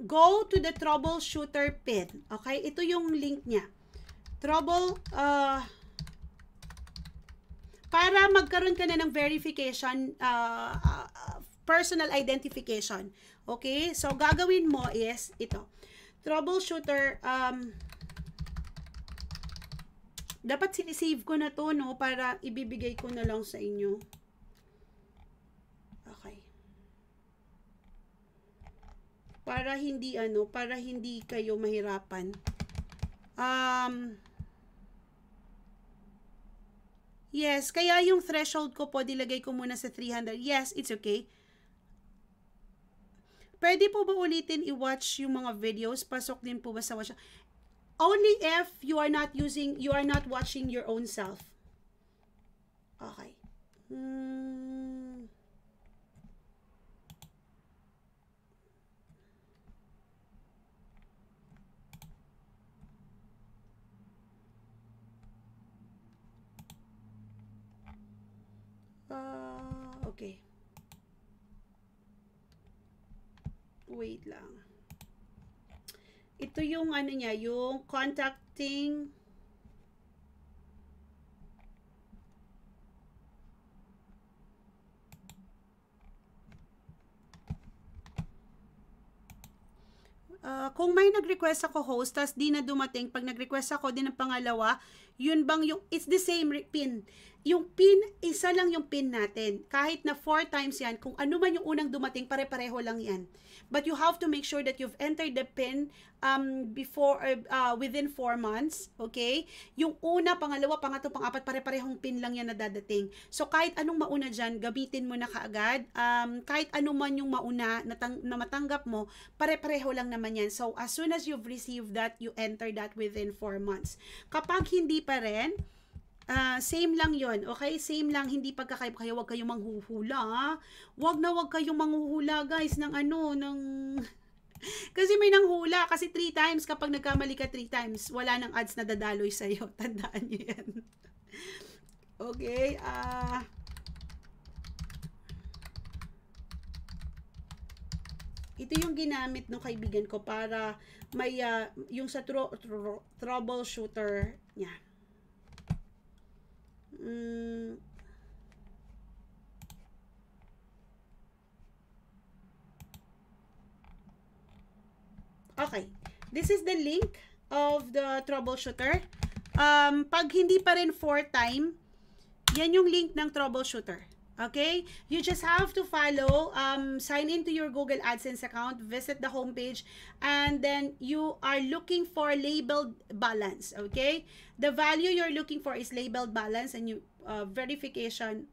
go to the troubleshooter pin. Okay? Ito yung link niya. Para magkaroon ka na ng verification, personal identification. Okay? So, gagawin mo is, ito. Troubleshooter, dapat sinisave ko na to, no? Para ibibigay ko na lang sa inyo. Okay. Para hindi kayo mahirapan. Yes, kaya yung threshold ko po, dilagay ko muna sa 300. Yes, it's okay. Pwede po ba ulitin i-watch yung mga videos? Pasok din po ba sa watch? Only if you are not watching your own self. Okay. Okay. Wait lang. Ito yung niya, yung contacting. Kung may nag-request ako host, tas di na dumating, pag nag-request ako din ng pangalawa, yun bang yung, it's the same pin. Yung pin, isa lang yung pin natin. Kahit na 4 times yan, kung ano man yung unang dumating, pare-pareho lang yan. But you have to make sure that you've entered the pin before, within 4 months, okay? Yung una, pangalawa, pangatlo, pang-apat, pare-parehong pin lang yan na dadating. So, kahit anong mauna dyan, gamitin mo na kaagad. Kahit ano man yung mauna na matanggap mo, pare-pareho lang naman yan. So, as soon as you've received that, you enter that within 4 months. Kapag hindi pa rin, same lang yon, okay? Same lang, hindi pagkakaiba kayo, wag kayong manghuhula, ha? Wag kayong manghuhula, guys, ng kasi may nanghula, kasi 3 times, kapag nagkamali ka 3 times, wala nang ads na dadaloy sa'yo. Tandaan nyo yan. Okay, ito yung ginamit ng kaibigan ko para may, yung sa troubleshooter niya. Okay, this is the link of the troubleshooter. Pag hindi pa rin 4 time, yan yung link ng troubleshooter. Okay? You just have to follow, sign into your Google AdSense account, visit the homepage, and then you are looking for labeled balance. Okay? The value you're looking for is labeled balance, and you verification.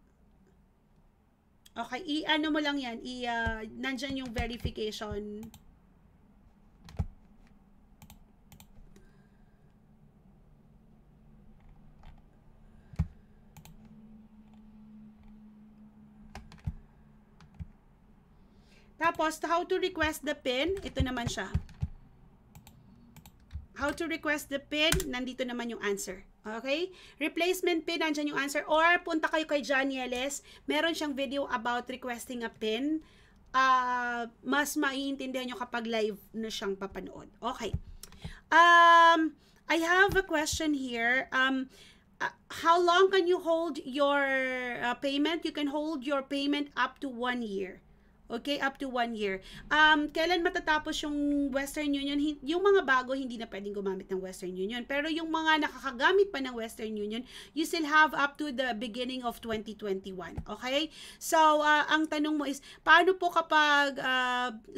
Okay, ano mo lang yan, nandyan yung verification. Tapos, how to request the PIN, ito naman siya. How to request the PIN, nandito naman yung answer. Okay? Replacement PIN, nandyan yung answer. Or, punta kayo kay JANICE, meron siyang video about requesting a PIN. Mas maiintindihan nyo kapag live na siyang papanood. Okay. I have a question here. How long can you hold your payment? You can hold your payment up to 1 year. Okay, up to 1 year. Kailan matatapos yung Western Union? Yung mga bago, hindi na pwedeng gumamit ng Western Union. Pero yung mga nakakagamit pa ng Western Union, you still have up to the beginning of 2021. Okay? So, ang tanong mo is, paano po kapag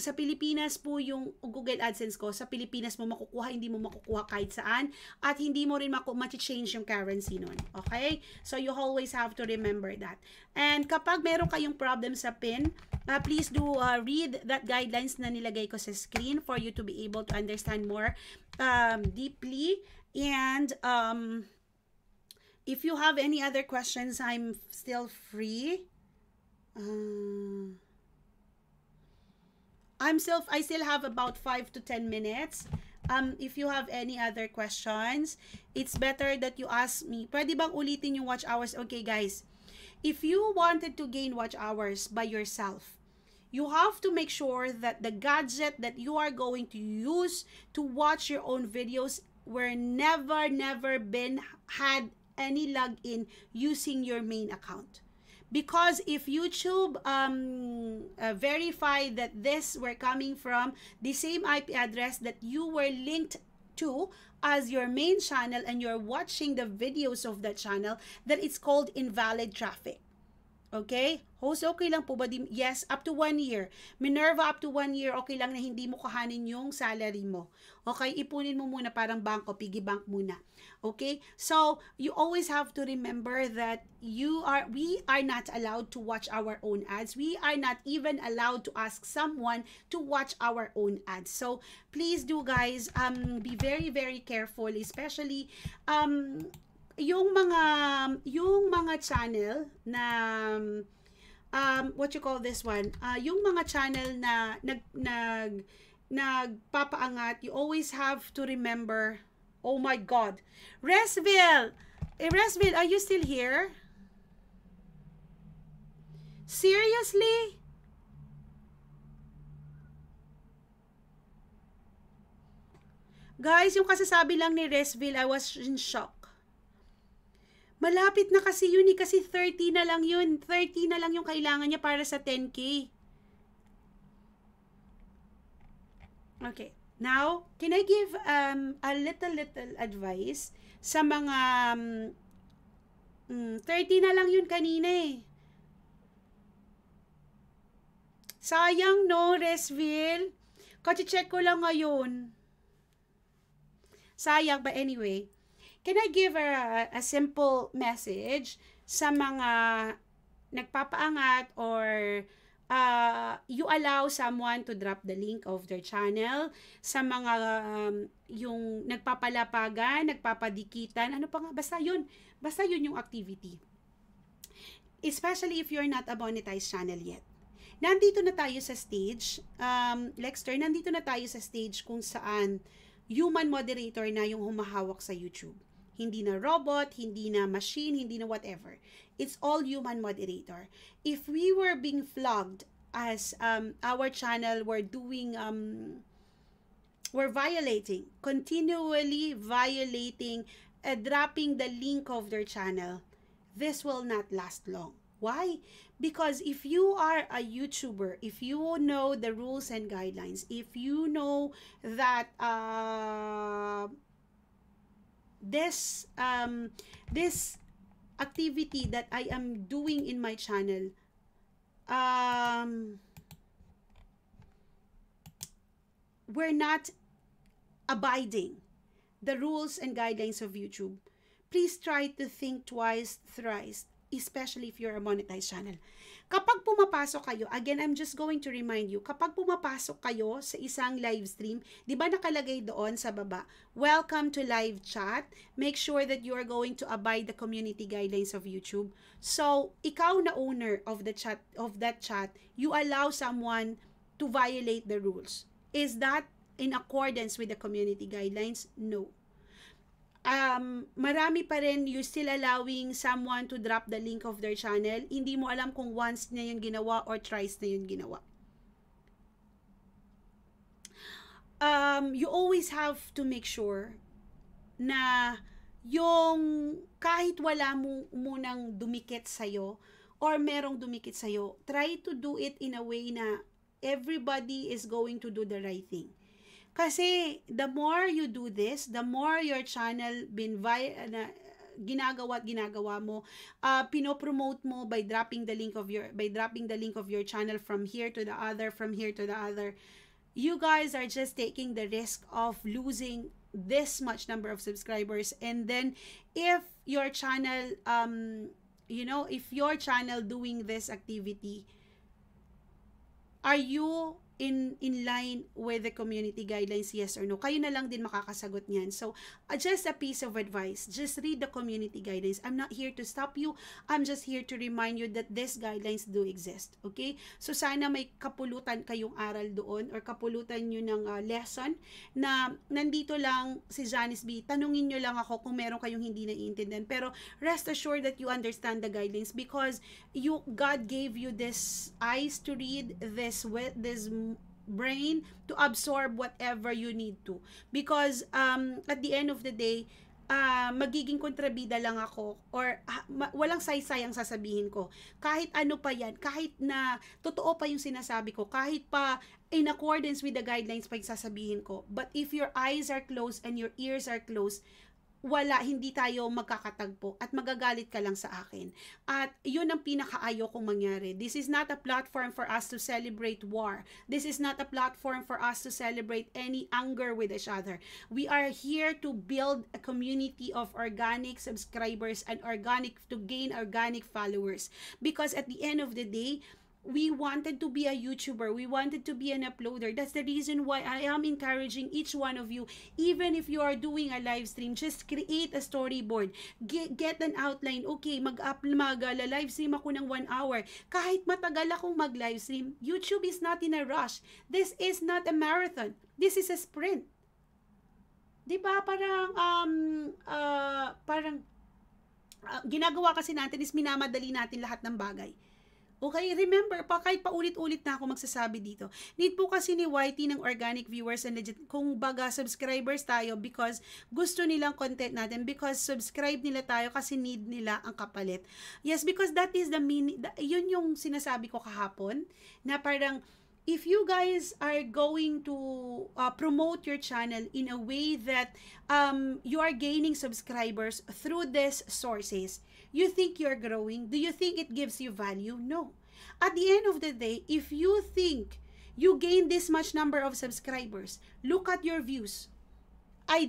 sa Pilipinas po yung Google AdSense ko, sa Pilipinas mo makukuha, hindi mo makukuha kahit saan, at hindi mo rin ma-change yung currency nun. Okay? So, you always have to remember that. And kapag meron kayong problem sa PIN, please do read that guidelines na nilagay ko sa screen for you to be able to understand more deeply. And if you have any other questions, I'm still free. I still have about 5 to 10 minutes. If you have any other questions, it's better that you ask me. Pwede bang ulitin yung watch hours? Okay, guys. If you wanted to gain watch hours by yourself, you have to make sure that the gadget that you are going to use to watch your own videos were never had any login using your main account. Because if YouTube verify that this were coming from the same IP address that you were linked to as your main channel and you're watching the videos of that channel, then it's called invalid traffic. Okay? Host, okay lang po ba? Yes, up to 1 year. Minerva, up to 1 year, okay lang na hindi mo kahanin yung salary mo. Okay? Ipunin mo muna parang bangko, piggy bank muna. Okay? So, you always have to remember that we are not allowed to watch our own ads. We are not even allowed to ask someone to watch our own ads. So, please do guys, be very, very careful, especially, yung mga channel na what you call this one, yung mga channel na nagpapaangat, you always have to remember. Oh my God, Resville, are you still here? Seriously? Guys, yung kasasabi lang ni Resville, I was in shock. Malapit na kasi yun eh, kasi 30 na lang yun. 30 na lang yung kailangan niya para sa 10K. Okay. Now, can I give a little advice sa mga 30 na lang yun kanina eh. Sayang no, Resville. Kasi-check ko lang ngayon. Sayang, but anyway. Can I give a simple message sa mga nagpapaangat or you allow someone to drop the link of their channel sa mga yung nagpapalapagan, nagpapadikitan, ano pa nga, basta yun yung activity. Especially if you're not a monetized channel yet. Nandito na tayo sa stage, Lexter, nandito na tayo sa stage kung saan human moderator na yung humahawak sa YouTube. Hindi na robot, hindi na machine, hindi na whatever. It's all human moderator. If we were being flogged as our channel, we're violating, continually violating, dropping the link of their channel, this will not last long. Why? Because if you are a YouTuber, if you know the rules and guidelines, if you know that this activity that I am doing in my channel, we're not abiding the rules and guidelines of YouTube, please try to think twice, thrice, especially if you're a monetized channel. Kapag pumapasok kayo, again, I'm just going to remind you, kapag pumapasok kayo sa isang live stream, di ba nakalagay doon sa baba, welcome to live chat, make sure that you are going to abide the community guidelines of YouTube. So, ikaw na owner of that chat, you allow someone to violate the rules. Is that in accordance with the community guidelines? No. Marami pa rin, you're still allowing someone to drop the link of their channel. Hindi mo alam kung once na yun ginawa or twice na yun ginawa. You always have to make sure na yung kahit wala mo munang dumikit sa'yo or merong dumikit sa'yo, try to do it in a way na everybody is going to do the right thing. Kasi the more you do this, the more your channel ginagawa mo, pinopromote mo by dropping the link of your channel from here to the other, from here to the other. You guys are just taking the risk of losing this much number of subscribers, and then if your channel if your channel doing this activity, are you in line with the community guidelines, yes or no? Kayo na lang din makakasagot niyan. So, just a piece of advice. Just read the community guidelines. I'm not here to stop you. I'm just here to remind you that these guidelines do exist. Okay? So, sana may kapulutan kayong aral doon or kapulutan nyo ng lesson na nandito lang si Janice B. Tanungin nyo lang ako kung meron kayong hindi naiintindihan. Pero, rest assured that you understand the guidelines because God gave you this eyes to read, this brain to absorb whatever you need to, because at the end of the day, magiging kontrabida lang ako or walang saysay ang sasabihin ko, kahit ano pa yan, kahit na totoo pa yung sinasabi ko, kahit pa in accordance with the guidelines pa yung sasabihin ko, but if your eyes are closed and your ears are closed, hindi tayo magkakatagpo at magagalit ka lang sa akin. At yun ang pinakaayaw kong mangyari. This is not a platform for us to celebrate war. This is not a platform for us to celebrate any anger with each other. We are here to build a community of organic subscribers and to gain organic followers. Because at the end of the day, we wanted to be a YouTuber. We wanted to be an uploader. That's the reason why I am encouraging each one of you, even if you are doing a live stream, just create a storyboard. Get an outline. Okay, live stream ako ng 1 hour. Kahit matagal akong mag-live stream, YouTube is not in a rush. This is not a marathon. This is a sprint. Diba? Parang ginagawa kasi natin is minamadali natin lahat ng bagay. Okay, remember, kahit paulit-ulit na ako magsasabi dito, need po kasi ni YT ng organic viewers and legit, kung baga subscribers tayo because gusto nilang content natin, because subscribe nila tayo kasi need nila ang kapalit. Yes, because that is the meaning, yun yung sinasabi ko kahapon, na parang if you guys are going to promote your channel in a way that you are gaining subscribers through these sources, you think you're growing? Do you think it gives you value? No. At the end of the day, if you think you gain this much number of subscribers, look at your views. I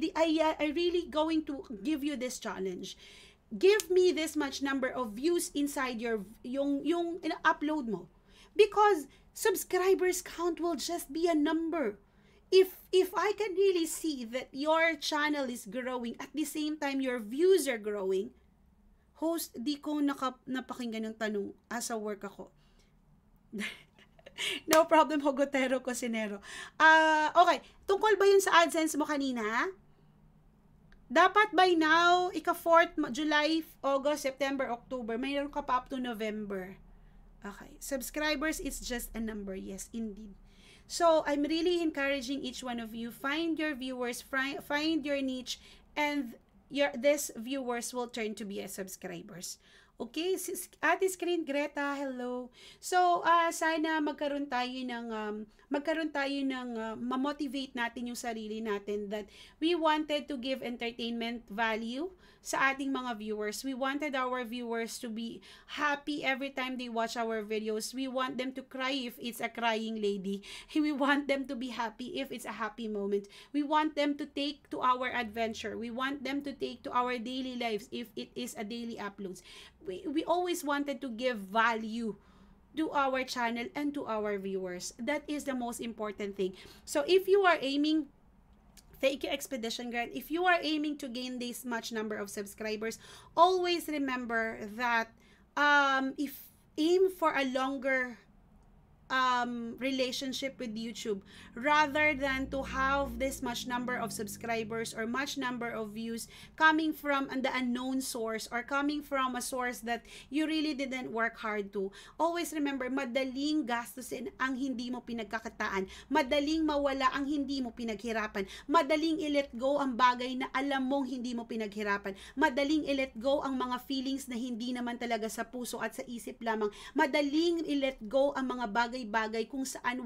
really going to give you this challenge. Give me this much number of views inside yung upload mo. Because subscribers count will just be a number. If I can really see that your channel is growing at the same time your views are growing, host, di ko napakinggan yung tanong as a work ako. No problem, Hogotero Cosinero. Okay, tungkol ba yun sa AdSense mo kanina? Dapat by now, ika-4th, July, August, September, October, mayroon ka pa up to November. Okay, subscribers, it's just a number. Yes, indeed. So, I'm really encouraging each one of you, find your viewers, find your niche, and these viewers will turn to be as subscribers. Okay, Ate Screen Greta, hello. So, sana magkaroon tayo ng ma-motivate natin yung sarili natin that we wanted to give entertainment value sa ating mga viewers. We wanted our viewers to be happy every time they watch our videos. We want them to cry if it's a crying lady. We want them to be happy if it's a happy moment. We want them to take to our adventure. We want them to take to our daily lives if it is a daily uploads. We always wanted to give value to our channel and to our viewers. That is the most important thing. So if you are aiming, thank you Expedition Grant, if you are aiming to gain this much number of subscribers, always remember that if aim for a longer relationship with YouTube rather than to have this much number of subscribers or much number of views coming from the unknown source or coming from a source that you really didn't work hard to. Always remember, madaling gastusin ang hindi mo pinagkakataan, madaling mawala ang hindi mo pinaghirapan, madaling i-let go ang bagay na alam mong hindi mo pinaghirapan, madaling i-let go ang mga feelings na hindi naman talaga sa puso at sa isip lamang, madaling i-let go ang mga bagay kung saan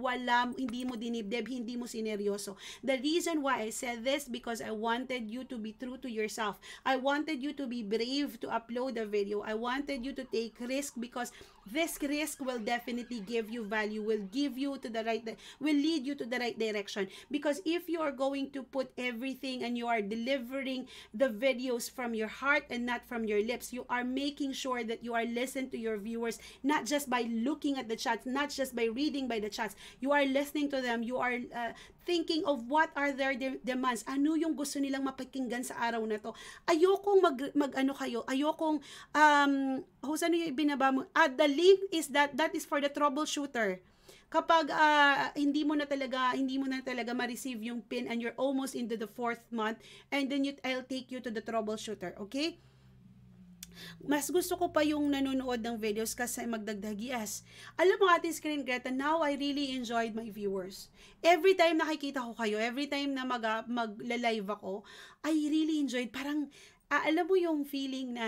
hindi mo dinibdib, hindi mo sineryoso. The reason why I said this, because I wanted you to be true to yourself. I wanted you to be brave to upload a video. I wanted you to take risk because this risk will definitely give you value, will lead you to the right direction. Because if you are going to put everything and you are delivering the videos from your heart and not from your lips, you are making sure that you are listening to your viewers, not just by looking at the chats, not just by reading by the chats. You are listening to them. You are thinking of what are their demands. Ano yung gusto nilang mapakinggan sa araw na to. Ayokong ayokong ano yung binaba mo. The link is that is for the troubleshooter. Kapag hindi mo na talaga ma-receive yung pin and you're almost into the 4th month, and then I'll take you to the troubleshooter, okay? Mas gusto ko pa yung nanonood ng videos kasi magdagdag. Yes. Alam mo, Ate Screen Greta, now I really enjoyed my viewers. Every time nakikita ko kayo, every time na mag-live ako, I really enjoyed. Parang, alam mo yung feeling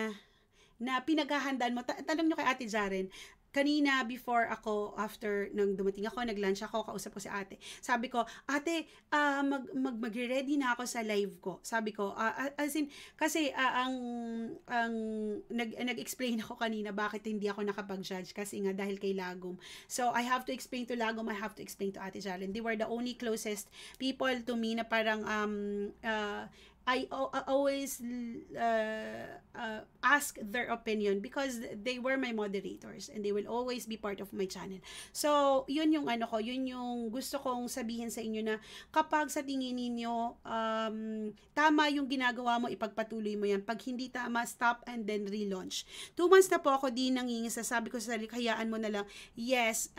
na pinaghahandaan mo. Tanong nyo kay Ate Jaren, kanina after nang dumating ako, nag-lunch ako, kausap ko si ate. Sabi ko, ate, mag-ready na ako sa live ko. Sabi ko, as in, kasi nag-explain ako kanina bakit hindi ako nakapag-judge kasi nga dahil kay Lagom. So, I have to explain to Lagom, I have to explain to Ate Jalen. They were the only closest people to me na parang I always ask their opinion because they were my moderators and they will always be part of my channel. So, yun yung yun yung gusto kong sabihin sa inyo na kapag sa tingin ninyo tama yung ginagawa mo, ipagpatuloy mo yan. Pag hindi tama, stop and then relaunch. 2 months na po ako din nangingisa. Sabi ko sa sarili, hayaan mo na lang. Yes,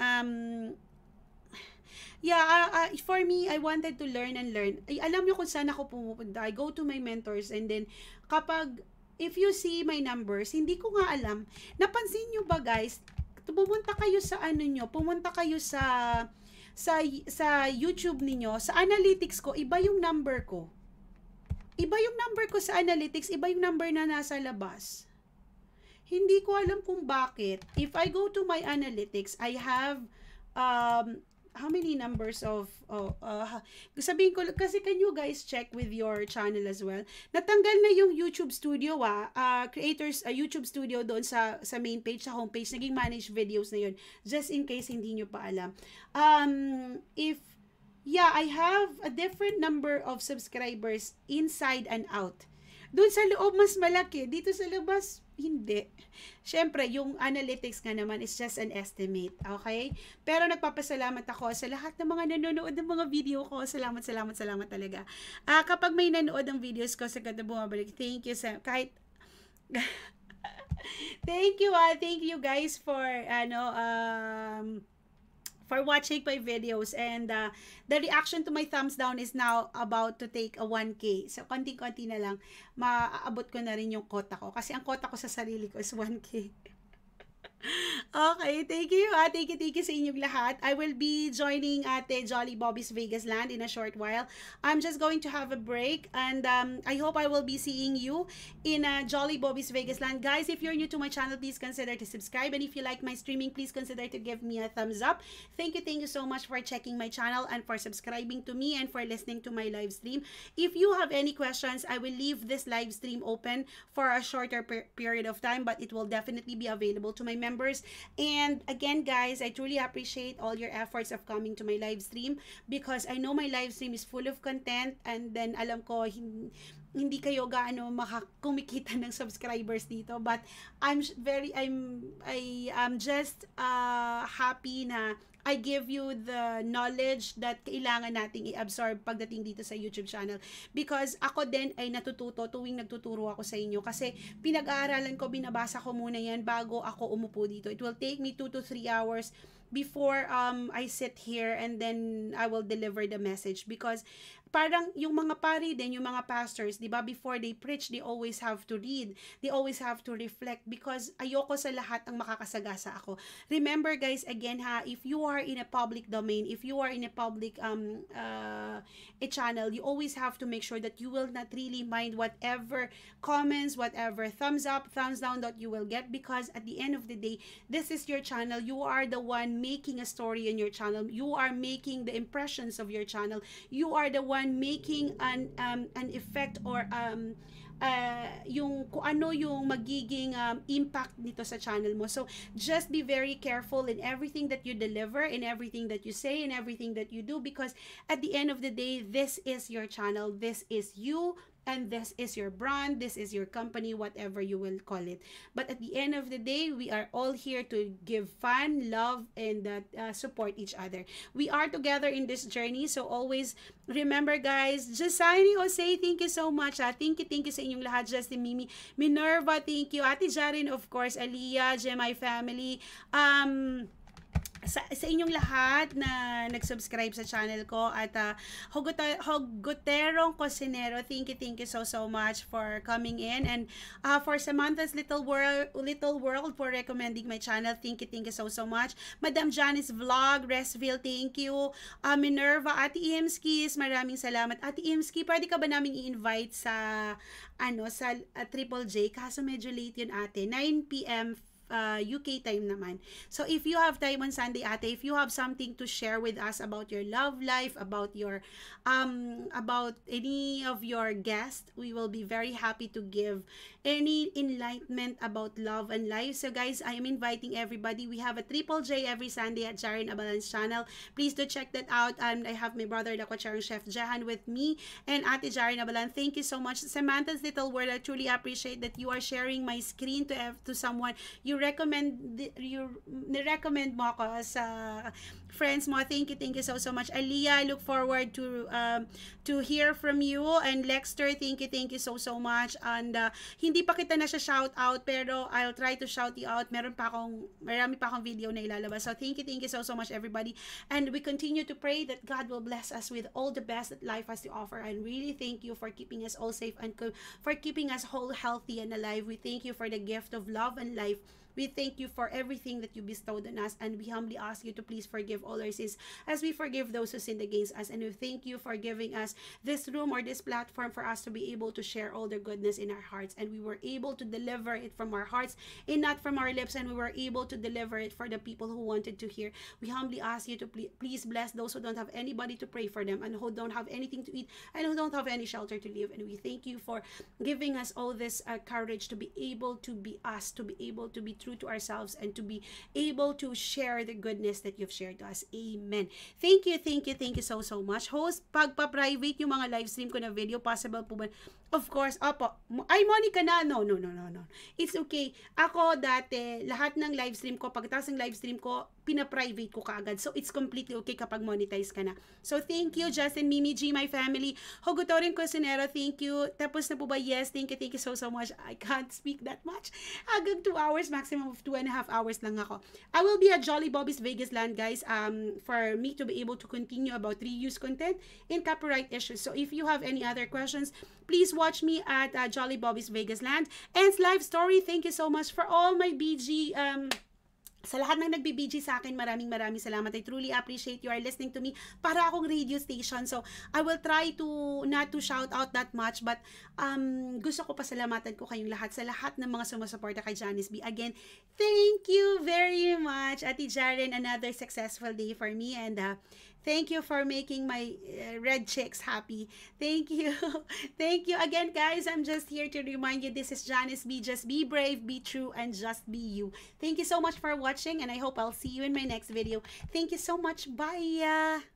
for me, I wanted to learn and learn. Alam niyo kung saan ako pumupunta. I go to my mentors and then if you see my numbers, hindi ko nga alam. Napansin niyo ba guys, pumunta kayo sa pumunta kayo sa YouTube niyo, sa analytics ko, iba yung number ko. Iba yung number ko sa analytics, iba yung number na nasa labas. Hindi ko alam kung bakit. If I go to my analytics, I have how many numbers of sabihin ko kasi, can you guys check with your channel as well? Natanggal na yung YouTube Studio, creators YouTube Studio doon sa main page, sa homepage, naging managed videos na yun, just in case hindi nyo pa alam. If yeah, I have a different number of subscribers inside and out. Doon sa loob mas malaki, dito sa labas hindi. Siyempre, yung analytics nga naman is just an estimate, okay? Pero nagpapasalamat ako sa lahat ng mga nanonood ng mga video ko. Salamat, salamat, salamat talaga. Kapag may nanood ng videos ko, sa ganda bumabalik, thank you sa kahit thank you guys for for watching my videos, and the reaction to my thumbs down is now about to take a 1K. So, konti-konti na lang, maaabot ko na rin yung quota ko. Kasi ang quota ko sa sarili ko is 1K. Okay, thank you. Thank you sa inyong lahat. I will be joining Ate Jolly Bobby's Vegas Land in a short while. I'm just going to have a break, and I hope I will be seeing you in Jolly Bobby's Vegas Land. Guys, if you're new to my channel, please consider to subscribe, and if you like my streaming, please consider to give me a thumbs up. Thank you so much for checking my channel and for subscribing to me and for listening to my live stream. If you have any questions, I will leave this live stream open for a shorter period of time, but it will definitely be available to my members. And again, guys, I truly appreciate all your efforts of coming to my live stream, because I know my live stream is full of content, and then alam ko hindi kayo gaano makakumikita ng subscribers dito, but I am just happy na I give you the knowledge that kailangan nating i-absorb pagdating dito sa YouTube channel. Because ako din ay natututo tuwing nagtuturo ako sa inyo. Kasi pinag-aaralan ko, binabasa ko muna yan bago ako umupo dito. It will take me 2 to 3 hours before I sit here and then I will deliver the message. Because parang yung mga pari din, yung mga pastors, di ba, before they preach, they always have to read. They always have to reflect, because ayoko sa lahat ang makakasagasa ako. Remember, guys, again if you are in a public domain, if you are in a public a channel, you always have to make sure that you will not really mind whatever comments, whatever thumbs up, thumbs down that you will get, because at the end of the day, this is your channel. You are the one making a story in your channel. You are making the impressions of your channel. You are the one making an effect, or yung kung ano yung magiging impact nito sa channel mo. So just be very careful in everything that you deliver, in everything that you say, in everything that you do, because at the end of the day, this is your channel, this is you, and this is your brand, this is your company, whatever you will call it. But at the end of the day, we are all here to give fun, love, and support each other. We are together in this journey, so always remember, guys. Jasani Jose, thank you so much. Thank you sa inyong lahat. Justin, Mimi, Minerva, thank you. Ate Jarin, of course, Aliyah, Jemai family, sa inyong lahat na nag-subscribe sa channel ko, at Hoguterong Cosinero, thank you so much for coming in, and for Samantha's Little World for recommending my channel, thank you so much. Madam Janice Vlog, Resville, thank you. Minerva, Ate Imskis, maraming salamat. Ate Imski, pwede ka ba naming i-invite sa sa Triple J, kaso medyo late yun, ate, 9 p.m. UK time naman. So if you have time on Sunday, ate, if you have something to share with us about your love life, about your about any of your guests, we will be very happy to give any enlightenment about love and life. So guys, I am inviting everybody. We have a Triple J every Sunday at Jarin Abalan's channel. Please do check that out. I have my brother, the Kocherang Chef Jahan, with me, and Ate Jarin Abalan. Thank you so much. Samantha's Little World, I truly appreciate that you are sharing my screen to someone. You recommend mo ako sa friends mo. Thank you so much. Aliyah, I look forward to hear from you. And Lexter, thank you so much. And hindi pa kita na siya shout out, pero I'll try to shout you out. Marami pa akong video na ilalabas. So thank you so much, everybody. And we continue to pray that God will bless us with all the best that life has to offer. And really thank you for keeping us all safe and for keeping us whole, healthy, and alive. We thank you for the gift of love and life We thank you for everything that you bestowed on us, and we humbly ask you to please forgive all our sins as we forgive those who sinned against us. And we thank you for giving us this room or this platform for us to be able to share all the goodness in our hearts, and we were able to deliver it from our hearts and not from our lips, and we were able to deliver it for the people who wanted to hear. We humbly ask you to please bless those who don't have anybody to pray for them, and who don't have anything to eat, and who don't have any shelter to live. And we thank you for giving us all this courage to be able to be us, to be able to be true to ourselves, and to be able to share the goodness that you've shared to us. Amen. Thank you, thank you, thank you so much. Host, pagpa-private yung mga live stream ko na video, possible po ba? Of course, opo. Ay, Monica na. No. It's okay. Ako dati, lahat ng live stream ko, pagkatapos ng live stream ko, pina-private ko kaagad. So, it's completely okay kapag monetize ka na. So, thank you, Justin, Mimi G, my family. Hugutorin Cosinero, thank you. Tapos na po ba? Yes, thank you so much. I can't speak that much. Hanggang 2 hours, maximum of 2.5 hours lang ako. I will be at Jolly Bobby's Vegas Land, guys, for me to be able to continue about reuse content and copyright issues. So, if you have any other questions, please watch me at Jolly Bobby's Vegas Land. And live story, thank you so much for all my BG, sa lahat ng nagbi-BG sa akin, maraming salamat. I truly appreciate you are listening to me. Para akong radio station. So, I will try to not to shout out that much, but gusto ko pasalamatan ko kayong lahat sa lahat ng mga sumusuporta kay Janice B. Again, thank you very much, Ate Jaren. Another successful day for me, and thank you for making my red chicks happy. Thank you. Thank you again, guys. I'm just here to remind you, this is Janice B. Just be brave, be true, and just be you. Thank you so much for watching, and I hope I'll see you in my next video. Thank you so much. Bye.